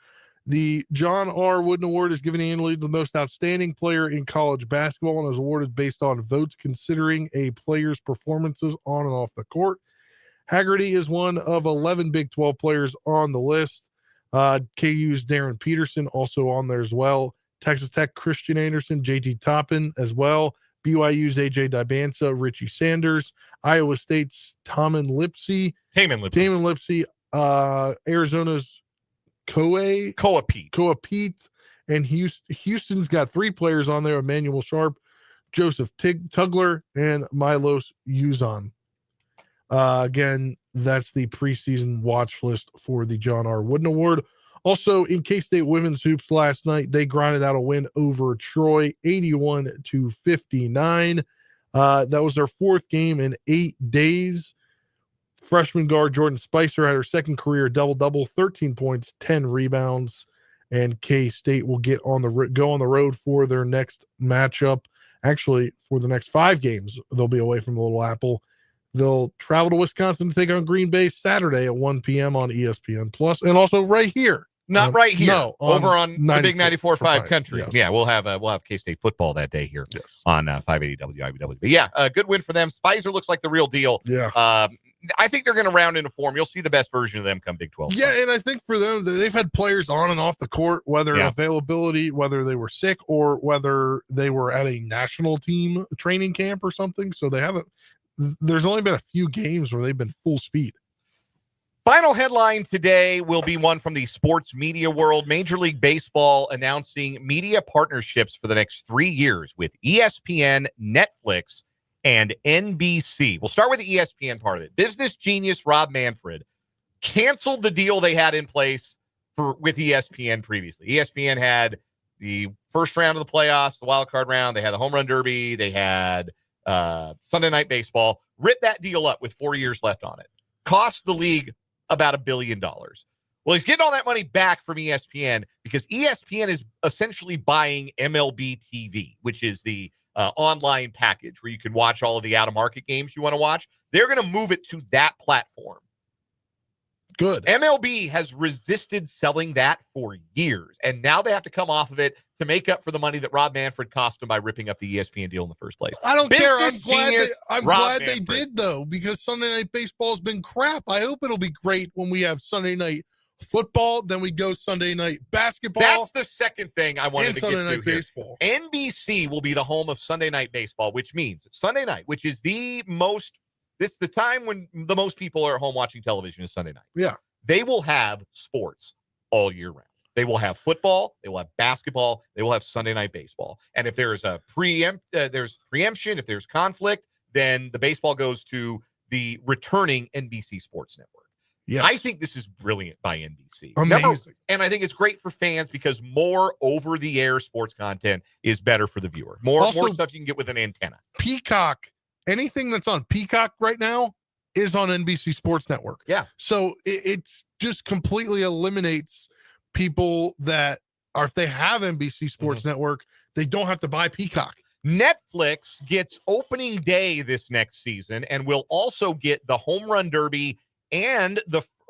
The John R. Wooden Award is given annually to the most outstanding player in college basketball and is awarded based on votes considering a player's performances on and off the court. Haggerty is one of 11 Big 12 players on the list. KU's Darryn Peterson also on there as well. Texas Tech, Christian Anderson, JT Toppin as well. BYU's AJ Dibansa, Richie Sanders. Iowa State's Tamin Lipsey. Arizona's Koa Pete. And Houston's got 3 players on there: Emmanuel Sharp, Joseph Tugler, and Milos Uzan. Again, that's the preseason watch list for the John R. Wooden Award. Also, in K-State women's hoops last night, they grinded out a win over Troy, 81-59. That was their 4th game in 8 days. Freshman guard Jordan Spicer had her second career double-double, 13 points, 10 rebounds, and K-State will go on the road for their next matchup. Actually, for the next 5 games, they'll be away from the Little Apple. They'll travel to Wisconsin to take on Green Bay Saturday at 1 p.m. on ESPN Plus, and also right here. Right here. No, over on the big 94.5 Country. Yes. Yeah, we'll have K-State football that day here on 580 WIBW. But yeah, a good win for them. Spicer looks like the real deal. Yeah. I think they're going to round into form. You'll see the best version of them come Big 12. Yeah, and I think for them, they've had players on and off the court, whether availability, whether they were sick, or whether they were at a national team training camp or something. So there's only been a few games where they've been full speed. Final headline today will be one from the sports media world. Major League Baseball announcing media partnerships for the next 3 years with ESPN, Netflix, and NBC. We'll start with the ESPN part of it. Business genius Rob Manfred canceled the deal they had in place with ESPN previously. ESPN had the first round of the playoffs, the wild card round. They had the home run derby. They had Sunday Night Baseball. Ripped that deal up with 4 years left on it. Cost the league about $1 billion. Well, he's getting all that money back from ESPN because ESPN is essentially buying MLB TV, which is the online package where you can watch all of the out-of-market games you want to watch. They're going to move it to that platform. Good. MLB has resisted selling that for years, and now they have to come off of it to make up for the money that Rob Manfred cost them by ripping up the ESPN deal in the first place. I don't care. I'm Business glad genius they did, though, because Sunday Night Baseball has been crap. I hope it'll be great when we have Sunday Night football, then we go Sunday Night basketball. That's the second thing I wanted to get to Sunday Night here. Baseball. NBC will be the home of Sunday Night Baseball, which means Sunday night, which is the time when the most people are at home watching television is Sunday night. Yeah. They will have sports all year round. They will have football, they will have basketball, they will have Sunday Night Baseball. And if there is a preemption, if there's conflict, then the baseball goes to the returning NBC Sports Network. Yes. I think this is brilliant by NBC. Amazing. And I think it's great for fans because more over-the-air sports content is better for the viewer. More stuff you can get with an antenna. Peacock, anything that's on Peacock right now is on NBC Sports Network. Yeah. So it's just completely eliminates people that are, if they have NBC Sports Network, they don't have to buy Peacock. Netflix gets opening day this next season and will also get the home run derby, and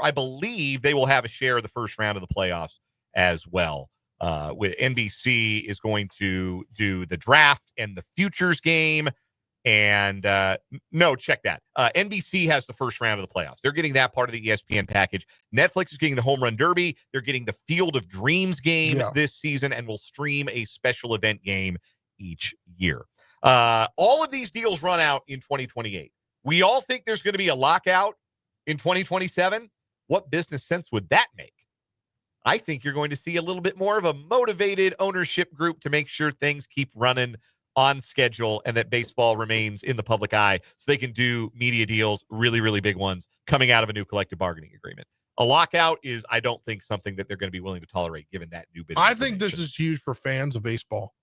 I believe they will have a share of the first round of the playoffs as well. With NBC is going to do the draft and the futures game. And check that. NBC has the first round of the playoffs. They're getting that part of the ESPN package. Netflix is getting the home run derby. They're getting the Field of Dreams game this season, and will stream a special event game each year. All of these deals run out in 2028. We all think there's going to be a lockout in 2027. What business sense would that make? I think you're going to see a little bit more of a motivated ownership group to make sure things keep running on schedule and that baseball remains in the public eye so they can do media deals, really, really big ones, coming out of a new collective bargaining agreement. A lockout is, I don't think, something that they're going to be willing to tolerate given that new bit. I think this is huge for fans of baseball.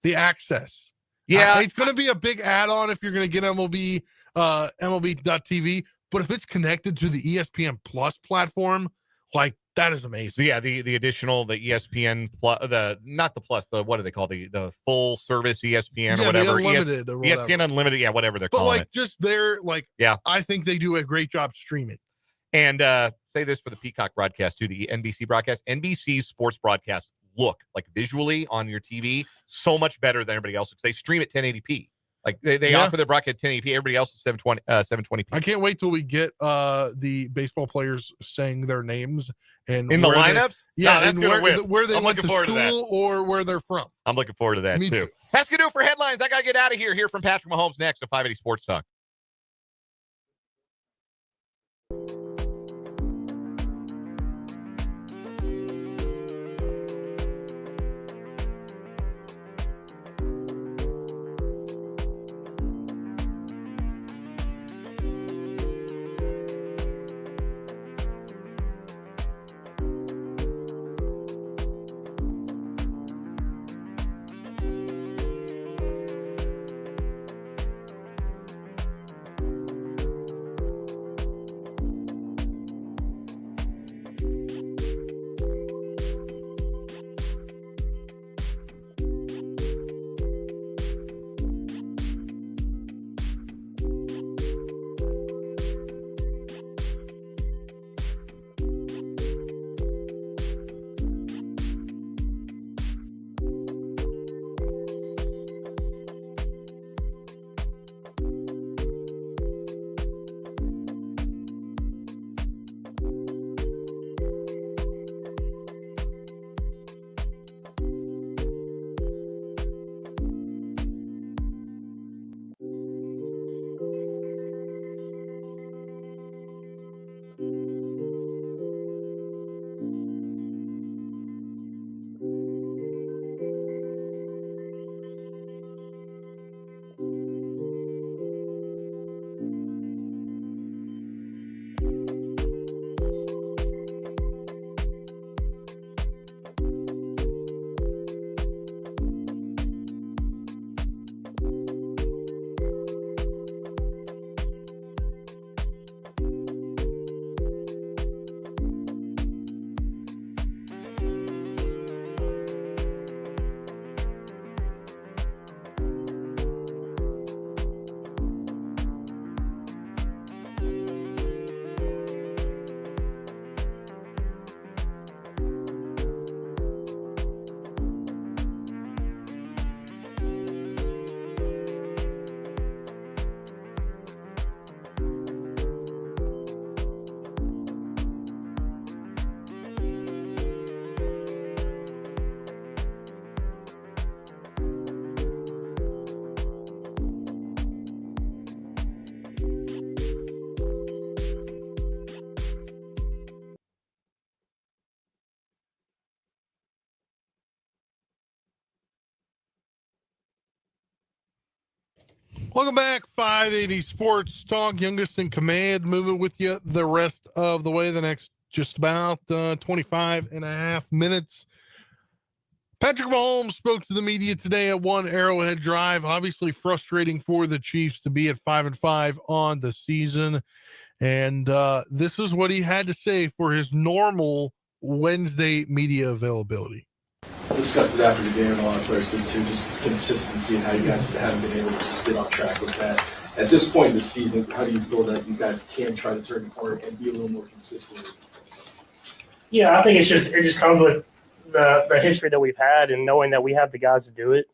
The access. Yeah. It's going to be a big add-on if you're going to get MLB, MLB.TV, but if it's connected to the ESPN Plus platform, like, that is amazing. Yeah, the additional, the ESPN Plus, what do they call the full service ESPN or whatever? Unlimited or whatever. ESPN Unlimited, whatever they're calling it. Just I think they do a great job streaming. And say this for the Peacock broadcast too, the NBC broadcast. NBC's sports broadcasts look like visually on your TV so much better than everybody else because they stream at 1080p. Like they offer the bracket 1080p. Everybody else is 720p. I can't wait till we get the baseball players saying their names and in the lineups. That's gonna where they I'm went to looking forward to that. school or where they're from. I'm looking forward to that Me too. too. That's gonna do it for headlines. I gotta get out of here. Hear from Patrick Mahomes next on 580 Sports Talk. Welcome back, 580 Sports Talk, youngest in command, moving with you the rest of the way, the next just about 25 and a half minutes. Patrick Mahomes spoke to the media today at One Arrowhead Drive. Obviously frustrating for the Chiefs to be at 5-5 on the season. And this is what he had to say for his normal Wednesday media availability. Discussed it after the game, and a lot of players did too, just consistency and how you guys haven't been able to just get on track with that. At this point in the season, how do you feel that you guys can try to turn the corner and be a little more consistent? Yeah, I think it just comes with the history that we've had and knowing that we have the guys to do it.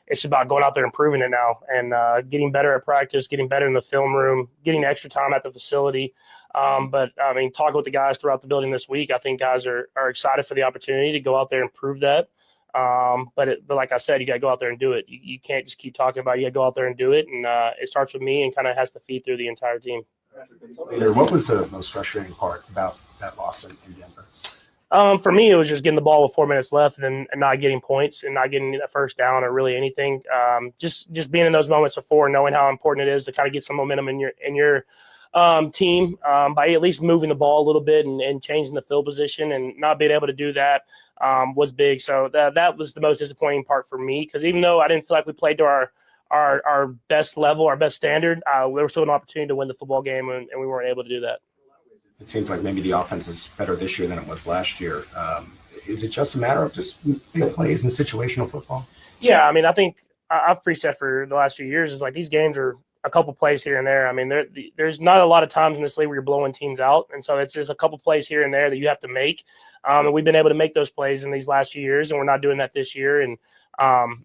It's about going out there and proving it now and getting better at practice, getting better in the film room, getting extra time at the facility. But I mean, talking with the guys throughout the building this week, I think guys are excited for the opportunity to go out there and prove that. But like I said, you got to go out there and do it. You can't just keep talking about it. You got to go out there and do it. And it starts with me and kind of has to feed through the entire team. What was the most frustrating part about that loss in Denver? For me, it was just getting the ball with 4 minutes left and not getting points and not getting a first down or really anything. Just being in those moments before, knowing how important it is to kind of get some momentum in your team by at least moving the ball a little bit and changing the field position, and not being able to do that was big. So that was the most disappointing part for me, because even though I didn't feel like we played to our best level, our best standard, there was still an opportunity to win the football game, and we weren't able to do that. It seems like maybe the offense is better this year than it was last year. Is it just a matter of just big plays and situational football? Yeah, I mean, I think I've preached that for the last few years. Is like these games are a couple plays here and there. I mean, there's not a lot of times in this league where you're blowing teams out, and so it's just a couple plays here and there that you have to make. And we've been able to make those plays in these last few years, and we're not doing that this year. And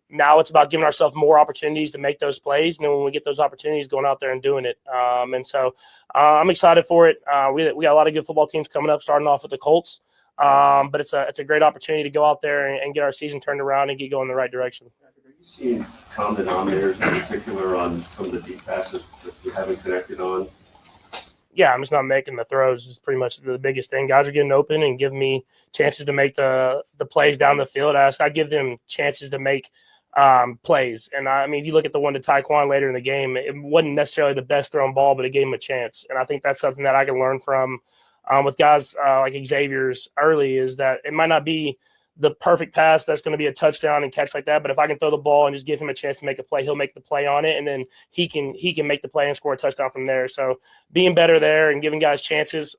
now it's about giving ourselves more opportunities to make those plays, and then when we get those opportunities, going out there and doing it. And so I'm excited for it. We got a lot of good football teams coming up, starting off with the Colts. But it's a great opportunity to go out there and get our season turned around and get going in the right direction. Are you seeing common denominators in particular on some of the deep passes that you haven't connected on? Yeah, I'm just not making the throws is pretty much the biggest thing. Guys are getting open and giving me chances to make the plays down the field. I give them chances to make plays. And I mean, if you look at the one to Taekwon later in the game, it wasn't necessarily the best thrown ball, but it gave him a chance. And I think that's something that I can learn from with guys like Xavier's early, is that it might not be the perfect pass that's going to be a touchdown and catch like that, but if I can throw the ball and just give him a chance to make a play, he'll make the play on it, and then he can make the play and score a touchdown from there. So being better there and giving guys chances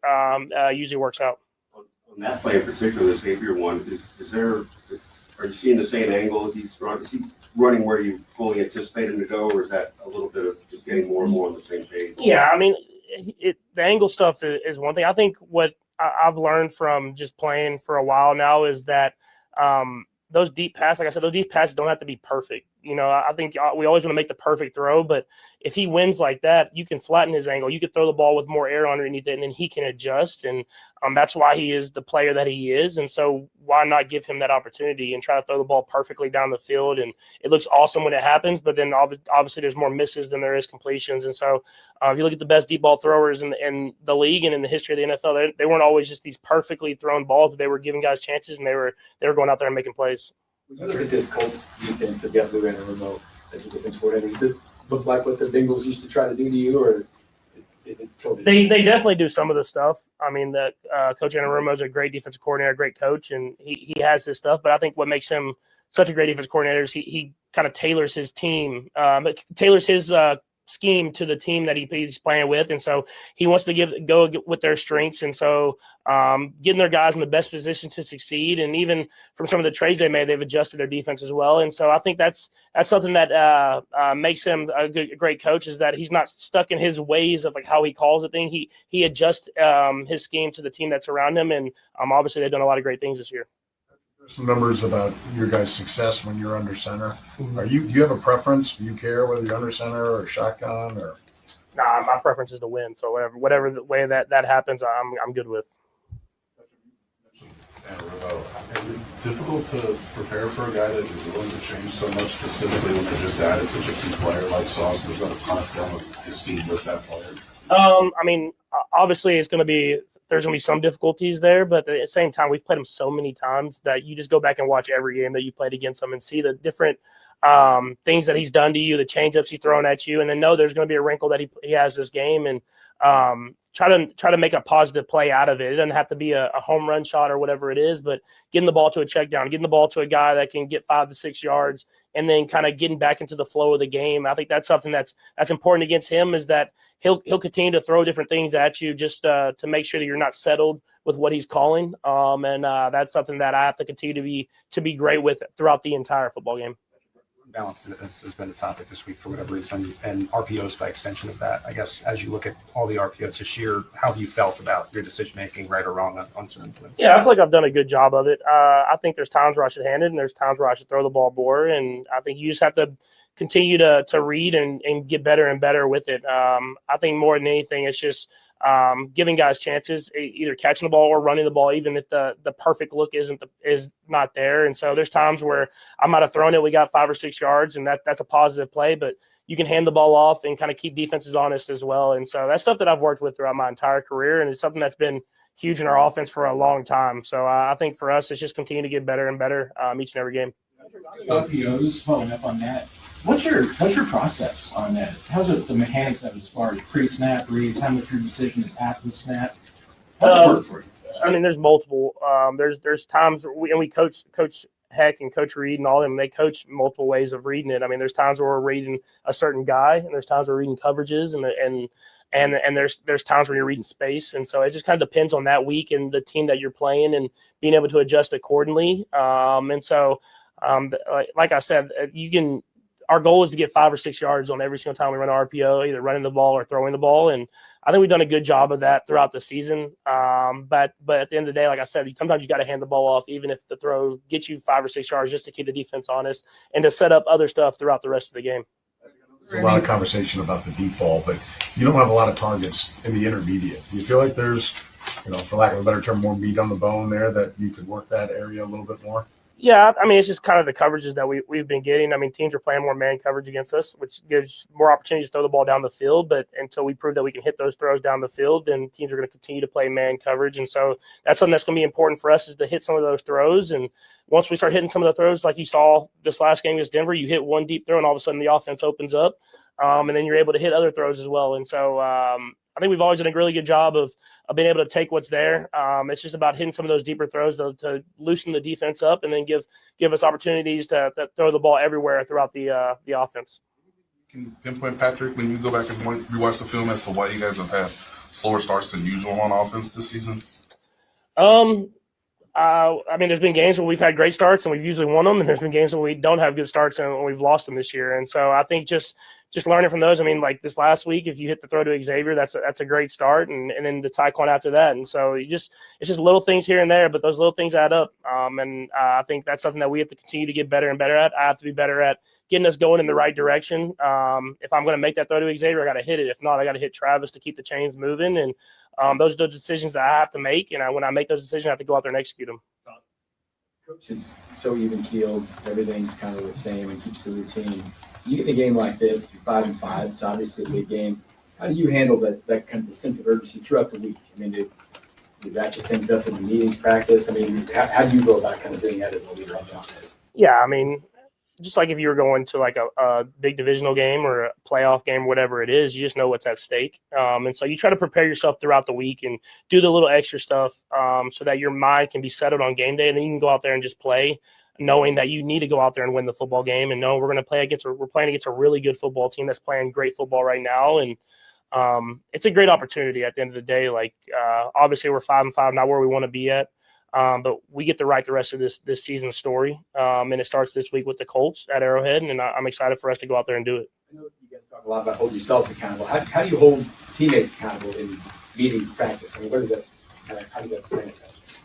usually works out. On that play in particular, the Xavier one, are you seeing the same angle he's running? Is he running where you fully anticipate him to go, or is that a little bit of just getting more and more on the same page? Yeah, I mean, the angle stuff is one thing. I think what I've learned from just playing for a while now is that those deep passes, like I said, those deep passes don't have to be perfect. You know, I think we always want to make the perfect throw, but if he wins like that, you can flatten his angle. You could throw the ball with more air underneath it, and then he can adjust. And that's why he is the player that he is. And so why not give him that opportunity and try to throw the ball perfectly down the field? And it looks awesome when it happens, but then obviously there's more misses than there is completions. And so if you look at the best deep ball throwers in the league and in the history of the NFL, they weren't always just these perfectly thrown balls, but they were giving guys chances, and they were going out there and making plays. When you look at this Colts defense that got Lou and remote as a defense coordinator, does it look like what the Bengals used to try to do to you, or is it totally? They definitely do some of the stuff. I mean, that Coach Anarumo is a great defensive coordinator, great coach, and he has this stuff. But I think what makes him such a great defense coordinator is he kind of tailors his team, tailors his scheme to the team that he's playing with, and so he wants to go with their strengths, and so getting their guys in the best position to succeed. And even from some of the trades they made, they've adjusted their defense as well. And so I think that's something that makes him a great coach, is that he's not stuck in his ways of like how he calls the thing. He adjusts his scheme to the team that's around him, and obviously they've done a lot of great things this year. Some numbers about your guys' success when you're under center. Do you have a preference? Do you care whether you're under center or shotgun or? Nah, my preference is to win. So whatever the way that happens, I'm good with. Is it difficult to prepare for a guy that is willing to change so much, specifically when they just added such a key player like Sauce? There's not a ton of film of esteem with that player. I mean, obviously there's going to be some difficulties there, but at the same time, we've played him so many times that you just go back and watch every game that you played against him and see the different things that he's done to you, the change-ups he's thrown at you, and then know there's going to be a wrinkle that he has this game, and try to make a positive play out of it. It doesn't have to be a home run shot or whatever it is, but getting the ball to a check down, getting the ball to a guy that can get 5 to 6 yards, and then kind of getting back into the flow of the game. I think that's something that's important against him, is that he'll continue to throw different things at you just to make sure that you're not settled with what he's calling. And that's something that I have to continue to be great with throughout the entire football game. Balance has been a topic this week for whatever reason, and RPOs by extension of that. I guess as you look at all the RPOs this year, how have you felt about your decision making, right or wrong, on certain things? Yeah, I feel like I've done a good job of it. I think there's times where I should hand it, and there's times where I should throw the ball more. And I think you just have to continue to read and get better and better with it. I think more than anything, it's just giving guys chances, either catching the ball or running the ball, even if the perfect look is not there. And so there's times where I might have thrown it, we got 5 or 6 yards, and that's a positive play, but you can hand the ball off and kind of keep defenses honest as well. And so that's stuff that I've worked with throughout my entire career, and it's something that's been huge in our offense for a long time. So I think for us, it's just continue to get better and better each and every game. RPOs, following up on that, what's your process on that? How's it, the mechanics of it, as far as pre-snap reads, how much your decision is after the snap? How's it work for you? I mean, there's multiple. There's times we coach Heck and Coach Reid and all of them. They coach multiple ways of reading it. I mean, there's times where we're reading a certain guy, and there's times where we're reading coverages, and there's times where you're reading space. And so it just kind of depends on that week and the team that you're playing, and being able to adjust accordingly. And so, like I said, you can. our goal is to get 5 or 6 yards on every single time we run an RPO, either running the ball or throwing the ball. And I think we've done a good job of that throughout the season. But at the end of the day, like I said, sometimes you got to hand the ball off, even if the throw gets you 5 or 6 yards, just to keep the defense honest and to set up other stuff throughout the rest of the game. There's a lot of conversation about the deep ball, but you don't have a lot of targets in the intermediate. Do you feel like there's, for lack of a better term, more meat on the bone there that you could work that area a little bit more? Yeah, I mean, it's just kind of the coverages that we've been getting. I mean, teams are playing more man coverage against us, which gives more opportunities to throw the ball down the field. But until we prove that we can hit those throws down the field, then teams are going to continue to play man coverage. And so that's something that's going to be important for us, is to hit some of those throws. And once we start hitting some of the throws, like you saw this last game against Denver, you hit one deep throw and all of a sudden the offense opens up. And then you're able to hit other throws as well. And so I think we've always done a really good job of being able to take what's there. It's just about hitting some of those deeper throws to loosen the defense up and then give us opportunities to throw the ball everywhere throughout the offense. Can you pinpoint, Patrick, when you go back and rewatch the film, as to why you guys have had slower starts than usual on offense this season? I mean, there's been games where we've had great starts and we've usually won them, and there's been games where we don't have good starts and we've lost them this year. And so I think just learning from those. I mean, like this last week, if you hit the throw to Xavier, that's a great start, and then the Taekwondo after that. And so it's just little things here and there, but those little things add up. And I think that's something that we have to continue to get better and better at. I have to be better at getting us going in the right direction. If I'm going to make that throw to Xavier, I got to hit it. If not, I got to hit Travis to keep the chains moving. And those are the decisions that I have to make. And when I make those decisions, I have to go out there and execute them. Coach is so even keeled. Everything's kind of the same and keeps the routine. You get a game like this, 5-5. It's obviously a big game. How do you handle that kind of the sense of urgency throughout the week? I mean, do ratchet things up in the meetings, practice? I mean, how do you go about kind of doing that as a leader on the offense? Yeah, I mean, just like if you were going to like a big divisional game or a playoff game, whatever it is, you just know what's at stake. And so you try to prepare yourself throughout the week and do the little extra stuff so that your mind can be settled on game day, and then you can go out there and just play, knowing that you need to go out there and win the football game. And we're playing against a really good football team that's playing great football right now. And it's a great opportunity at the end of the day. Like obviously we're 5-5, not where we want to be at. But we get to write the rest of this season's story, and it starts this week with the Colts at Arrowhead, and I'm excited for us to go out there and do it. I know you guys talk a lot about hold yourselves accountable. How do you hold teammates accountable in meetings, practice? I mean, how does that play?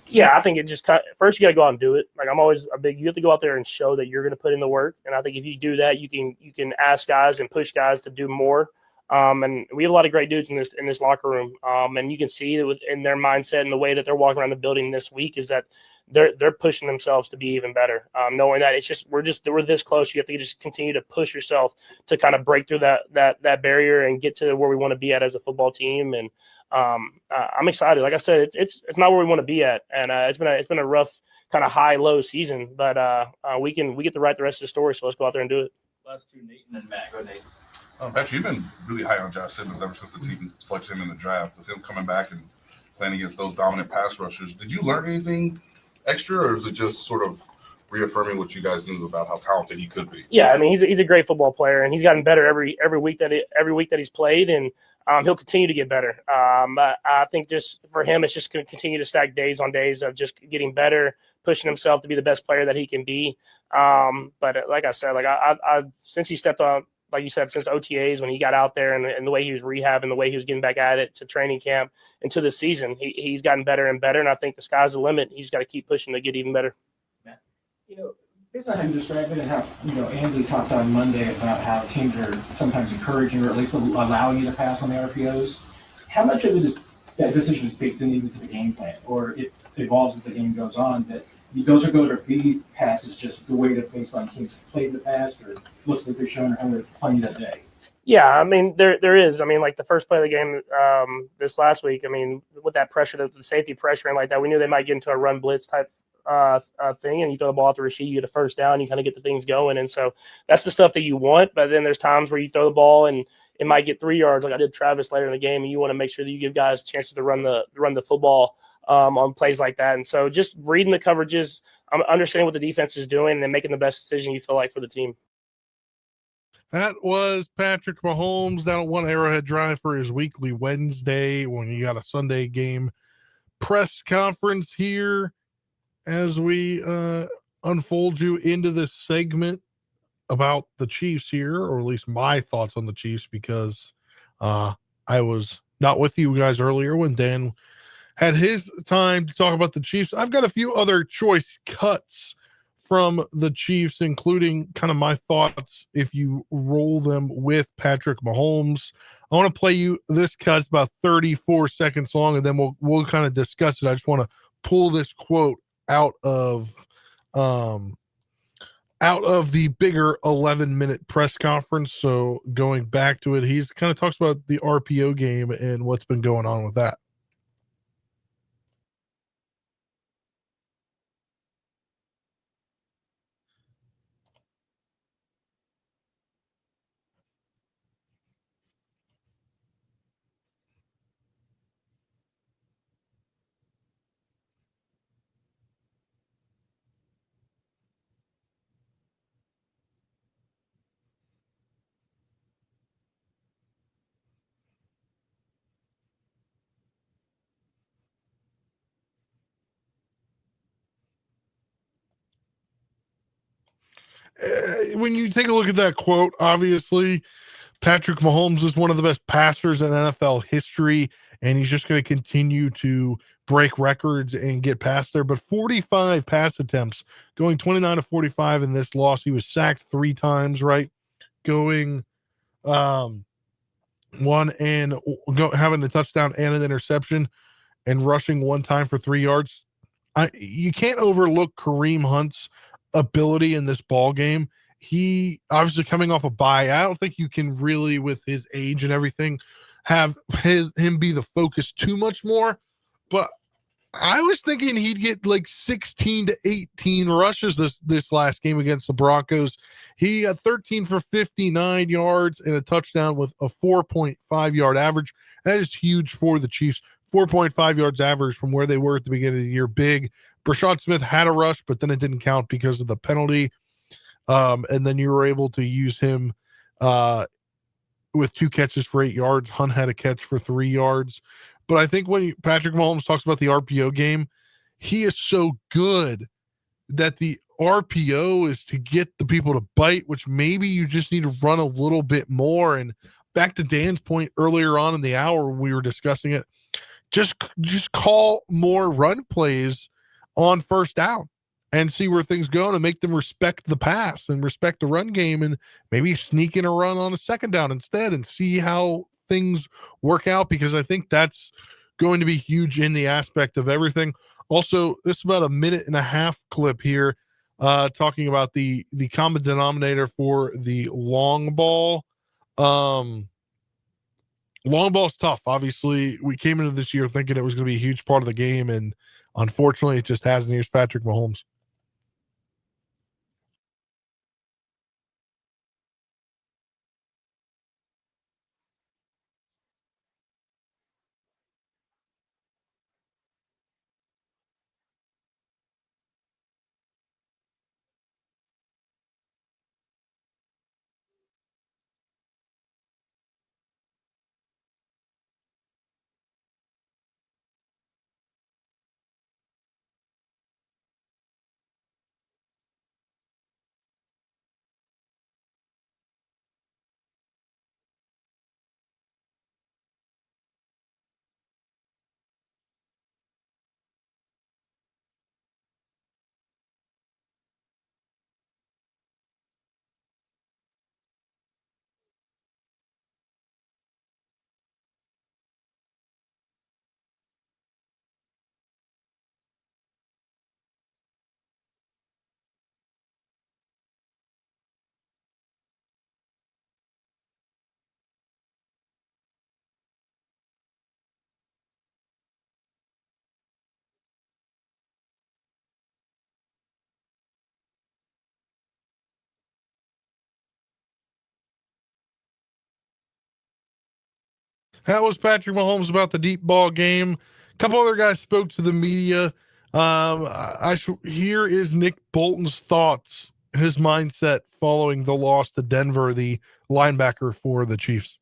Yeah, I think it just first you got to go out and do it. Like I'm always you have to go out there and show that you're going to put in the work, and I think if you do that, you can ask guys and push guys to do more. And we have a lot of great dudes in this locker room. And you can see that in their mindset and the way that they're walking around the building this week is that they're pushing themselves to be even better. Knowing that we're this close, you have to just continue to push yourself to kind of break through that barrier and get to where we want to be at as a football team. And I'm excited. Like I said, it's not where we want to be at, and it's been a rough kind of high-low season, but we get to write the rest of the story. So let's go out there and do it. Last two, Nathan and Matt. Go, Nate. Patrick, you've been really high on Josh Simmons ever since the team selected him in the draft. With him coming back and playing against those dominant pass rushers, did you learn anything extra, or is it just sort of reaffirming what you guys knew about how talented he could be? Yeah, I mean he's a great football player, and he's gotten better every week that he's played, and he'll continue to get better. I think just for him, it's just going to continue to stack days on days of just getting better, pushing himself to be the best player that he can be. But like I said, like I since he stepped on. Like you said, since OTAs, when he got out there and the way he was rehabbing, the way he was getting back at it to training camp and to the season, he's gotten better and better. And I think the sky's the limit. He's got to keep pushing to get even better. Here's how you describe it, and how Andy talked on Monday about how teams are sometimes encouraging or at least allowing you to pass on the RPOs. How much of it is that decision is baked in even to the game plan, or it evolves as the game goes on? That those are going to be passes just the way that baseline teams have played in the past, or looks like they're showing how they're playing that day. Yeah, I mean there is. I mean, like the first play of the game this last week. I mean, with that pressure, the safety pressure and like that, we knew they might get into a run blitz type thing, and you throw the ball out to Reid, you get a first down, you kind of get the things going, and so that's the stuff that you want. But then there's times where you throw the ball and it might get 3 yards, like I did Travis later in the game, and you want to make sure that you give guys chances to run the football on plays like that. And so just reading the coverages, understanding what the defense is doing, and then making the best decision you feel like for the team. That was Patrick Mahomes down at One Arrowhead Drive for his weekly Wednesday when you got a Sunday game press conference here as we unfold you into this segment. about the Chiefs here, or at least my thoughts on the Chiefs, because I was not with you guys earlier when Dan had his time to talk about the Chiefs. I've got a few other choice cuts from the Chiefs, including kind of my thoughts if you roll them with Patrick Mahomes. I want to play you this cut. It's about 34 seconds long, and then we'll kind of discuss it. I just want to pull this quote out of the bigger 11-minute press conference. So going back to it, he's kind of talks about the RPO game and what's been going on with that. When you take a look at that quote, obviously Patrick Mahomes is one of the best passers in NFL history, and he's just going to continue to break records and get past there. But 45 pass attempts, going 29 to 45 in this loss. He was sacked 3 times, right? Going one and having the touchdown and an interception, and rushing 1 time for 3 yards. You can't overlook Kareem Hunt's ability in this ball game. He obviously coming off a bye. I don't think you can really, with his age and everything, have him be the focus too much more. But I was thinking he'd get like 16 to 18 rushes this last game against the Broncos. He had 13 for 59 yards and a touchdown with a 4.5 yard average. That is huge for the Chiefs. 4.5 yards average from where they were at the beginning of the year. Big. Brashad Smith had a rush, but then it didn't count because of the penalty. And then you were able to use him with 2 catches for 8 yards. Hunt had a catch for 3 yards. But I think when Patrick Mahomes talks about the RPO game, he is so good that the RPO is to get the people to bite, which maybe you just need to run a little bit more. And back to Dan's point earlier on in the hour when we were discussing it, just call more run plays on first down and see where things go, and make them respect the pass and respect the run game, and maybe sneak in a run on a second down instead and see how things work out, because I think that's going to be huge in the aspect of everything. Also, this is about a 1.5-minute clip here talking about the common denominator for the long ball. Long ball's tough. Obviously, we came into this year thinking it was going to be a huge part of the game, and unfortunately, it just hasn't. Here's Patrick Mahomes. That was Patrick Mahomes about the deep ball game. A couple other guys spoke to the media. Here is Nick Bolton's thoughts, his mindset following the loss to Denver, the linebacker for the Chiefs.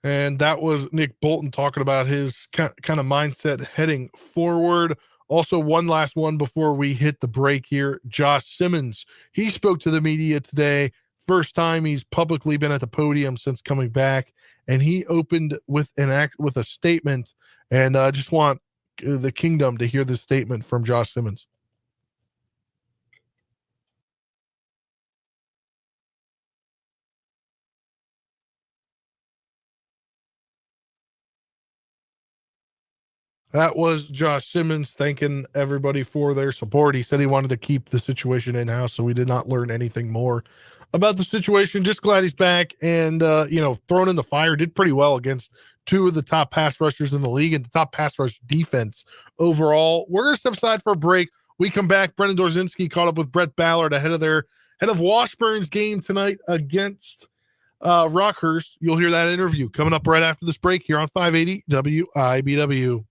And that was Nick Bolton talking about his kind of mindset heading forward. Also, one last one before we hit the break here. Josh Simmons, he spoke to the media today. First time he's publicly been at the podium since coming back. And he opened with a statement. And I just want the kingdom to hear this statement from Josh Simmons. That was Josh Simmons thanking everybody for their support. He said he wanted to keep the situation in-house, so we did not learn anything more about the situation. Just glad he's back and, thrown in the fire, did pretty well against two of the top pass rushers in the league and the top pass rush defense overall. We're going to step aside for a break. We come back. Brendan Dorzinski caught up with Brett Ballard ahead of Washburn's game tonight against Rockhurst. You'll hear that interview coming up right after this break here on 580 WIBW.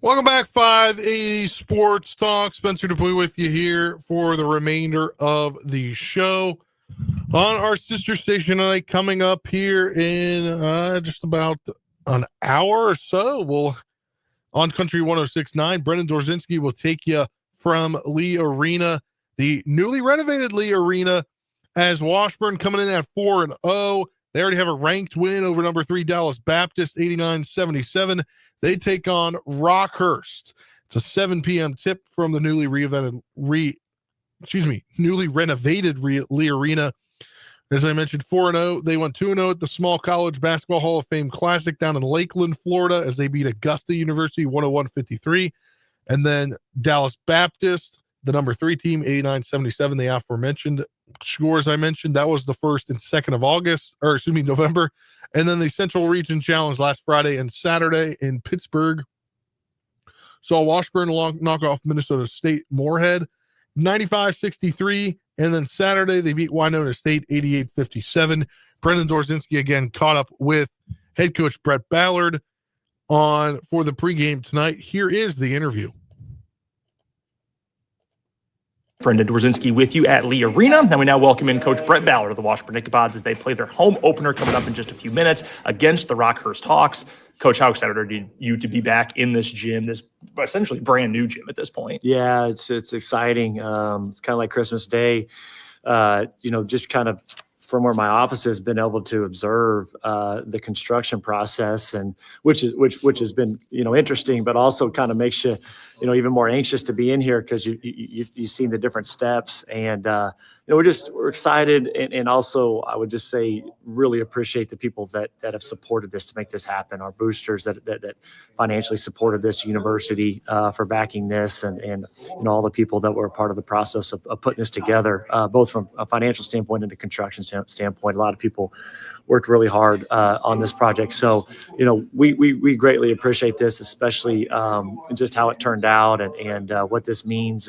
Welcome back, 580 Sports Talk. Spencer Dupuy with you here for the remainder of the show. On our sister station tonight, coming up here in just about an hour or so, we'll on Country 106.9, Brendan Dorzinski will take you from Lee Arena, the newly renovated Lee Arena, as Washburn coming in at 4-0. They already have a ranked win over number 3 Dallas Baptist, 89-77. They take on Rockhurst. It's a 7 p.m. tip from the newly renovated Lee Arena. As I mentioned, 4-0. They went 2-0 at the Small College Basketball Hall of Fame Classic down in Lakeland, Florida, as they beat Augusta University 101-53. And then Dallas Baptist, the number 3 team, 89-77, the aforementioned scores I mentioned. That was the 1st and 2nd of November. And then the Central Region Challenge last Friday and Saturday in Pittsburgh saw Washburn knock off Minnesota State Moorhead 95-63. And then Saturday, they beat Winona State 88-57. Brendan Dorzinski again caught up with head coach Brett Ballard for the pregame tonight. Here is the interview. Brendan Dorzinski with you at Lee Arena. And we now welcome in Coach Brett Ballard of the Washburn Ichabods as they play their home opener coming up in just a few minutes against the Rockhurst Hawks. Coach, how excited are you to be back in this gym, this essentially brand new gym at this point? Yeah, it's exciting. It's kind of like Christmas Day. Just kind of from where my office has been able to observe the construction process, and which has been interesting, but also kind of makes you even more anxious to be in here because you've seen the different steps, and we're excited, and also I would just say really appreciate the people that have supported this to make this happen. Our boosters that financially supported this university for backing this, and all the people that were a part of the process of putting this together, both from a financial standpoint and a construction standpoint. A lot of people worked really hard on this project. So, we greatly appreciate this, especially just how it turned out and what this means,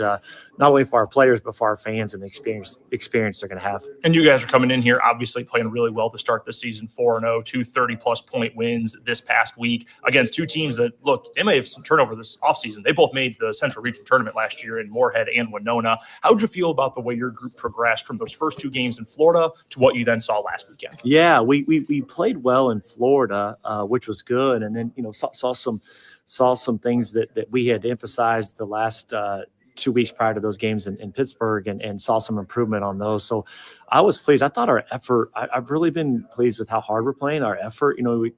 not only for our players, but for our fans and the experience they're going to have. And you guys are coming in here, obviously playing really well to start the season, 4-0, 2 30-plus point wins this past week against 2 teams that, look, they may have some turnover this offseason. They both made the Central Region Tournament last year in Moorhead and Winona. How did you feel about the way your group progressed from those first 2 games in Florida to what you then saw last weekend? Yeah, we played well in Florida, which was good, and then saw some things that we had emphasized the last 2 weeks prior to those games in Pittsburgh, and saw some improvement on those. So I was pleased. I thought our effort, I've really been pleased with how hard we're playing. Our effort, you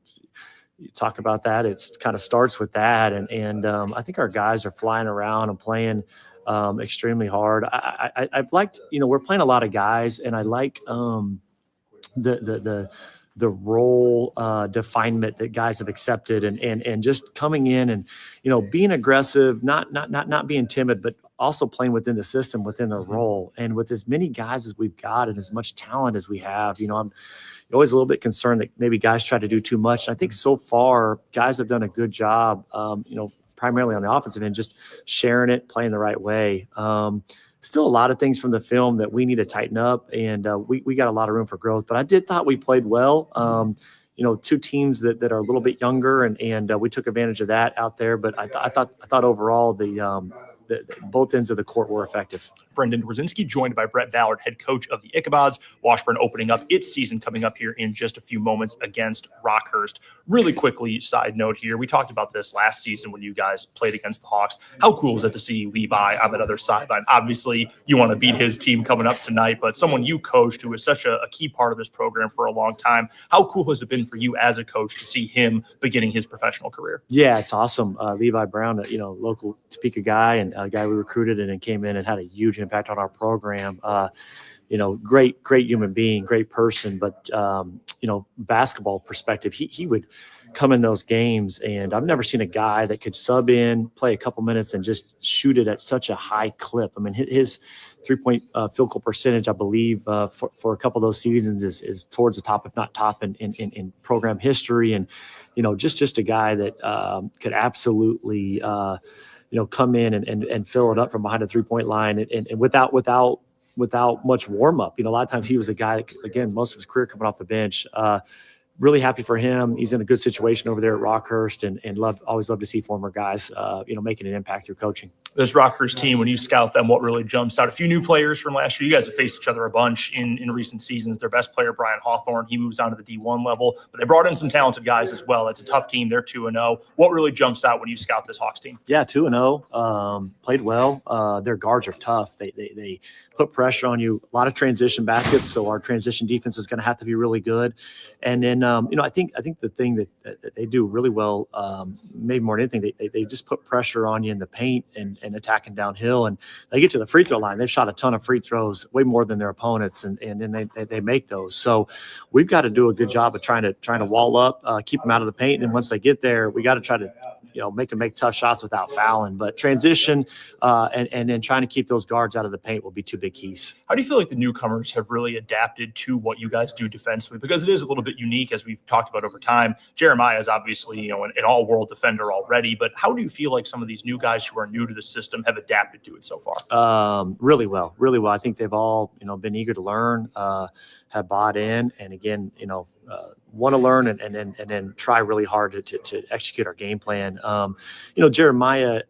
talk about that. It's kind of starts with that. And I think our guys are flying around and playing extremely hard. I've liked, we're playing a lot of guys, and I like the role definement that guys have accepted, and just coming in and, being aggressive, not being timid, but also playing within the system, within their role. And with as many guys as we've got and as much talent as we have, I'm always a little bit concerned that maybe guys try to do too much. I think so far guys have done a good job, primarily on the offensive end, just sharing it, playing the right way. Still a lot of things from the film that we need to tighten up, and we got a lot of room for growth. But I thought we played well. 2 teams that are a little bit younger, and we took advantage of that out there. But I thought overall the both ends of the court were effective. Brendan Dorzinski, joined by Brett Ballard, head coach of the Ichabods. Washburn opening up its season coming up here in just a few moments against Rockhurst. Really quickly, side note here, we talked about this last season when you guys played against the Hawks. How cool is it to see Levi on that other sideline? Obviously, you want to beat his team coming up tonight, but someone you coached who was such a key part of this program for a long time. How cool has it been for you as a coach to see him beginning his professional career? Yeah, it's awesome. Levi Brown, local Topeka guy, and a guy we recruited and came in and had a huge impact on our program. Great human being, great person, but basketball perspective, he would come in those games, and I've never seen a guy that could sub in, play a couple minutes, and just shoot it at such a high clip. I mean, his 3-point field goal percentage, I believe, for a couple of those seasons is towards the top, if not top, in program history. And just a guy that could absolutely come in and fill it up from behind the 3-point line, and without much warm up. A lot of times he was a guy that, again, most of his career coming off the bench. Really happy for him. He's in a good situation over there at Rockhurst, and always love to see former guys, making an impact through coaching. This Rockhurst team, when you scout them, what really jumps out? A few new players from last year. You guys have faced each other a bunch in recent seasons. Their best player, Brian Hawthorne, he moves on to the D1 level, but they brought in some talented guys as well. It's a tough team. They're 2-0. What really jumps out when you scout this Hawks team? Yeah, 2-0. Played well. Their guards are tough. They put pressure on you. A lot of transition baskets, so our transition defense is going to have to be really good. And then, I think the thing that they do really well, maybe more than anything, they just put pressure on you in the paint and attacking downhill, and they get to the free throw line. They've shot a ton of free throws, way more than their opponents, and then they make those. So we've got to do a good job of trying to wall up, keep them out of the paint, and once they get there, we got to try to make tough shots without fouling. But transition and then trying to keep those guards out of the paint will be two big keys. How do you feel like the newcomers have really adapted to what you guys do defensively? Because it is a little bit unique, as we've talked about over time. Jeremiah is obviously, an all-world defender already, but how do you feel like some of these new guys who are new to the system have adapted to it so far? Really well. I think they've all, been eager to learn, have bought in, and again, want to learn and then try really hard to execute our game plan. Jeremiah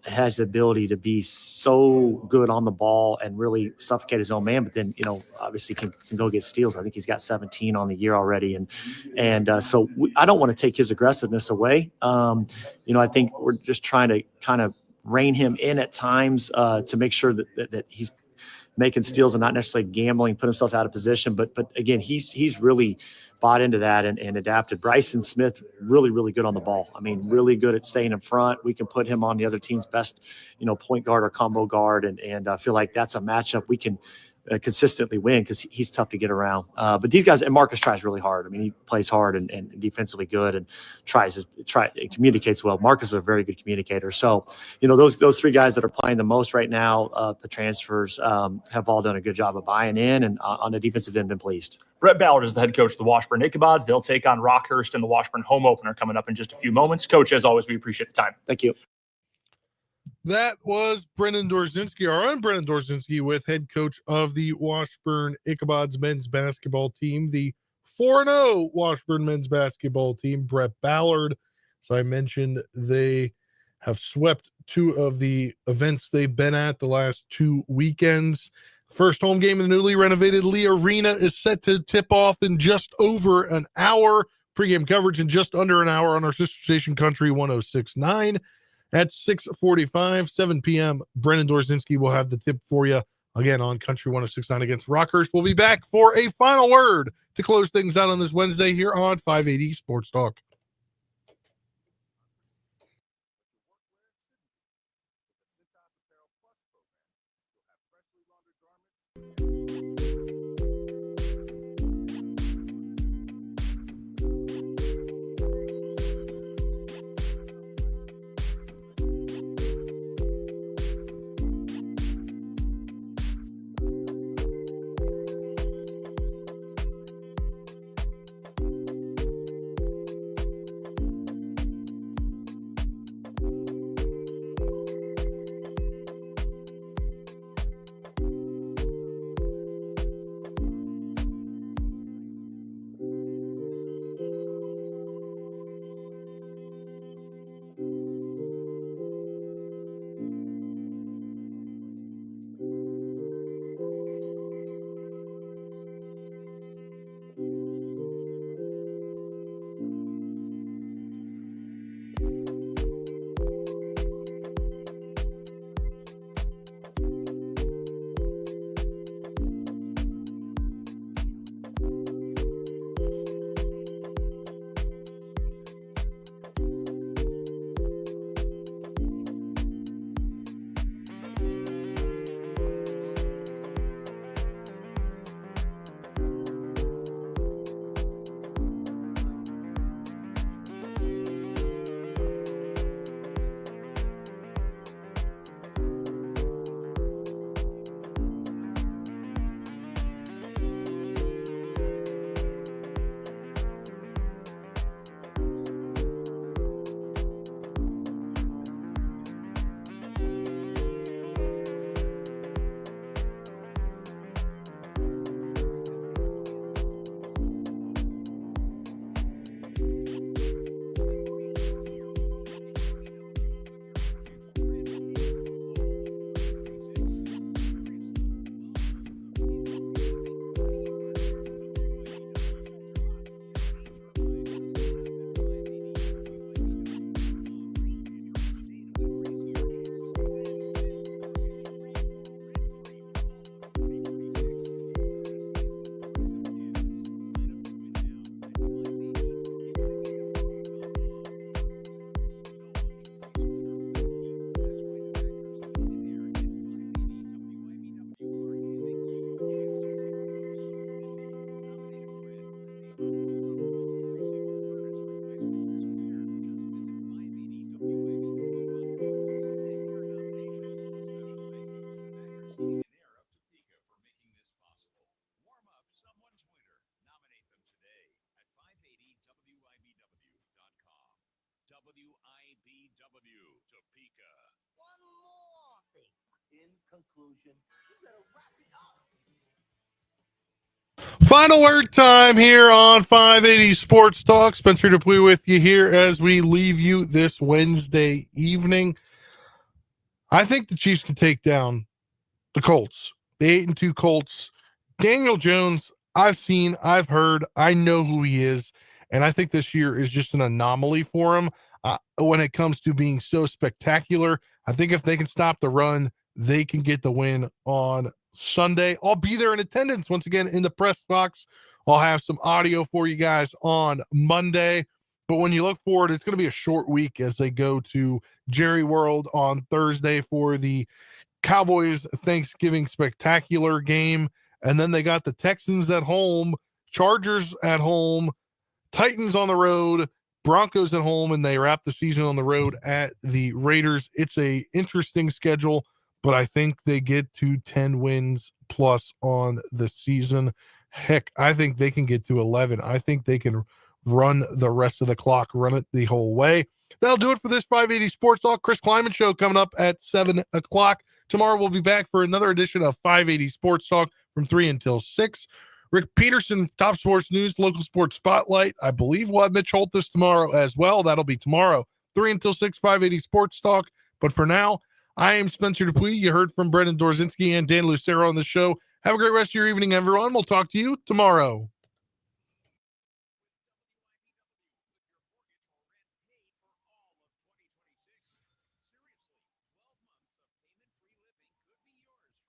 has the ability to be so good on the ball and really suffocate his own man, but then, obviously can go get steals. I think he's got 17 on the year already. So I don't want to take his aggressiveness away. I think we're just trying to kind of rein him in at times to make sure that he's making steals and not necessarily gambling, put himself out of position. But again, he's really bought into that and adapted. Bryson Smith, really, really good on the ball. I mean, really good at staying in front. We can put him on the other team's best, point guard or combo guard. And I feel like that's a matchup we can consistently win because he's tough to get around. But these guys, and Marcus tries really hard. I mean, he plays hard and defensively good and communicates well. Marcus is a very good communicator. So, those three guys that are playing the most right now, the transfers have all done a good job of buying in, and on the defensive end, been pleased. Brett Ballard is the head coach of the Washburn Ichabods. They'll take on Rockhurst in the Washburn home opener coming up in just a few moments. Coach, as always, we appreciate the time. Thank you. That was Brendan Dorzinski, our own Brendan Dorzinski, with head coach of the Washburn Ichabods men's basketball team, the 4-0 Washburn men's basketball team, Brett Ballard. As I mentioned, they have swept two of the events they've been at the last 2 weekends. First home game in the newly renovated Lee Arena is set to tip off in just over an hour. Pre-game coverage in just under an hour on our sister station, Country 106.9. At 6:45, 7 p.m., Brendan Dorzinski will have the tip for you again on Country 106.9 against Rockhurst. We'll be back for a final word to close things out on this Wednesday here on 580 Sports Talk. WIBW, Topeka. One more thing. In conclusion, you better wrap it up. Final word time here on 580 Sports Talk. Spencer Dupuis with you here as we leave you this Wednesday evening. I think the Chiefs can take down the Colts, the 8-2 Colts. Daniel Jones, I've seen, I've heard, I know who he is, and I think this year is just an anomaly for him when it comes to being so spectacular. I think if they can stop the run, they can get the win on Sunday. I'll be there in attendance once again in the press box. I'll have some audio for you guys on Monday. But when you look forward, it's going to be a short week as they go to Jerry World on Thursday for the Cowboys Thanksgiving Spectacular game. And then they got the Texans at home, Chargers at home, Titans on the road, Broncos at home, and they wrap the season on the road at the Raiders. It's a interesting schedule, but I think they get to 10 wins plus on the season. Heck, I think they can get to 11. I think they can run the rest of the clock, run it the whole way. That'll do it for this 580 Sports Talk. Chris Kleiman Show coming up at 7 o'clock. Tomorrow we'll be back for another edition of 580 Sports Talk from 3 until 6. Rick Peterson, Top Sports News, Local Sports Spotlight. I believe we'll have Mitch Holthus tomorrow as well. That'll be tomorrow, 3 until 6, 580 Sports Talk. But for now, I am Spencer Dupuis. You heard from Brendan Dorzinski and Dan Lucero on the show. Have a great rest of your evening, everyone. We'll talk to you tomorrow.